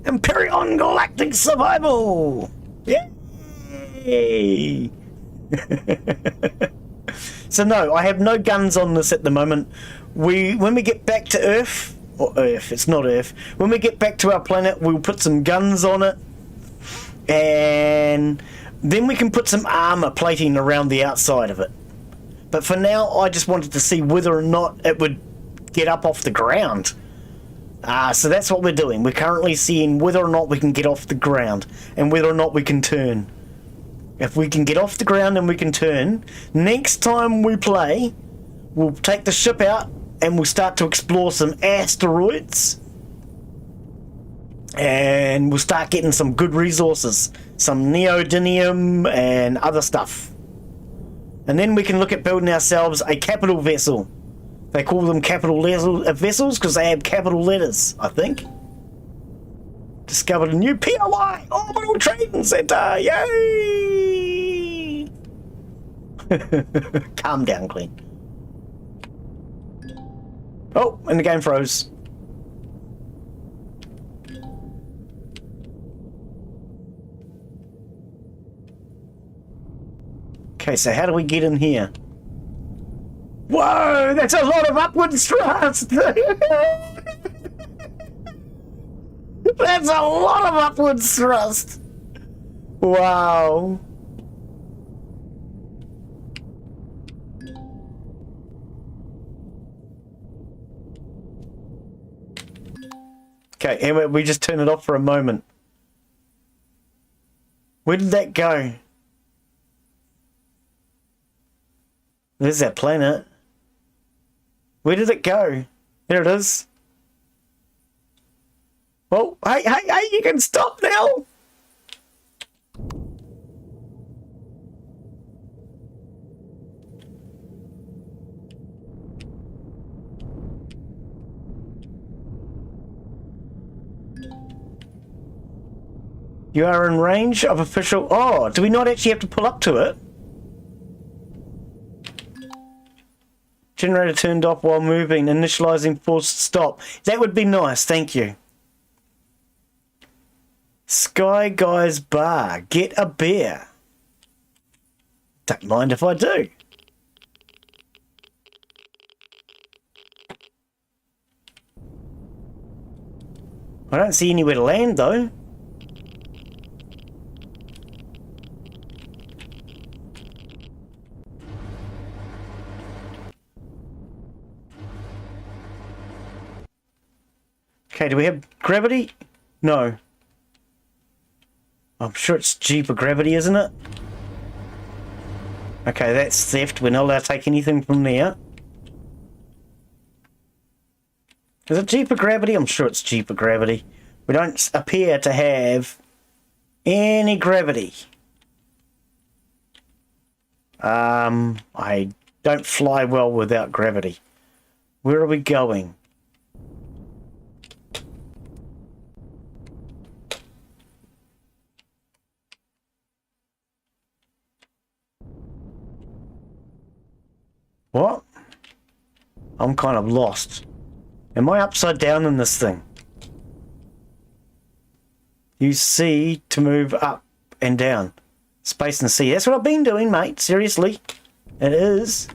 Speaker 2: Empyrion Galactic Survival! Yay! So no, I have no guns on this at the moment. When we get back to Earth, or Earth, it's not Earth. When we get back to our planet, we'll put some guns on it, and then we can put some armor plating around the outside of it. But for now, I just wanted to see whether or not it would get up off the ground. So that's what we're doing. We're currently seeing whether or not we can get off the ground and whether or not we can turn. If we can get off the ground and we can turn, next time we play, we'll take the ship out and we'll start to explore some asteroids. And we'll start getting some good resources. Some neodymium and other stuff. And then we can look at building ourselves a capital vessel. They call them capital vessels because they have capital letters, I think. Discovered a new POI, Orbital Trading Center, yay! Calm down, Glen. Oh, and the game froze. Okay, so how do we get in here? Whoa, that's a lot of upward thrust! That's a lot of upward thrust! Wow. Okay, and we just turn it off for a moment. Where did that go? There's that planet. Where did it go? There it is. Oh, hey, you can stop now! You are in range of official... Oh, do we not actually have to pull up to it? Generator turned off while moving. Initializing forced stop. That would be nice, thank you. Sky Guy's Bar. Get a beer. Don't mind if I do. I don't see anywhere to land though. Okay, do we have gravity? No. I'm sure it's G for gravity, isn't it? Okay, that's theft. We're not allowed to take anything from there. Is it G for gravity? I'm sure it's G for gravity. We don't appear to have any gravity. I don't fly well without gravity. Where are we going? What? I'm kind of lost. Am I upside down in this thing? Use C to move up and down. Space and C. That's what I've been doing, mate. Seriously. It is.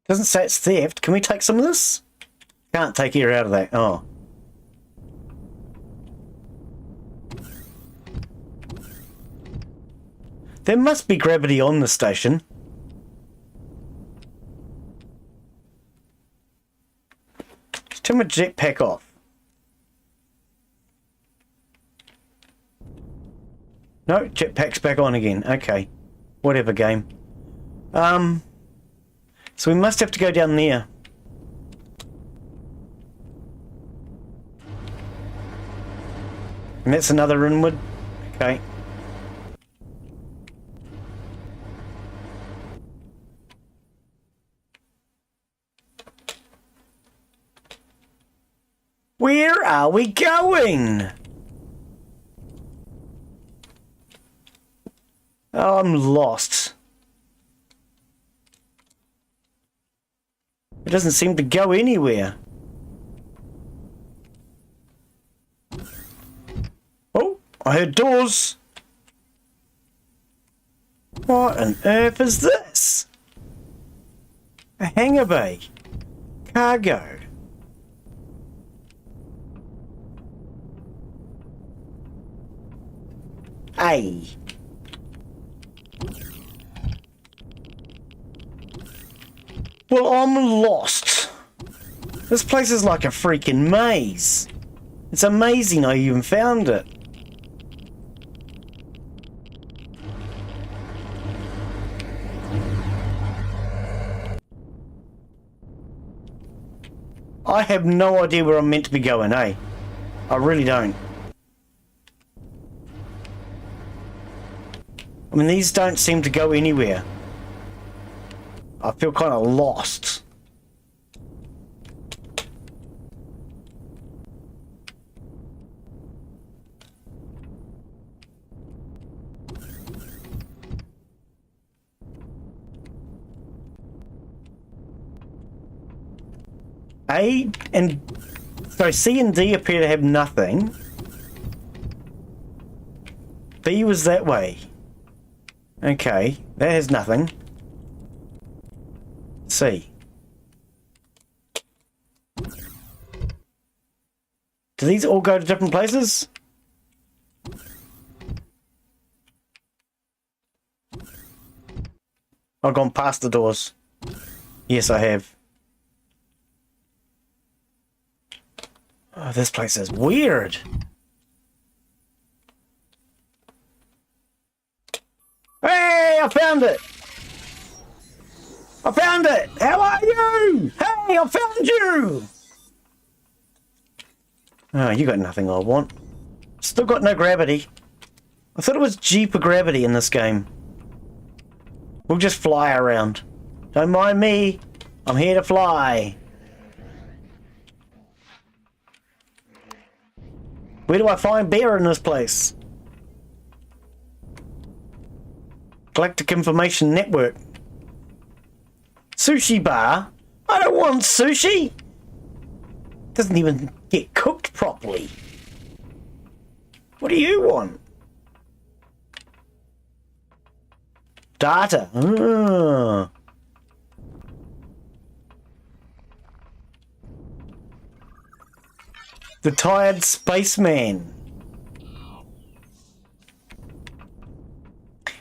Speaker 2: Doesn't say it's theft. Can we take some of this? Can't take air out of that. Oh. There must be gravity on the station. Just turn my jetpack off. No, jetpack's back on again. Okay. Whatever, game. So we must have to go down there. And that's another inward. Okay. Where are we going? Oh, I'm lost. It doesn't seem to go anywhere. Oh, I heard doors. What on earth is this? A hangar bay. Cargo. Hey. Well, I'm lost. This place is like a freaking maze. It's amazing I even found it. I have no idea where I'm meant to be going, eh? I really don't. I mean, these don't seem to go anywhere. I feel kind of lost. A and so C and D appear to have nothing. B was that way. Okay, that has nothing. C. Do these all go to different places? I've gone past the doors. Yes, I have. Oh, this place is weird. Hey, I found it! I found it! How are you? Hey, I found you! Oh, you got nothing I want. Still got no gravity. I thought it was G for gravity in this game. We'll just fly around. Don't mind me. I'm here to fly. Where do I find beer in this place? Galactic Information Network. Sushi bar? I don't want sushi! Doesn't even get cooked properly. What do you want? Data. Ah. The Tired Spaceman.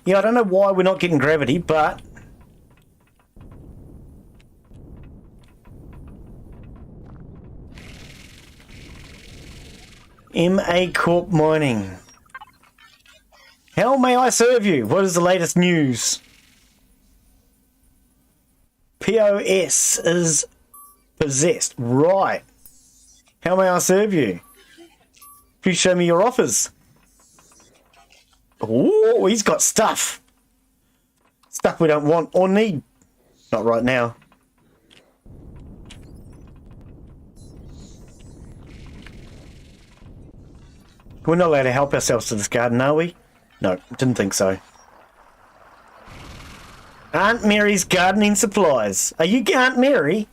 Speaker 2: Yeah, I don't know why we're not getting gravity, but... MA Corp Mining. How may I serve you? What is the latest news? POS is possessed. Right. How may I serve you? Please show me your offers. Oh, he's got stuff. Stuff we don't want or need. Not right now. We're not allowed to help ourselves to this garden, are we? No, didn't think so. Aunt Mary's gardening supplies. Are you Aunt Mary?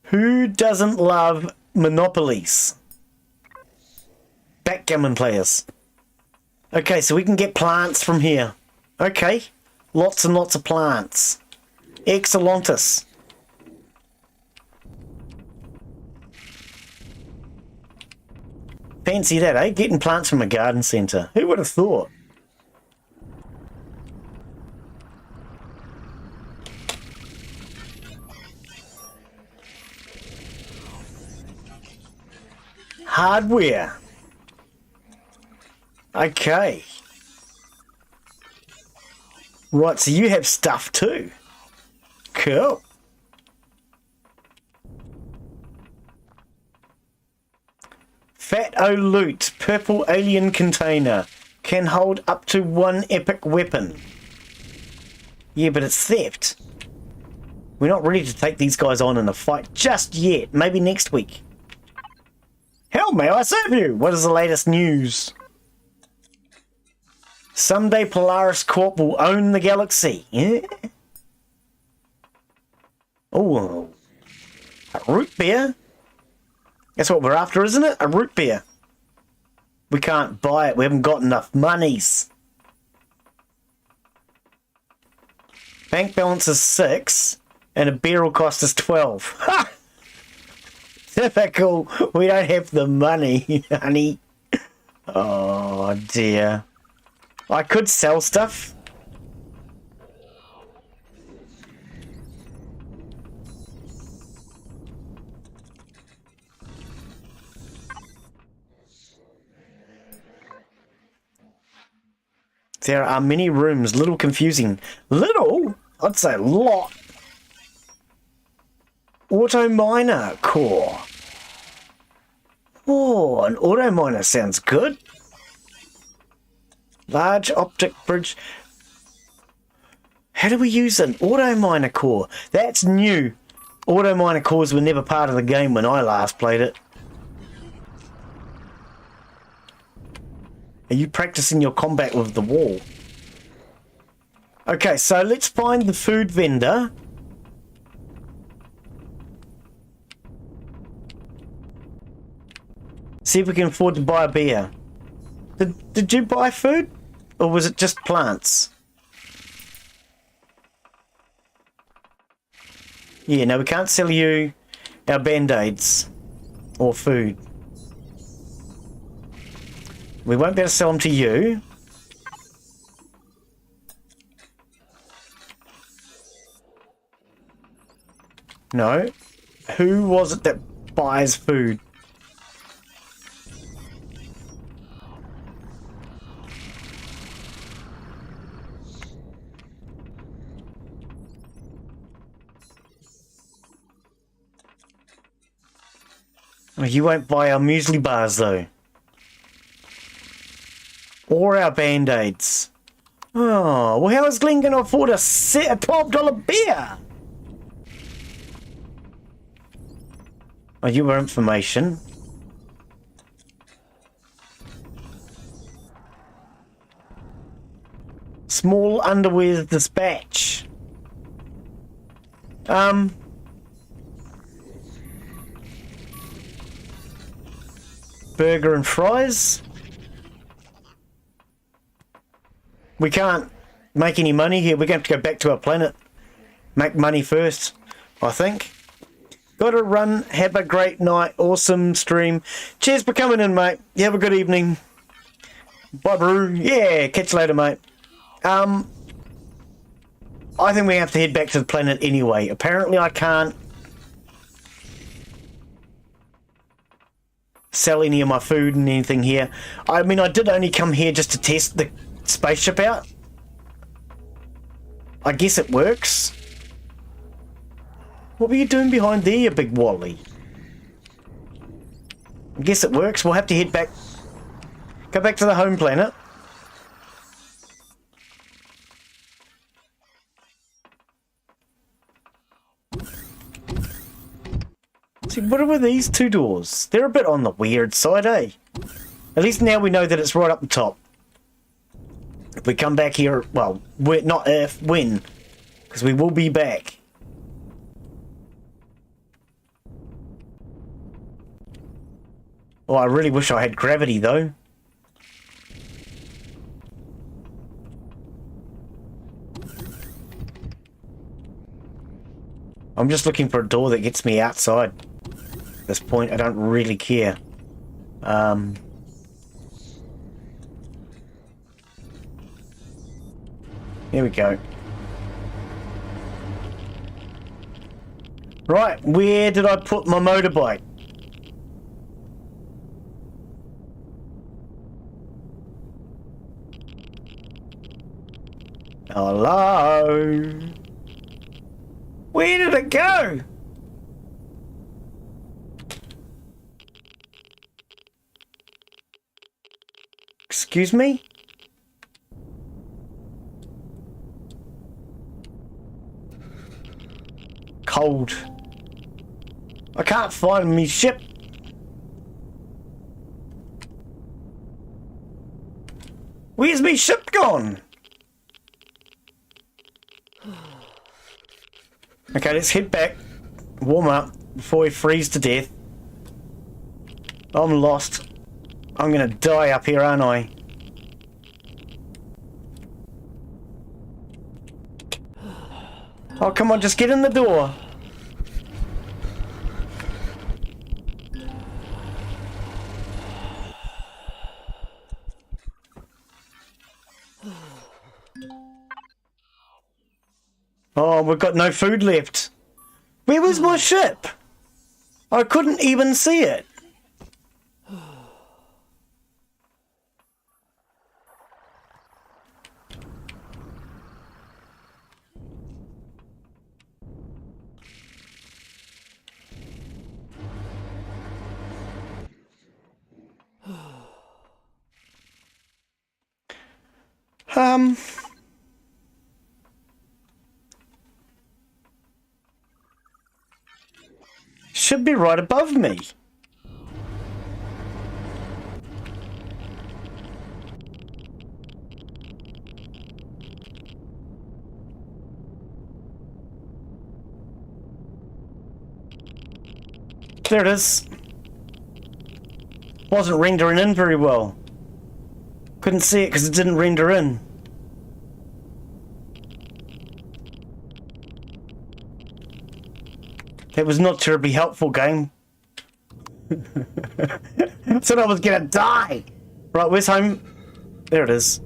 Speaker 2: Who doesn't love monopolies? Backgammon players. Okay, so we can get plants from here. Okay, lots and lots of plants. Excellentus. Fancy that, eh? Getting plants from a garden centre. Who would have thought? Hardware. Okay. Right, so you have stuff too. Cool. Fat O Loot, purple alien container. Can hold up to 1 epic weapon. Yeah, but it's theft. We're not ready to take these guys on in a fight just yet. Maybe next week. How may I serve you? What is the latest news? Someday Polaris Corp will own the galaxy. Yeah? Oh, a root beer? That's what we're after, isn't it? A root beer. We can't buy it. We haven't got enough monies. Bank balance is 6, and a beer will cost us 12. Ha! Typical. We don't have the money, honey. Oh, dear. I could sell stuff. There are many rooms, little confusing. Little? I'd say a lot. Auto miner core. Oh, an auto miner sounds good. Large optic bridge. How do we use an auto miner core? That's new. Auto miner cores were never part of the game when I last played it. Are you practicing your combat with the wall? Okay, so let's find the food vendor. See if we can afford to buy a beer. Did you buy food? Or was it just plants? Yeah, no, we can't sell you our band-aids or food. We won't be able to sell them to you. No. Who was it that buys food? Oh, you won't buy our muesli bars though. Or our band-aids. Oh, well how is Glen going to afford a $12 beer? Oh, you were information. Small underwear dispatch. Burger and fries. We can't make any money here. We're going to have to go back to our planet. Make money first, I think. Gotta run. Have a great night. Awesome stream. Cheers for coming in, mate. You have a good evening. Bye, bro. Yeah, catch you later, mate. I think we have to head back to the planet anyway. Apparently I can't sell any of my food and anything here. I mean, I did only come here just to test the spaceship out. I guess it works. What were you doing behind there, you big wally? I guess it works. We'll have to head back. Go back to the home planet. See, what are these two doors? They're a bit on the weird side, eh? At least now we know that it's right up the top. If we come back here, well, we're not if, when. Because we will be back. Oh, I really wish I had gravity, though. I'm just looking for a door that gets me outside. At this point, I don't really care. Here we go. Right, where did I put my motorbike? Hello? Where did it go? Excuse me? Cold. I can't find me ship. Where's me ship gone? Okay, let's head back. Warm up before we freeze to death. I'm lost. I'm gonna die up here, aren't I? Oh, come on, just get in the door. Oh, we've got no food left. Where was my ship? I couldn't even see it. Should be right above me. There it is. Wasn't rendering in very well. Couldn't see it because it didn't render in. That was not terribly helpful, game. I thought I was gonna die. Right, where's home? There it is.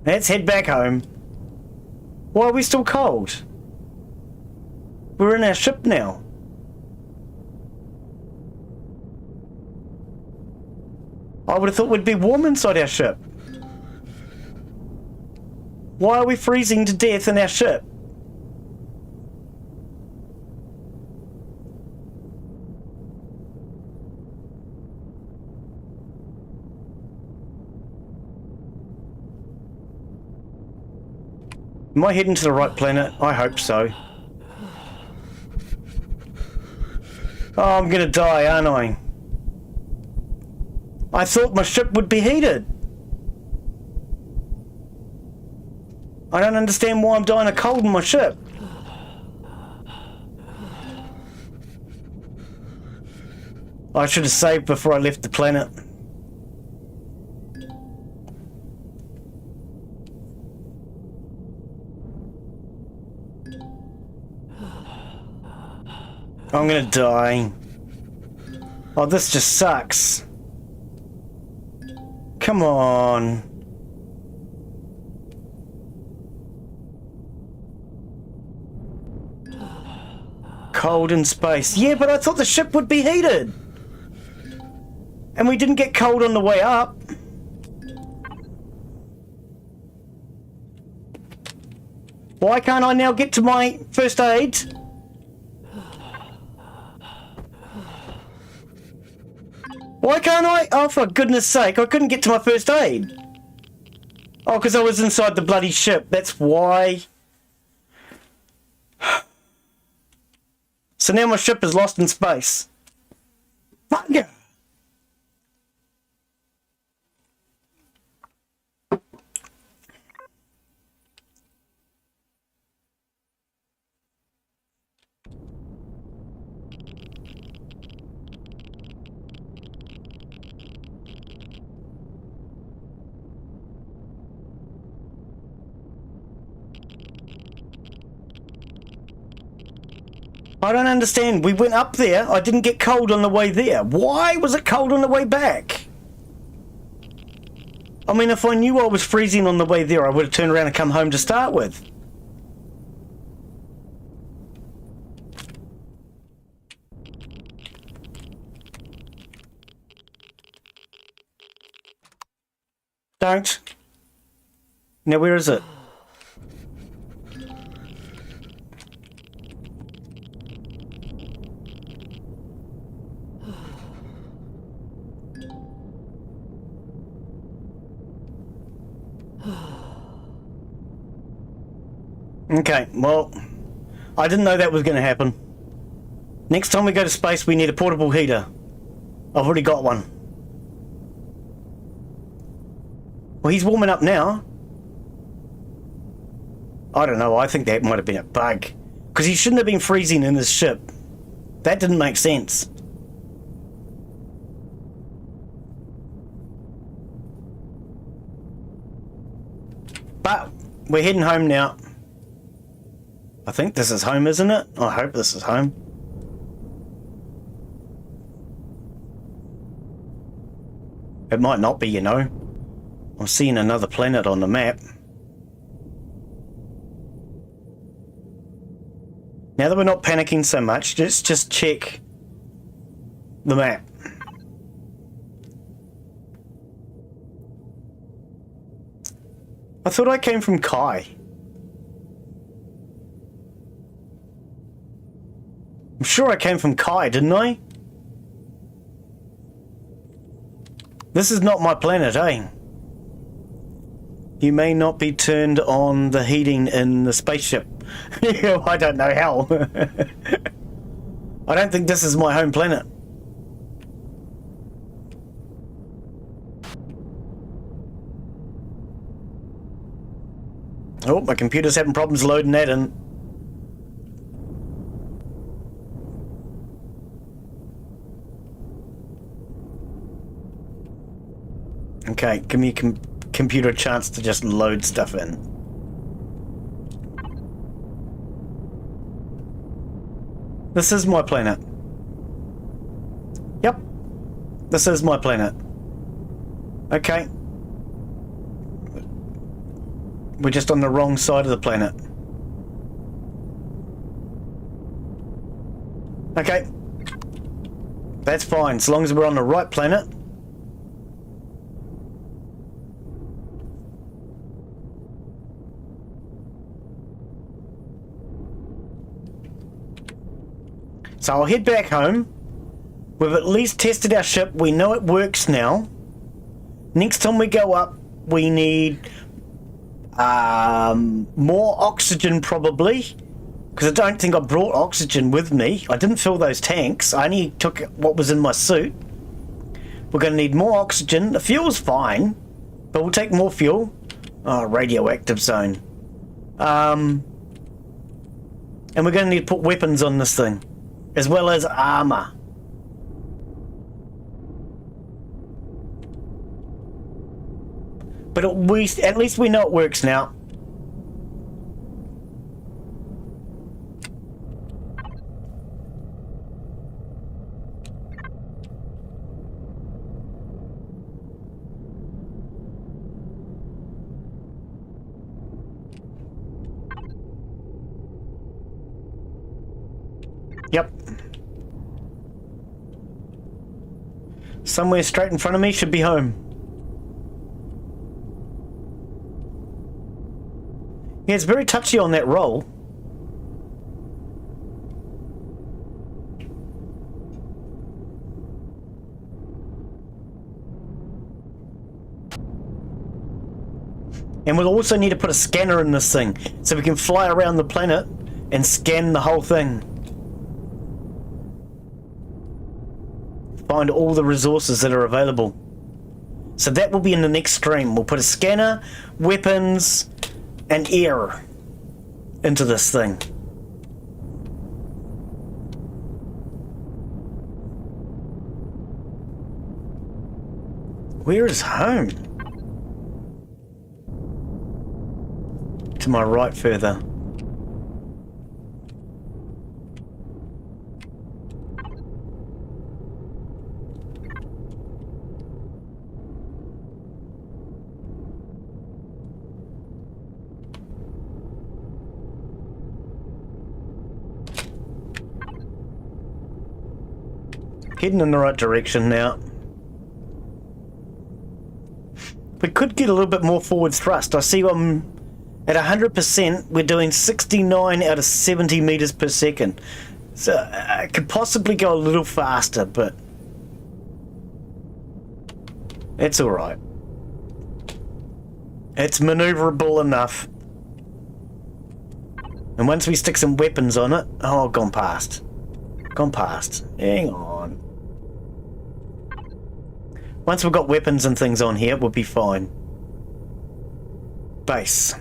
Speaker 2: Let's head back home. Why are we still cold? We're in our ship now. I would have thought we'd be warm inside our ship. Why are we freezing to death in our ship? Am I heading to the right planet? I hope so. Oh, I'm gonna die, aren't I? I thought my ship would be heated. I don't understand why I'm dying of cold in my ship. I should have saved before I left the planet. I'm gonna die. Oh, this just sucks. Come on. Cold in space. Yeah, but I thought the ship would be heated. And we didn't get cold on the way up. Why can't I now get to my first aid? Why can't I? Oh, for goodness sake, I couldn't get to my first aid. Oh, because I was inside the bloody ship. That's why. So now my ship is lost in space. Fuck yeah. I don't understand. We went up there. I didn't get cold on the way there. Why was it cold on the way back? I mean, if I knew I was freezing on the way there, I would have turned around and come home to start with. Don't. Now, where is it? Okay, well, I didn't know that was going to happen. Next time we go to space, we need a portable heater. I've already got one. Well, he's warming up now. I don't know, I think that might have been a bug. Because he shouldn't have been freezing in his ship. That didn't make sense. But we're heading home now. I think this is home, isn't it? I hope this is home. It might not be, you know. I'm seeing another planet on the map. Now that we're not panicking so much, let's just check the map. I thought I came from Kai. I'm sure I came from Kai, didn't I? This is not my planet, eh? You may not be turned on the heating in the spaceship. I don't know how. I don't think this is my home planet. Oh, my computer's having problems loading that in. Okay, give me a computer a chance to just load stuff in. This is my planet. Yep. This is my planet. Okay. We're just on the wrong side of the planet. Okay. That's fine, as long as we're on the right planet. So I'll head back home. We've at least tested our ship. We know it works now. Next time we go up, we need more oxygen probably. Because I don't think I brought oxygen with me. I didn't fill those tanks. I only took what was in my suit. We're going to need more oxygen. The fuel's fine, but we'll take more fuel. Oh, radioactive zone. And we're going to need to put weapons on this thing, as well as armor. But at least we know it works now. Yep. Somewhere straight in front of me should be home. Yeah, it's very touchy on that roll. And we'll also need to put a scanner in this thing, so we can fly around the planet and scan the whole thing. Find all the resources that are available. So that will be in the next stream. We'll put a scanner, weapons, and air into this thing. Where is home? To my right further. Heading in the right direction now. We could get a little bit more forward thrust. I see I'm at 100%. We're doing 69 out of 70 meters per second. So I could possibly go a little faster, but it's all right. It's maneuverable enough. And once we stick some weapons on it, oh, gone past. Gone past. Hang on. Once we've got weapons and things on here, we'll be fine. Base.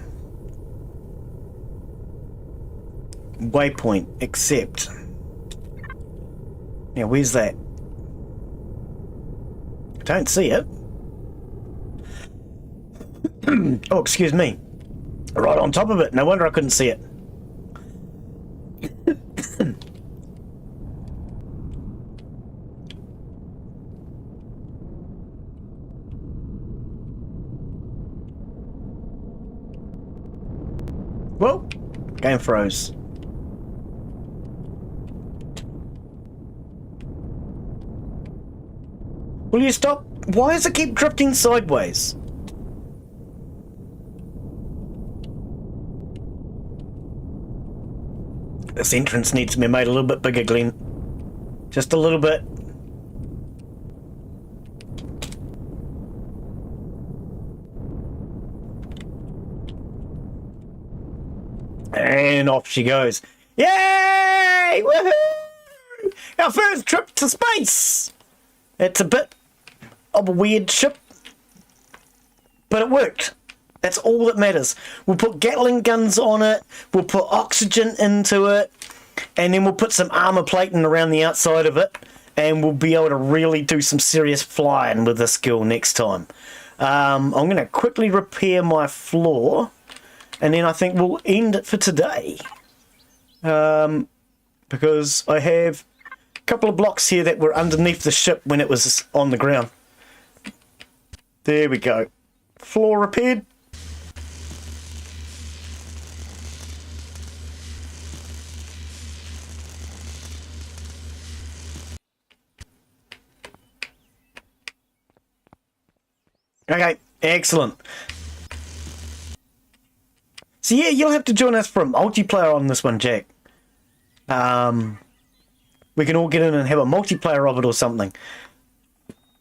Speaker 2: Waypoint. Accept. Now, where's that? I don't see it. Oh, excuse me. Right on top of it. No wonder I couldn't see it. Whoa! Game froze. Will you stop? Why does it keep drifting sideways? This entrance needs to be made a little bit bigger, Glen. Just a little bit. And off she goes. Yay! Woohoo! Our first trip to space! It's a bit of a weird ship, but it worked. That's all that matters. We'll put Gatling guns on it, we'll put oxygen into it, and then we'll put some armor plating around the outside of it, and we'll be able to really do some serious flying with this girl next time. I'm going to quickly repair my floor, and then I think we'll end it for today. because I have a couple of blocks here that were underneath the ship when it was on the ground. There we go. Floor repaired. Okay, excellent. So yeah, you'll have to join us for a multiplayer on this one, Jack. We can all get in and have a multiplayer of it or something.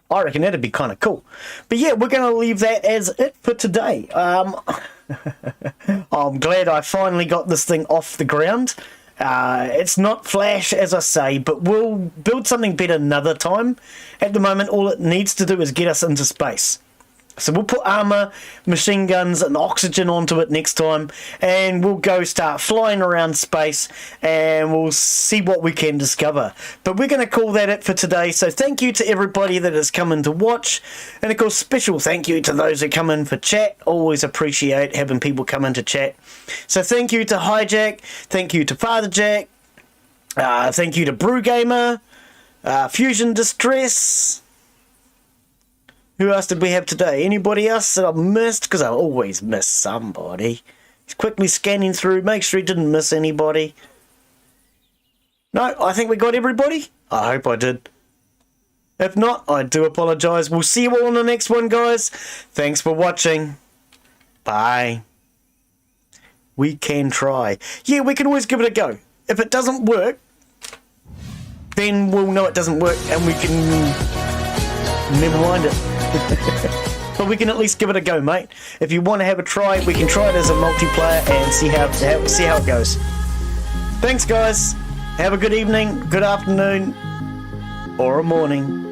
Speaker 2: I reckon that'd be kind of cool. But yeah, we're going to leave that as it for today. I'm glad I finally got this thing off the ground. It's not Flash, as I say, but we'll build something better another time. At the moment, all it needs to do is get us into space. So we'll put armor, machine guns and oxygen onto it next time, and we'll go start flying around space and we'll see what we can discover. But we're going to call that it for today. So thank you to everybody that has come in to watch, and of course special thank you to those who come in for chat. Always appreciate having people come in to chat. So thank you to Hijack, thank you to Father Jack, thank you to Brew Gamer, Fusion Distress. Who else did we have today? Anybody else that I've missed? Because I always miss somebody. He's quickly scanning through. Make sure he didn't miss anybody. No, I think we got everybody. I hope I did. If not, I do apologise. We'll see you all on the next one, guys. Thanks for watching. Bye. We can try. Yeah, we can always give it a go. If it doesn't work, then we'll know it doesn't work and we can never mind it. But we can at least give it a go, mate. If you want to have a try, we can try it as a multiplayer and see how it goes. Thanks, guys. Have a good evening, good afternoon, or a morning.